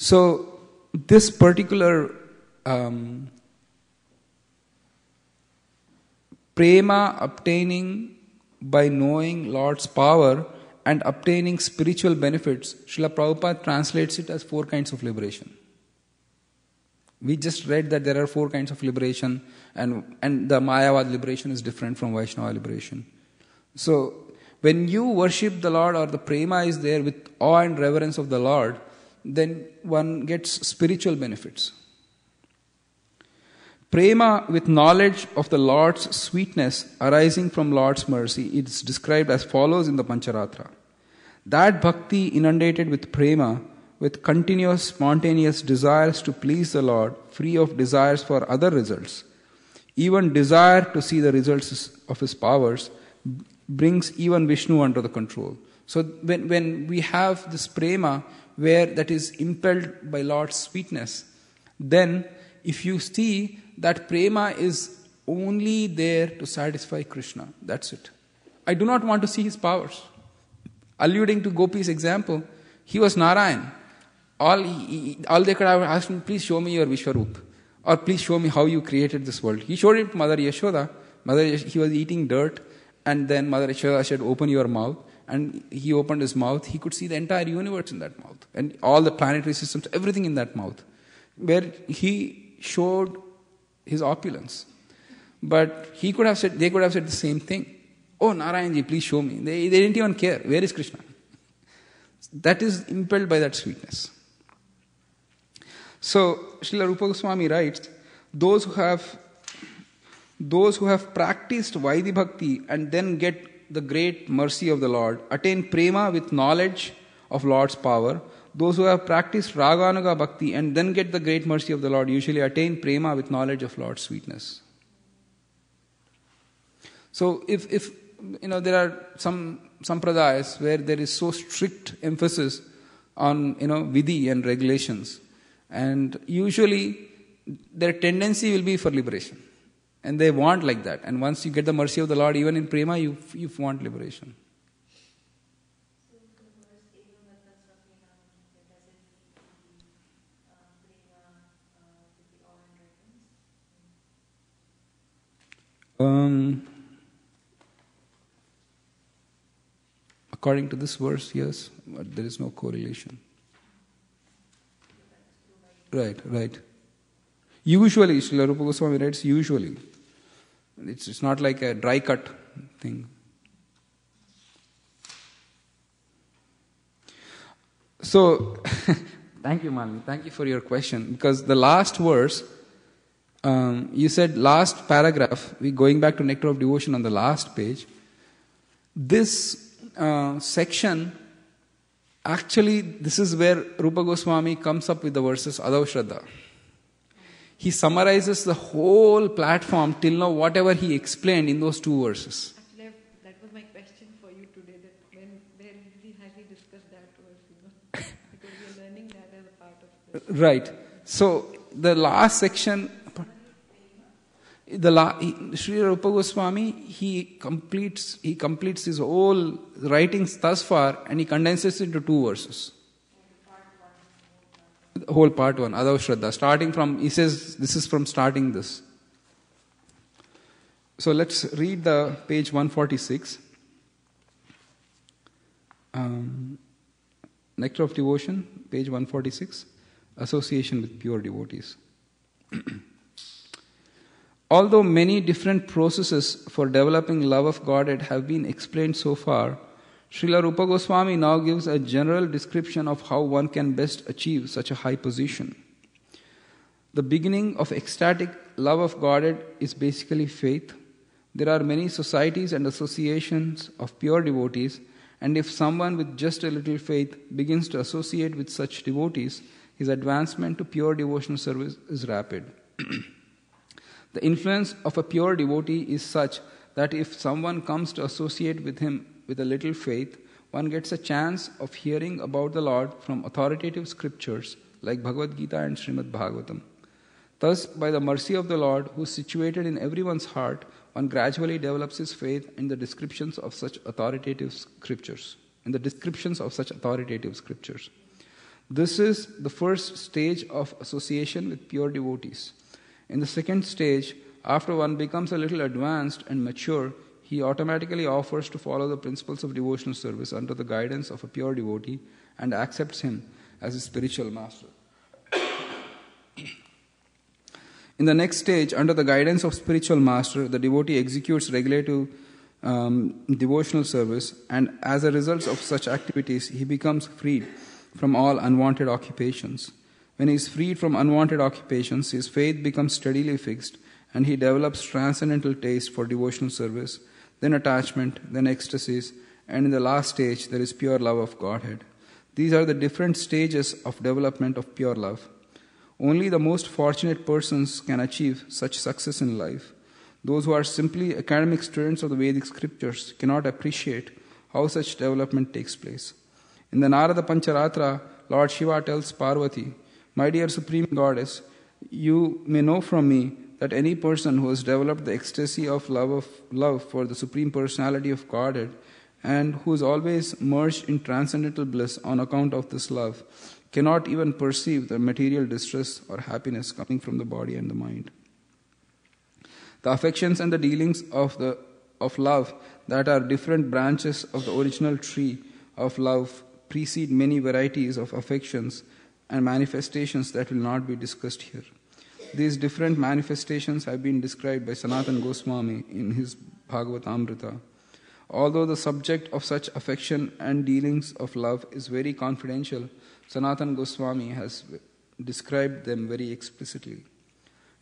So this particular prema obtaining by knowing Lord's power and obtaining spiritual benefits, Srila Prabhupada translates it as 4 kinds of liberation. We just read that there are 4 kinds of liberation, and the Mayavad liberation is different from Vaishnava liberation. So when you worship the Lord, or the prema is there with awe and reverence of the Lord, then one gets spiritual benefits. Prema with knowledge of the Lord's sweetness arising from Lord's mercy is described as follows in the Pancharatra. That bhakti inundated with prema, with continuous spontaneous desires to please the Lord, free of desires for other results, even desire to see the results of His powers, brings even Vishnu under the control. So when we have this prema where that is impelled by Lord's sweetness, then if you see that prema is only there to satisfy Krishna, that's it. I do not want to see His powers. Alluding to Gopi's example, he was Narayan. All they could have asked him, please show me your Vishwarup, or please show me how you created this world. He showed it to Mother Yashoda. He was eating dirt, and then Mother Yashoda said, open your mouth. And he opened his mouth. He could see the entire universe in that mouth, and all the planetary systems, everything in that mouth, where he showed his opulence. But they could have said the same thing. Oh, Narayanji, please show me. They didn't even care. Where is Krishna? That is impelled by that sweetness. So, Srila Rupa Goswami writes, those who have practiced Vaidhi Bhakti and then get the great mercy of the Lord, attain prema with knowledge of Lord's power. Those who have practiced Raganuga Bhakti and then get the great mercy of the Lord usually attain prema with knowledge of Lord's sweetness. So if there are some sampradayas where there is so strict emphasis on vidhi and regulations, and usually their tendency will be for liberation, and they want like that. And once you get the mercy of the Lord, even in prema, you want liberation. According to this verse, yes, but there is no correlation. Right. Usually, Srila Rupa Goswami writes usually. It's not like a dry cut thing. So, thank you, Malini. Thank you for your question. Because the last verse, you said last paragraph, we going back to Nectar of Devotion on the last page. This section, actually, this is where Rupa Goswami comes up with the verses Adav Shraddha. He summarizes the whole platform till now, whatever he explained in those 2 verses. Actually, that was my question for you today, that where has he discussed that verse, because we are learning that as a part of this. Right. So, the last section, Sri Rupa Goswami, he completes his whole writings thus far, and he condenses it into 2 verses. The whole part 1, Adav Shraddha, starting from, he says, this is from starting this. So let's read the page 146. Nectar of Devotion, page 146, Association with Pure Devotees. Although many different processes for developing love of Godhead have been explained so far, Srila Rupa Goswami now gives a general description of how one can best achieve such a high position. The beginning of ecstatic love of Godhead is basically faith. There are many societies and associations of pure devotees, and if someone with just a little faith begins to associate with such devotees, his advancement to pure devotional service is rapid. The influence of a pure devotee is such that if someone comes to associate with him with a little faith, one gets a chance of hearing about the Lord from authoritative scriptures like Bhagavad Gita and Srimad Bhagavatam. Thus, by the mercy of the Lord, who is situated in everyone's heart, one gradually develops his faith in the descriptions of such authoritative scriptures. This is the first stage of association with pure devotees. In the second stage, after one becomes a little advanced and mature, he automatically offers to follow the principles of devotional service under the guidance of a pure devotee and accepts him as his spiritual master. In the next stage, under the guidance of spiritual master, the devotee executes regulative devotional service, and as a result of such activities, he becomes freed from all unwanted occupations. When he is freed from unwanted occupations, his faith becomes steadily fixed, and he develops transcendental taste for devotional service, then attachment, then ecstasies, and in the last stage, there is pure love of Godhead. These are the different stages of development of pure love. Only the most fortunate persons can achieve such success in life. Those who are simply academic students of the Vedic scriptures cannot appreciate how such development takes place. In the Narada Pancharatra, Lord Shiva tells Parvati, "My dear Supreme Goddess, you may know from me that any person who has developed the ecstasy of love for the Supreme Personality of Godhead and who is always merged in transcendental bliss on account of this love cannot even perceive the material distress or happiness coming from the body and the mind. The affections and the dealings of love that are different branches of the original tree of love precede many varieties of affections and manifestations that will not be discussed here. These different manifestations have been described by Sanatana Goswami in his Bhagavatamrita. Although the subject of such affection and dealings of love is very confidential, Sanatana Goswami has described them very explicitly.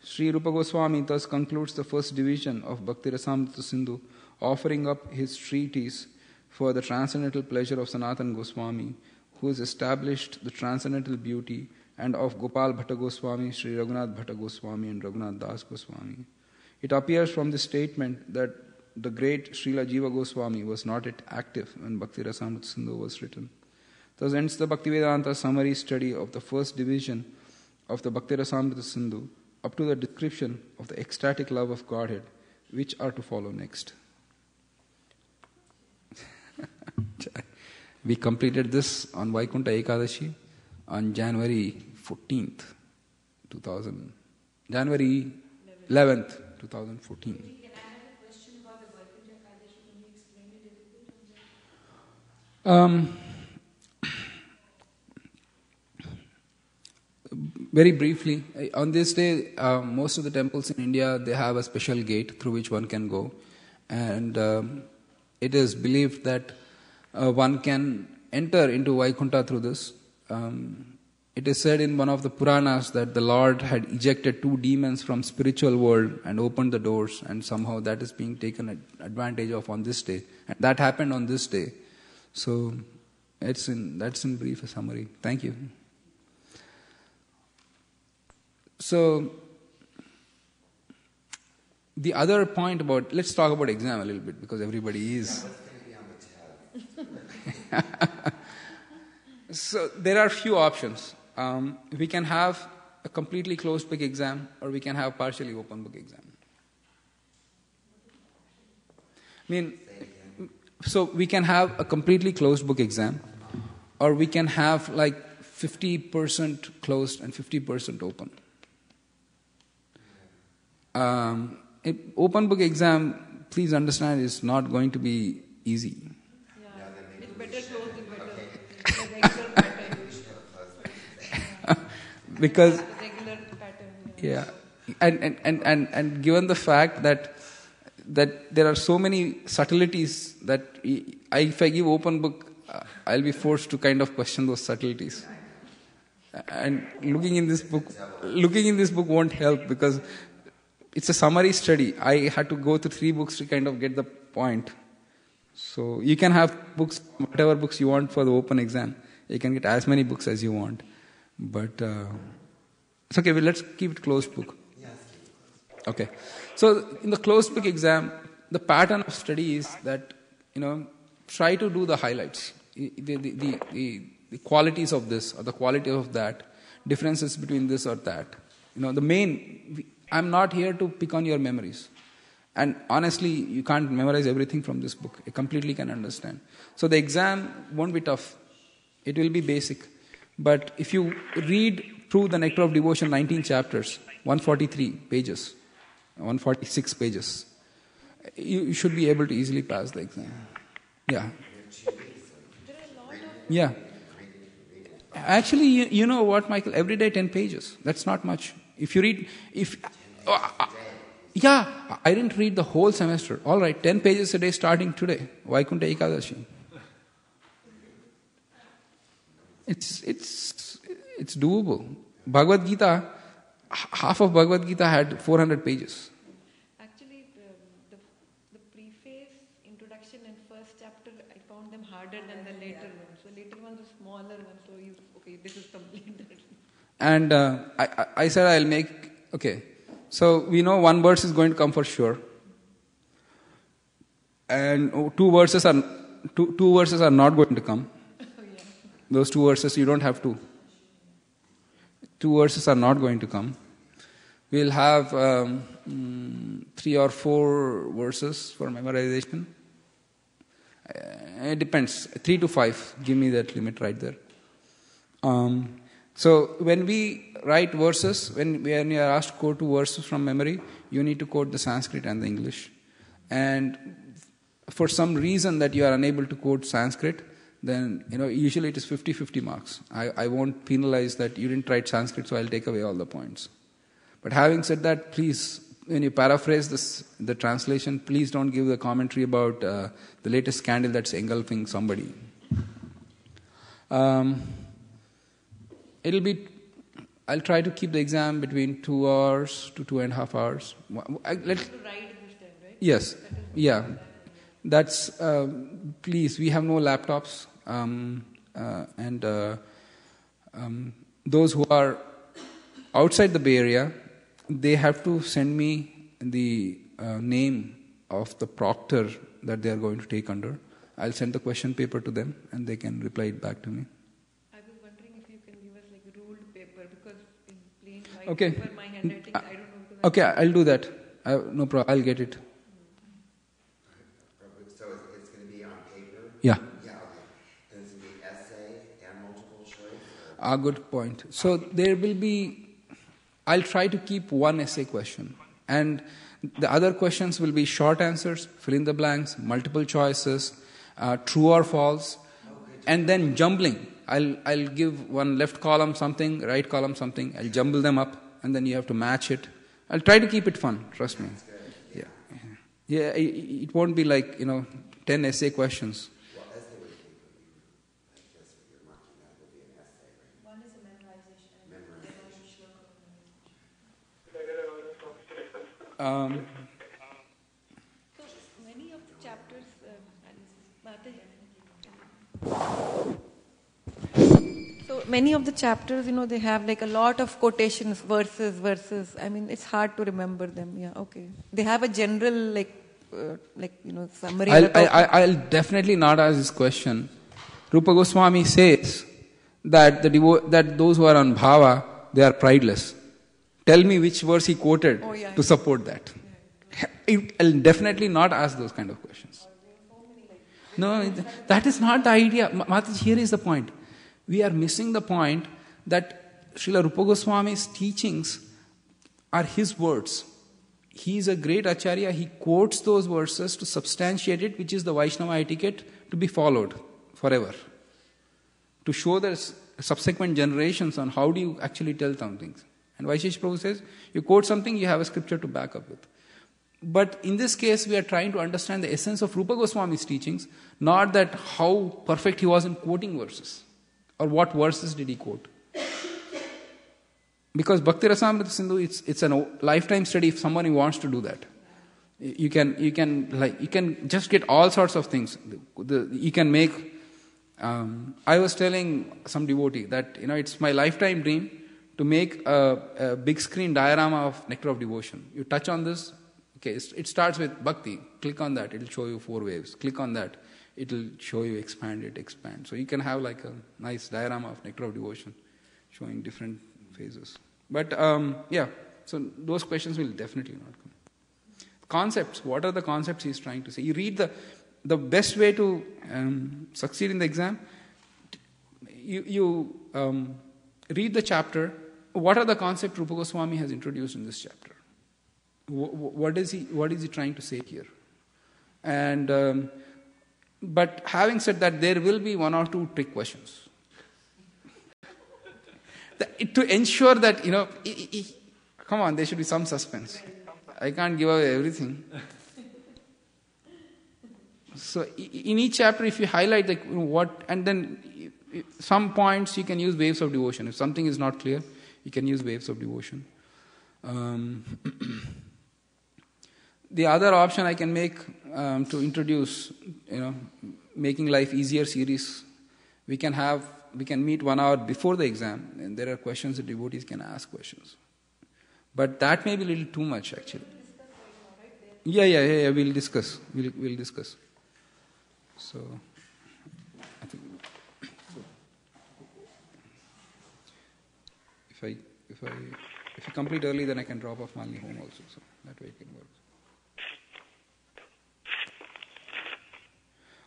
Sri Rupa Goswami thus concludes the first division of Bhakti Rasamrita Sindhu, offering up his treatise for the transcendental pleasure of Sanatana Goswami, who has established the transcendental beauty, and of Gopal Bhatta Goswami, Sri Raghunath Bhatta Goswami, and Raghunath Das Goswami. It appears from this statement that the great Srila Jiva Goswami was not yet active when Bhakti Rasamrita Sindhu was written. Thus ends the Bhaktivedanta summary study of the first division of the Bhakti Rasamrita Sindhu up to the description of the ecstatic love of Godhead, which are to follow next. We completed this on Vaikunta Ekadashi on January 11th, 2014. Very briefly, on this day, most of the temples in India, they have a special gate through which one can go, and it is believed that one can enter into Vaikunta through this. It is said in one of the Puranas that the Lord had ejected 2 demons from spiritual world and opened the doors, and somehow that is being taken advantage of on this day. And that happened on this day. So that's in brief a summary. Thank you. So the other point about, let's talk about exam a little bit, because everybody is. So there are few options. We can have a completely closed book exam, or we can have partially open book exam. So we can have a completely closed book exam, or we can have like 50% closed and 50% open. Open book exam, please understand, is not going to be easy. It's better closed and better. The regular pattern. Because the regular pattern. Yeah, and given the fact that there are so many subtleties that if I give open book, I'll be forced to kind of question those subtleties. And looking in this book won't help, because it's a summary study. I had to go through 3 books to kind of get the point. So you can have books, whatever books you want for the open exam. You can get as many books as you want. But it's okay, well, let's keep it closed book. Okay. So in the closed book exam, the pattern of study is that, try to do the highlights. The qualities of this or the quality of that, differences between this or that. I'm not here to pick on your memories. And honestly, you can't memorize everything from this book. I completely can understand. So the exam won't be tough. It will be basic. But if you read through the Nectar of Devotion, 19 chapters, 143 pages, 146 pages, you should be able to easily pass the exam. Yeah. Yeah. Actually, you know what, Michael? Every day 10 pages. That's not much. If you read, I didn't read the whole semester. All right, 10 pages a day starting today. Vaikuntha Ekadashi. It's doable. Bhagavad Gita, half of Bhagavad Gita had 400 pages. Actually, the preface, introduction, and first chapter, I found them harder than the later ones. So later ones are smaller ones. So this is complete. And I said I'll make. Okay, so we know one verse is going to come for sure, and two verses are not going to come. Those two verses, you don't have to. Two verses are not going to come. We'll have 3 or 4 verses for memorization. It depends. 3 to 5. Give me that limit right there. So when we write verses, when we are asked to quote 2 verses from memory, you need to quote the Sanskrit and the English. And for some reason that you are unable to quote Sanskrit, then usually it is 50-50 marks. I won't penalize that you didn't write Sanskrit, so I'll take away all the points. But having said that, please, when you paraphrase the translation, please don't give the commentary about the latest scandal that's engulfing somebody. I'll try to keep the exam between 2 hours to 2.5 hours. Yes, yeah. That's, please, we have no laptops, and those who are outside the Bay Area, they have to send me the name of the proctor that they are going to take under. I'll send the question paper to them, and they can reply it back to me. I was wondering if you can give us like a ruled paper, because in plain white Okay. paper, my handwriting, I don't know. Okay, I'll do that. No problem. I'll get it. So it's going to be on paper? Yeah. Yeah, okay. And it's going to be essay and multiple choice? Good point. So there will be, I'll try to keep one essay question. And the other questions will be short answers, fill in the blanks, multiple choices, true or false, and then jumbling. I'll give one left column something, right column something. I'll jumble them up, and then you have to match it. I'll try to keep it fun, trust me. Yeah, it won't be like, 10 essay questions. Well, essay would be, I guess what you're marking that would be an essay, right? One is a memorization. So many of the chapters, so many of the chapters, they have like a lot of quotations, verses. I mean, it's hard to remember them. Yeah, okay. They have a general summary. I'll definitely not ask this question. Rupa Goswami says that that those who are on bhava, they are prideless. Tell me which verse he quoted to support that. I'll definitely not ask those kind of questions. No, that is not the idea. Mataji, here is the point. We are missing the point that Srila Rupa Goswami's teachings are his words. He is a great acharya. He quotes those verses to substantiate it, which is the Vaishnava etiquette to be followed forever. To show the subsequent generations on how do you actually tell some things. And Vaishesh Prabhu says, you quote something, you have a scripture to back up with. But in this case, we are trying to understand the essence of Rupa Goswami's teachings, not that how perfect he was in quoting verses, or what verses did he quote. Because Bhakti Rasamrita Sindhu, it's a lifetime study if somebody wants to do that. You can just get all sorts of things. You can make. I was telling some devotee that it's my lifetime dream to make a big screen diorama of Nectar of Devotion. You touch on this. Okay, it starts with Bhakti. Click on that, it will show you 4 waves. Click on that, it will show you expand. So you can have like a nice diorama of Nectar of Devotion showing different phases. But so those questions will definitely not come. Concepts, what are the concepts he's trying to say? You read the best way to succeed in the exam, you read the chapter. What are the concepts Rupa Goswami has introduced in this chapter? What is he trying to say here? And but having said that, there will be one or two trick questions. To ensure that, come on, there should be some suspense. I can't give away everything. So in each chapter, if you highlight what, and then some points you can use waves of devotion. If something is not clear, you can use waves of devotion. The other option I can make to introduce, making life easier series. We can meet 1 hour before the exam, and there are questions that devotees can ask questions. But that may be a little too much, actually. Yeah. We'll discuss. We'll discuss. So, I think if you complete early, then I can drop off Malini home also. So that way it can work.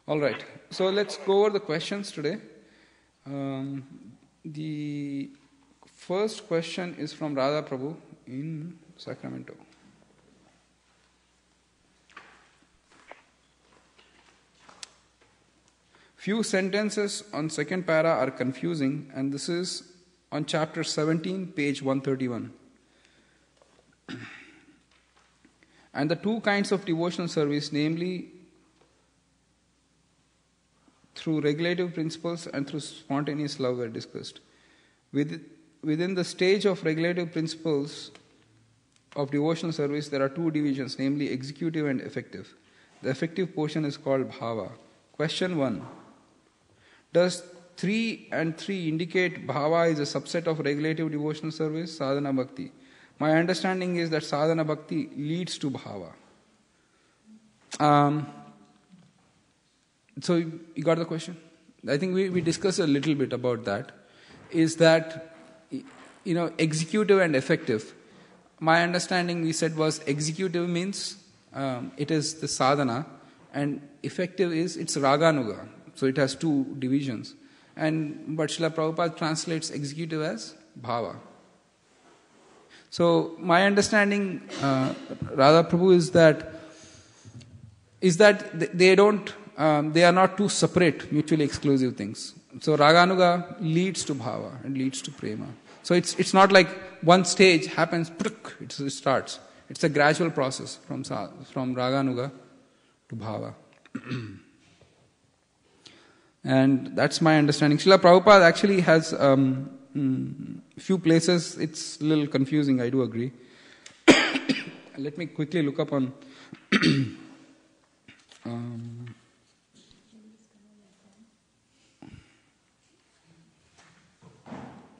All right. So let's go over the questions today. The first question is from Radha Prabhu in Sacramento. Few sentences on second para are confusing, and this is on chapter 17, page 131. And the two kinds of devotional service, namely through regulative principles and through spontaneous love, were discussed. Within the stage of regulative principles of devotional service, there are two divisions, namely executive and effective. The effective portion is called Bhava. Question 1. Does 3 and 3 indicate Bhava is a subset of regulative devotional service, Sadhana Bhakti? My understanding is that Sadhana Bhakti leads to Bhava. So you got the question? I think we discussed a little bit about that. Is that, executive and effective. My understanding, we said, was executive means it is the sadhana, and effective is it's raganuga. So it has two divisions. But Srila Prabhupada translates executive as bhava. So my understanding, Radha Prabhu, is that they are not two separate, mutually exclusive things. So Raganuga leads to Bhava and leads to Prema. So it's not like one stage happens, it starts. It's a gradual process from Raganuga to Bhava. And that's my understanding. Srila Prabhupada actually has few places, it's a little confusing, I do agree. Let me quickly look up on...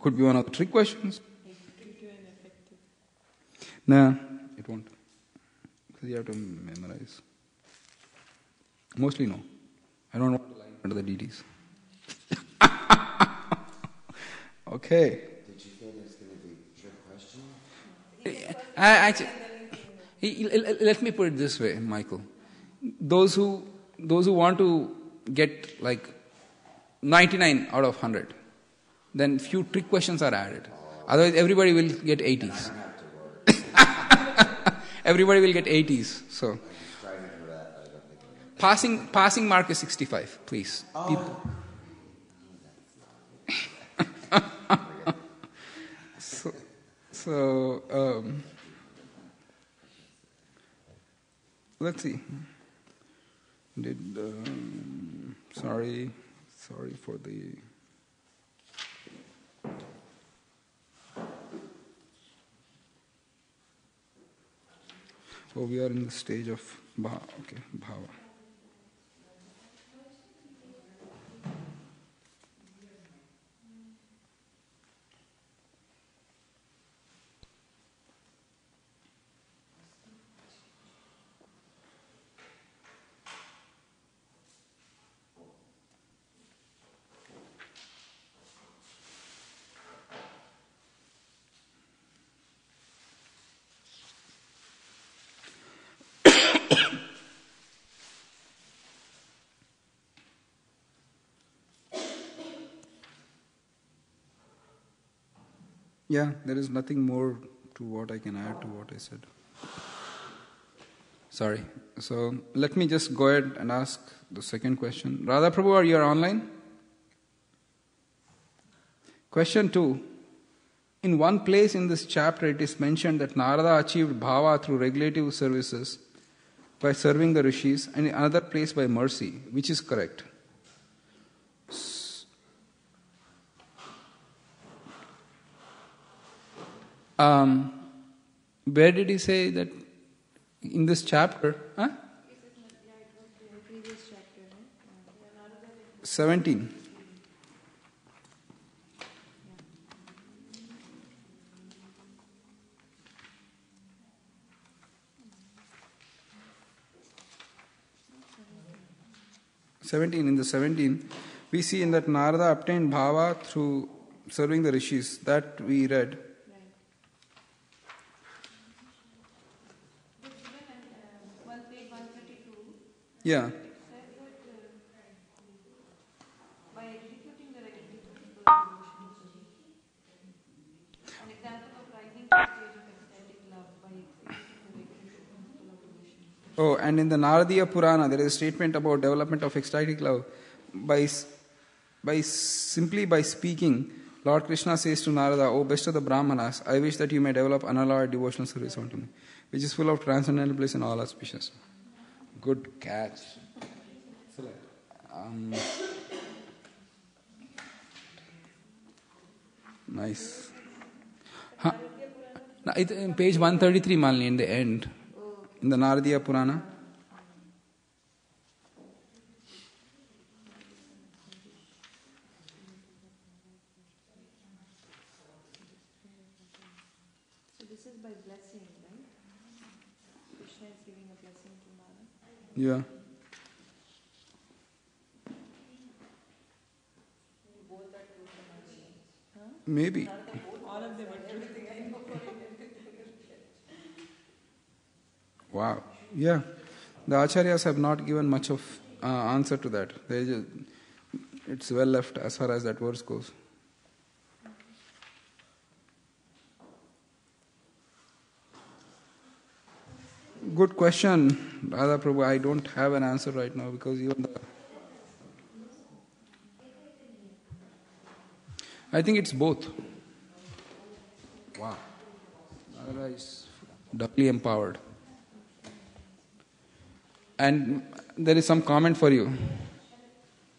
could be one of the trick questions. No, it won't. Because you have to memorize. Mostly no. I don't want to line under the DDs. Okay. Did you feel there's going to be trick questions? Let me put it this way, Michael. Those who want to get like 99 out of 100, then few trick questions are added. Otherwise, everybody will get 80s. Everybody will get 80s. So, passing mark is 65. Please, people. So let's see. Sorry for the. Oh, we are in the stage of Bhava. Okay, Bhava. Yeah, there is nothing more to what I can add to what I said. Sorry. So let me just go ahead and ask the second question. Radha Prabhu, are you online? Question 2. In one place in this chapter, it is mentioned that Narada achieved bhava through regulative services by serving the rishis, and in another place by mercy. Which is correct? Where did he say that in this chapter? Huh? 17. In the 17, we see in that Narada obtained bhava through serving the rishis. That we read. Yeah. By executing the regulative an example of rising to the stage of ecstatic love by executing the regulative devotion. Oh, and in the Naradiya Purana, there is a statement about development of ecstatic love. By speaking, Lord Krishna says to Narada, "O best of the Brahmanas, I wish that you may develop unalloyed devotional service unto me, which is full of transcendental bliss in all auspicious." Good catch. Nice. Huh? In page 133, Malini, in the end, in the Naradiya Purana. So this is by blessing, right? Krishna is giving a blessing to Narada. Yeah. Maybe. All of them, everything I know for it. Wow. Yeah. The Acharyas have not given much of answer to that. It's well left as far as that verse goes. Good question, Radha Prabhu. I don't have an answer right now because even I think it's both. Wow. Narada is doubly empowered. And there is some comment for you.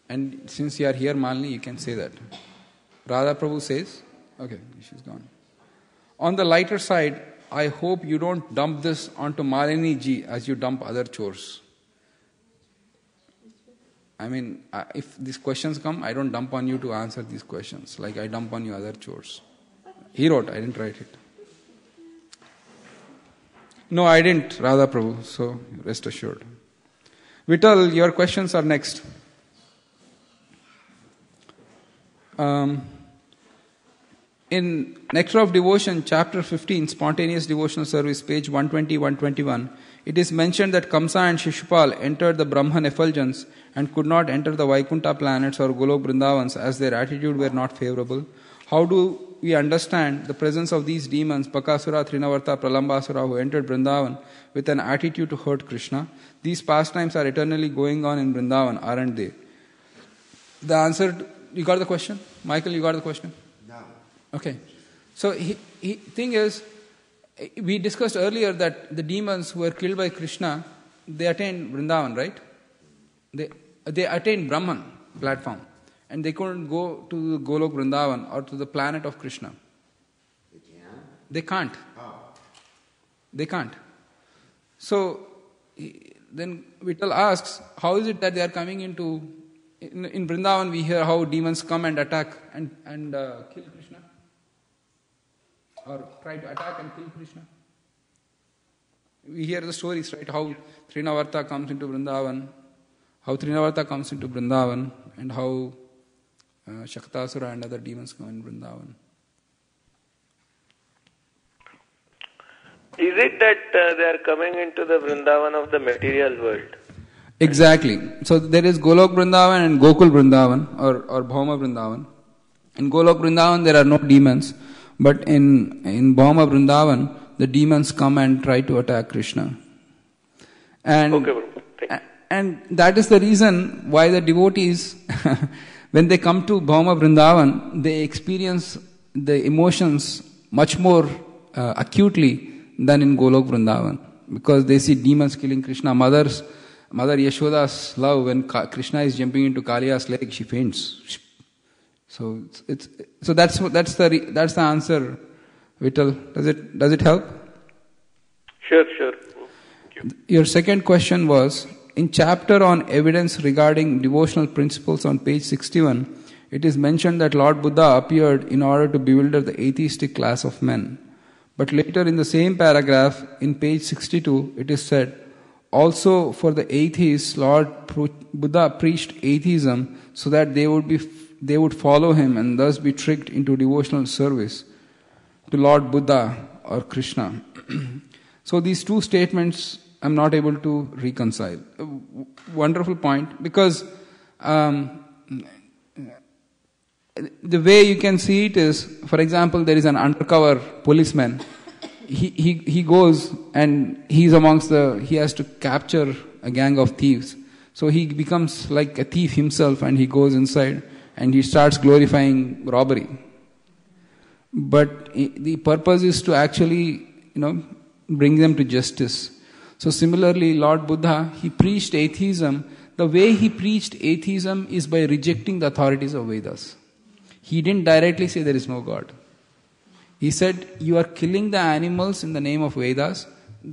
And since you are here, Malini, you can say that. Radha Prabhu says, okay, she's gone. On the lighter side, I hope you don't dump this onto Malini ji as you dump other chores. I mean, if these questions come, I don't dump on you to answer these questions like I dump on you other chores. He wrote, I didn't write it. No, I didn't, Radha Prabhu, so rest assured. Vittal, your questions are next. In Nectar of Devotion, chapter 15, Spontaneous Devotional Service, page 120-121, it is mentioned that Kamsa and Shishupal entered the Brahman effulgence and could not enter the Vaikuntha planets or Golok Vrindavans as their attitude were not favorable. How do we understand the presence of these demons, Bakasura, Trinavarta, Pralambasura, who entered Vrindavan with an attitude to hurt Krishna? These pastimes are eternally going on in Vrindavan, aren't they? The answer, you got the question? Michael, you got the question? No. Okay. So, thing is, we discussed earlier that the demons who were killed by Krishna, they attained Vrindavan, right? They attained Brahman platform. And they couldn't go to Golok Vrindavan or to the planet of Krishna. They can? They can't. Oh. They can't. So, then Vittal asks, how is it that they are coming into... In Vrindavan we hear how demons come and attack and kill Krishna. Or try to attack and kill Krishna. We hear the stories, right? How Trinavarta comes into Vrindavan. And how Shaktasura and other demons come in Vrindavan. Is it that they are coming into the Vrindavan of the material world? Exactly. So there is Golok Vrindavan and Gokul Vrindavan or Bhauma Vrindavan. In Golok Vrindavan there are no demons, But in Bhava Vrindavan, the demons come and try to attack Krishna. And, Okay, Prabhu. Thank you. and that is the reason why the devotees, when they come to Bhava Vrindavan, they experience the emotions much more acutely than in Golok Vrindavan. Because they see demons killing Krishna. Mother Yashoda's love, when Krishna is jumping into Kaliya's leg, she faints. So that's the answer, Vittal. Does it help? Sure. Thank you. Your second question was, in chapter on evidence regarding devotional principles on page 61, it is mentioned that Lord Buddha appeared in order to bewilder the atheistic class of men. But later in the same paragraph, in page 62, it is said, also for the atheists, Lord Buddha preached atheism so that they would follow him and thus be tricked into devotional service to Lord Buddha or Krishna. So these two statements I'm not able to reconcile. Wonderful point, because the way you can see it is, for example, there is an undercover policeman. He goes and he has to capture a gang of thieves. So he becomes like a thief himself, and he goes inside and he starts glorifying robbery. But the purpose is to actually, bring them to justice. So similarly, Lord Buddha, he preached atheism. The way he preached atheism is by rejecting the authorities of Vedas. He didn't directly say there is no God. He said, you are killing the animals in the name of Vedas.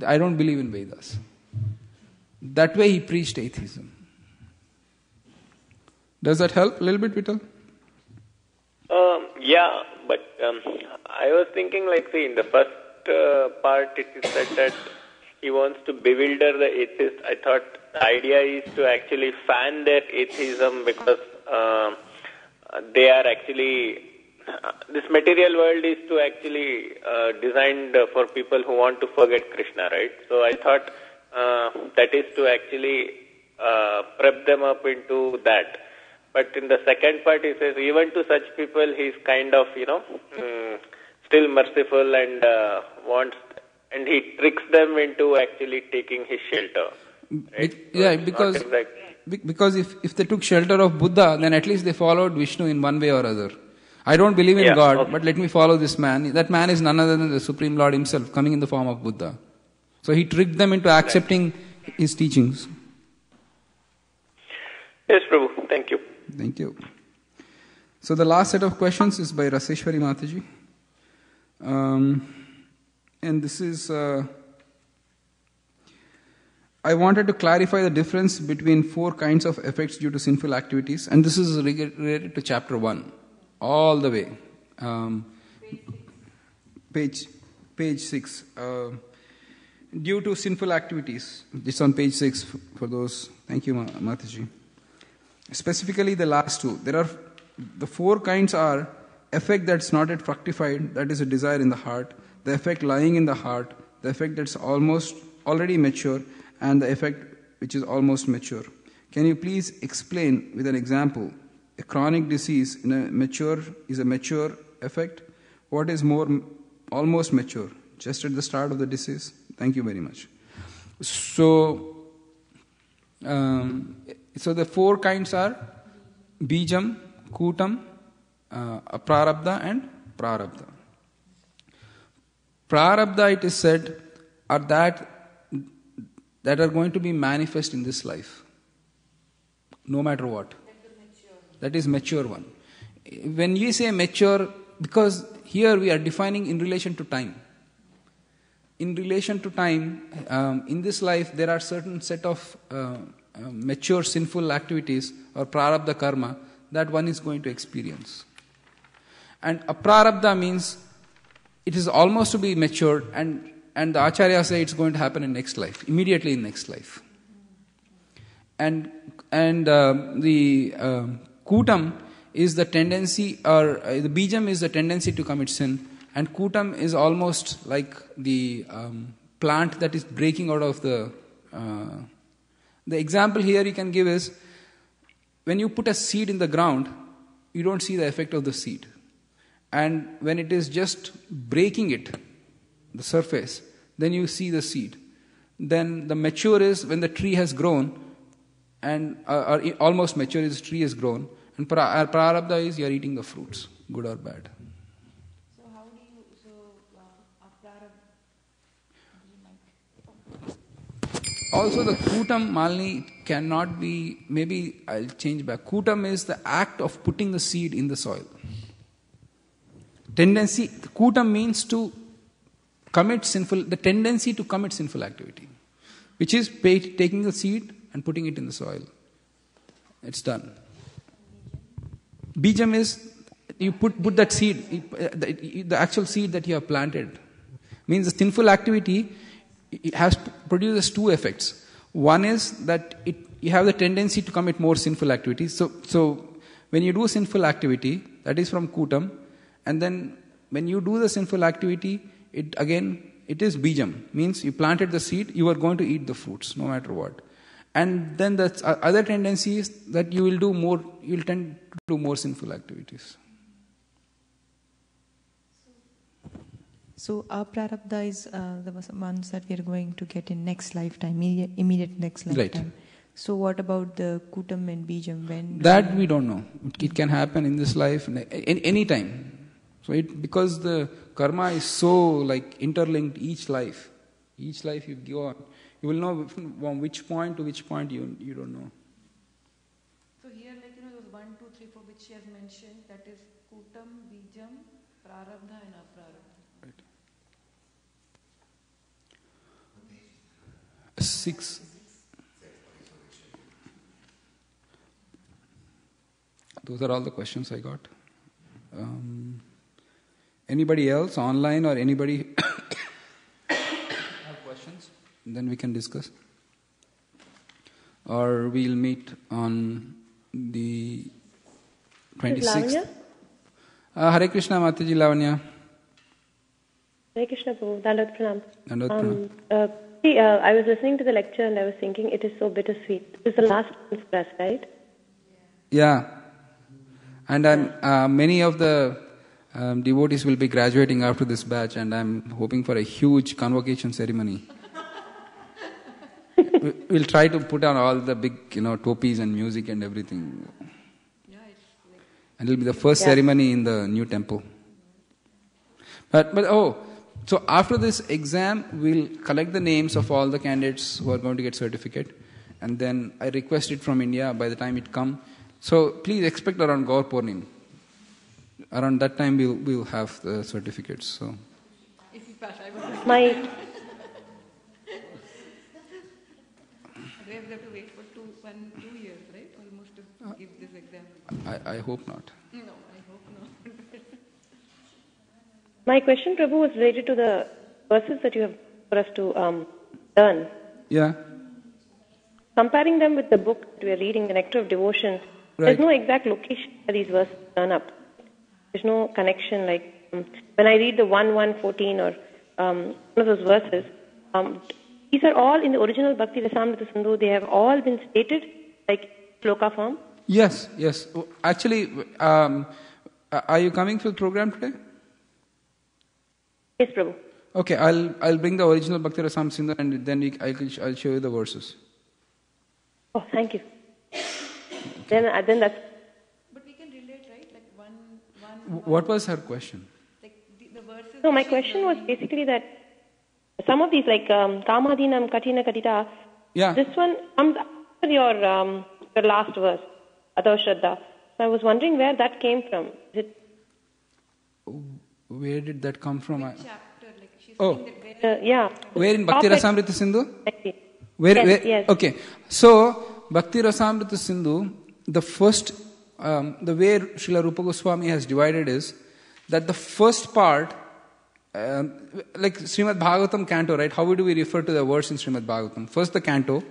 I don't believe in Vedas. That way he preached atheism. Does that help a little bit, Vittal? Yeah, but I was thinking, in the first part it is said that he wants to bewilder the atheist. I thought the idea is to actually fan their atheism, because they are actually, this material world is to actually designed for people who want to forget Krishna, right? So I thought that is to actually prep them up into that. But in the second part he says, even to such people he is kind of, still merciful and wants, and he tricks them into actually taking his shelter. Right? Yeah, because if they took shelter of Buddha, then at least they followed Vishnu in one way or other. I don't believe in God, but let me follow this man. That man is none other than the Supreme Lord himself, coming in the form of Buddha. So he tricked them into accepting his teachings. Yes, Prabhu. Thank you. Thank you. So the last set of questions is by Raseshwari Mataji. And this is... I wanted to clarify the difference between 4 kinds of effects due to sinful activities, and this is related to chapter 1, all the way. Page 6. Due to sinful activities, it's on page 6 for those. Thank you, Mataji. Specifically the last 2. The 4 kinds are effect that's not yet fructified, that is a desire in the heart, the effect lying in the heart, the effect that's almost already mature, and the effect which is almost mature. Can you please explain with an example? A chronic disease is a mature effect. What is almost mature? Just at the start of the disease? Thank you very much. So the 4 kinds are Bijam, Kutam, Prarabdha and Prarabdha. Prarabdha, it is said, are that are going to be manifest in this life, no matter what. That is mature one. When you say mature, because here we are defining in relation to time. In relation to time, in this life there are certain set of mature sinful activities or prarabdha karma that one is going to experience. And aprarabdha means it is almost to be matured, and the Acharya say it's going to happen in next life, immediately in next life. And the Kutam is the tendency, or the Bijam is the tendency to commit sin, and Kutam is almost like the plant that is breaking out of the... The example here you can give is, when you put a seed in the ground, you don't see the effect of the seed. and when it is just breaking it, the surface, then you see the seed. Then the mature is when the tree has grown, and or almost mature is tree has grown, and prarabdha is you are eating the fruits, good or bad. So how do you, Also the kutam, Malini, cannot be, maybe I'll change back. Kutam is the act of putting the seed in the soil. Tendency, kutam means to commit sinful, the tendency to commit sinful activity, which is taking the seed and putting it in the soil. It's done. Bijam is, you put that seed, the actual seed that you have planted. Means the sinful activity produces two effects. One is that you have the tendency to commit more sinful activities. So when you do sinful activity, that is from kutam, and then when you do the sinful activity, it is bijam, means you planted the seed, you are going to eat the fruits, no matter what. And then the other tendency is that you will tend to do more sinful activities. So our prarabdha is the ones that we are going to get in next lifetime, immediate next lifetime. Right. So what about the kutam and bijam? When that we don't know. It can happen in this life, any time. So because the karma is so interlinked, each life you go on, you will know from which point to which point you don't know. So here those 1, 2, 3, 4 which she has mentioned, that is kutam, bijam, prarabdha and aprarabdha. Right. 6. Those are all the questions I got. Anybody else online or anybody have questions? Then we can discuss. Or we'll meet on the 26th. Hare Krishna, Mataji Lavanya. Hare Krishna, Prabhu. Dandavata Pranam. Dandavata Pranam. I was listening to the lecture and I was thinking it is so bittersweet. It is the last one for us, right? Yeah. And many of the devotees will be graduating after this batch, and I'm hoping for a huge convocation ceremony. We'll try to put on all the big, topis and music and everything. Yeah, and it'll be the first ceremony in the new temple. So after this exam, we'll collect the names of all the candidates who are going to get certificate, and then I request it from India by the time it comes. So please expect around Gaur Purnim. Around that time we'll have the certificates. So. If you pass, I will. My. We have to wait for 2 years, right? Almost to give this exam. I hope not. No, I hope not. My question, Prabhu, was related to the verses that you have for us to learn. Yeah. Comparing them with the book that we are reading, The Nectar of Devotion, there's no exact location where these verses turn up. There's no connection. When I read the 1:14 or one of those verses, these are all in the original Bhakti Rasamrita Sindhu. They have all been stated shloka form. Yes. Actually, are you coming to the program today? Yes, Prabhu. Okay, I'll bring the original Bhakti Rasamrita Sindhu, and then I'll show you the verses. Oh, thank you. Then that's. But we can relate, right? What was her question? The verses. No, my question was basically that some of these, Kamadinam Katina Katita, this one comes after your last verse, Adav Shraddha. So I was wondering where that came from. Where did that come from? Which chapter? She's saying that yeah. Where in Bhakti Rasamrita Sindhu? Yes. Okay. So, Bhakti Rasamrita Sindhu, the first, the way Srila Rupa Goswami has divided is that the first part, like Srimad Bhagavatam canto, right? How do we refer to the verse in Srimad Bhagavatam? First the canto,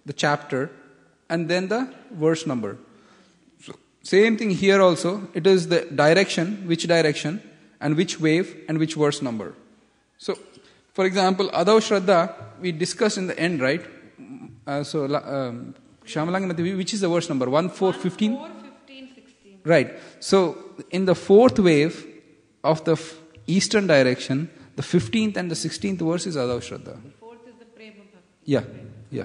the chapter, and then the verse number. So, same thing here also. It is the direction, and which wave, and which verse number. So, for example, Adav Shraddha, we discussed in the end, right? Shamalangamati, which is the verse number? 1, 4, 15? 4, 15, 16. Right. So, in the fourth wave, of the eastern direction, the 15th and the 16th verse is Adhav Shraddha. The fourth is the Prema Bhakti. Yeah.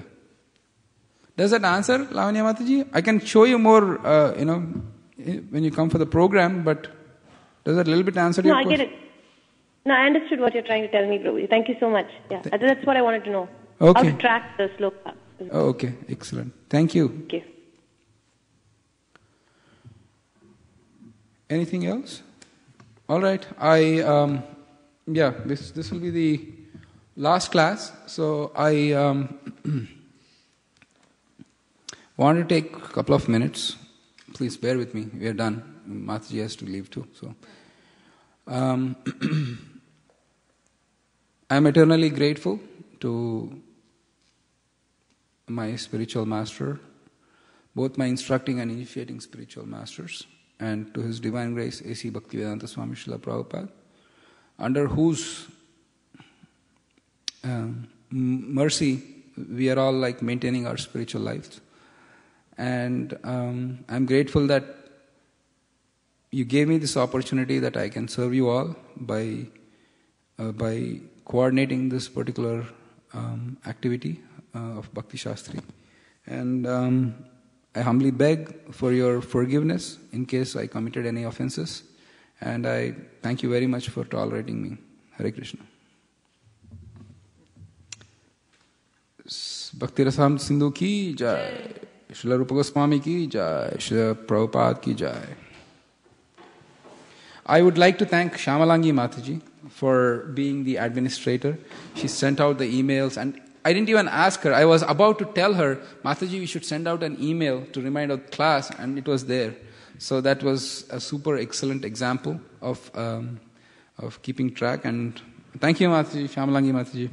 Does that answer, Lavanya Mataji? I can show you more, when you come for the program, but does that a little bit answer your question? No, I get it. No, I understood what you're trying to tell me, Prabhuji. Thank you so much. Yeah, that's what I wanted to know. Okay. How to track the sloka. Oh, okay, excellent. Thank you. Okay. Anything else? All right. This will be the last class. So I want to take a couple of minutes. Please bear with me. We are done. Mataji has to leave too. So I'm eternally grateful to my spiritual master, both my instructing and initiating spiritual masters, and to His Divine Grace A.C. Bhaktivedanta Swami Srila Prabhupada, under whose mercy we are all like maintaining our spiritual lives. And I'm grateful that you gave me this opportunity that I can serve you all by coordinating this particular activity of Bhakti Sastri. And I humbly beg for your forgiveness in case I committed any offenses. And I thank you very much for tolerating me. Hare Krishna. Bhakti Rasam Sindhu ki jai. Srila Rupa Goswami ki jai. Srila Prabhupada ki jai. I would like to thank Shamalangi Mataji for being the administrator. She sent out the emails, and I didn't even ask her. I was about to tell her, Mataji, we should send out an email to remind of class, and it was there. So that was a super excellent example of keeping track. And thank you, Mataji, Shamalangi Mataji.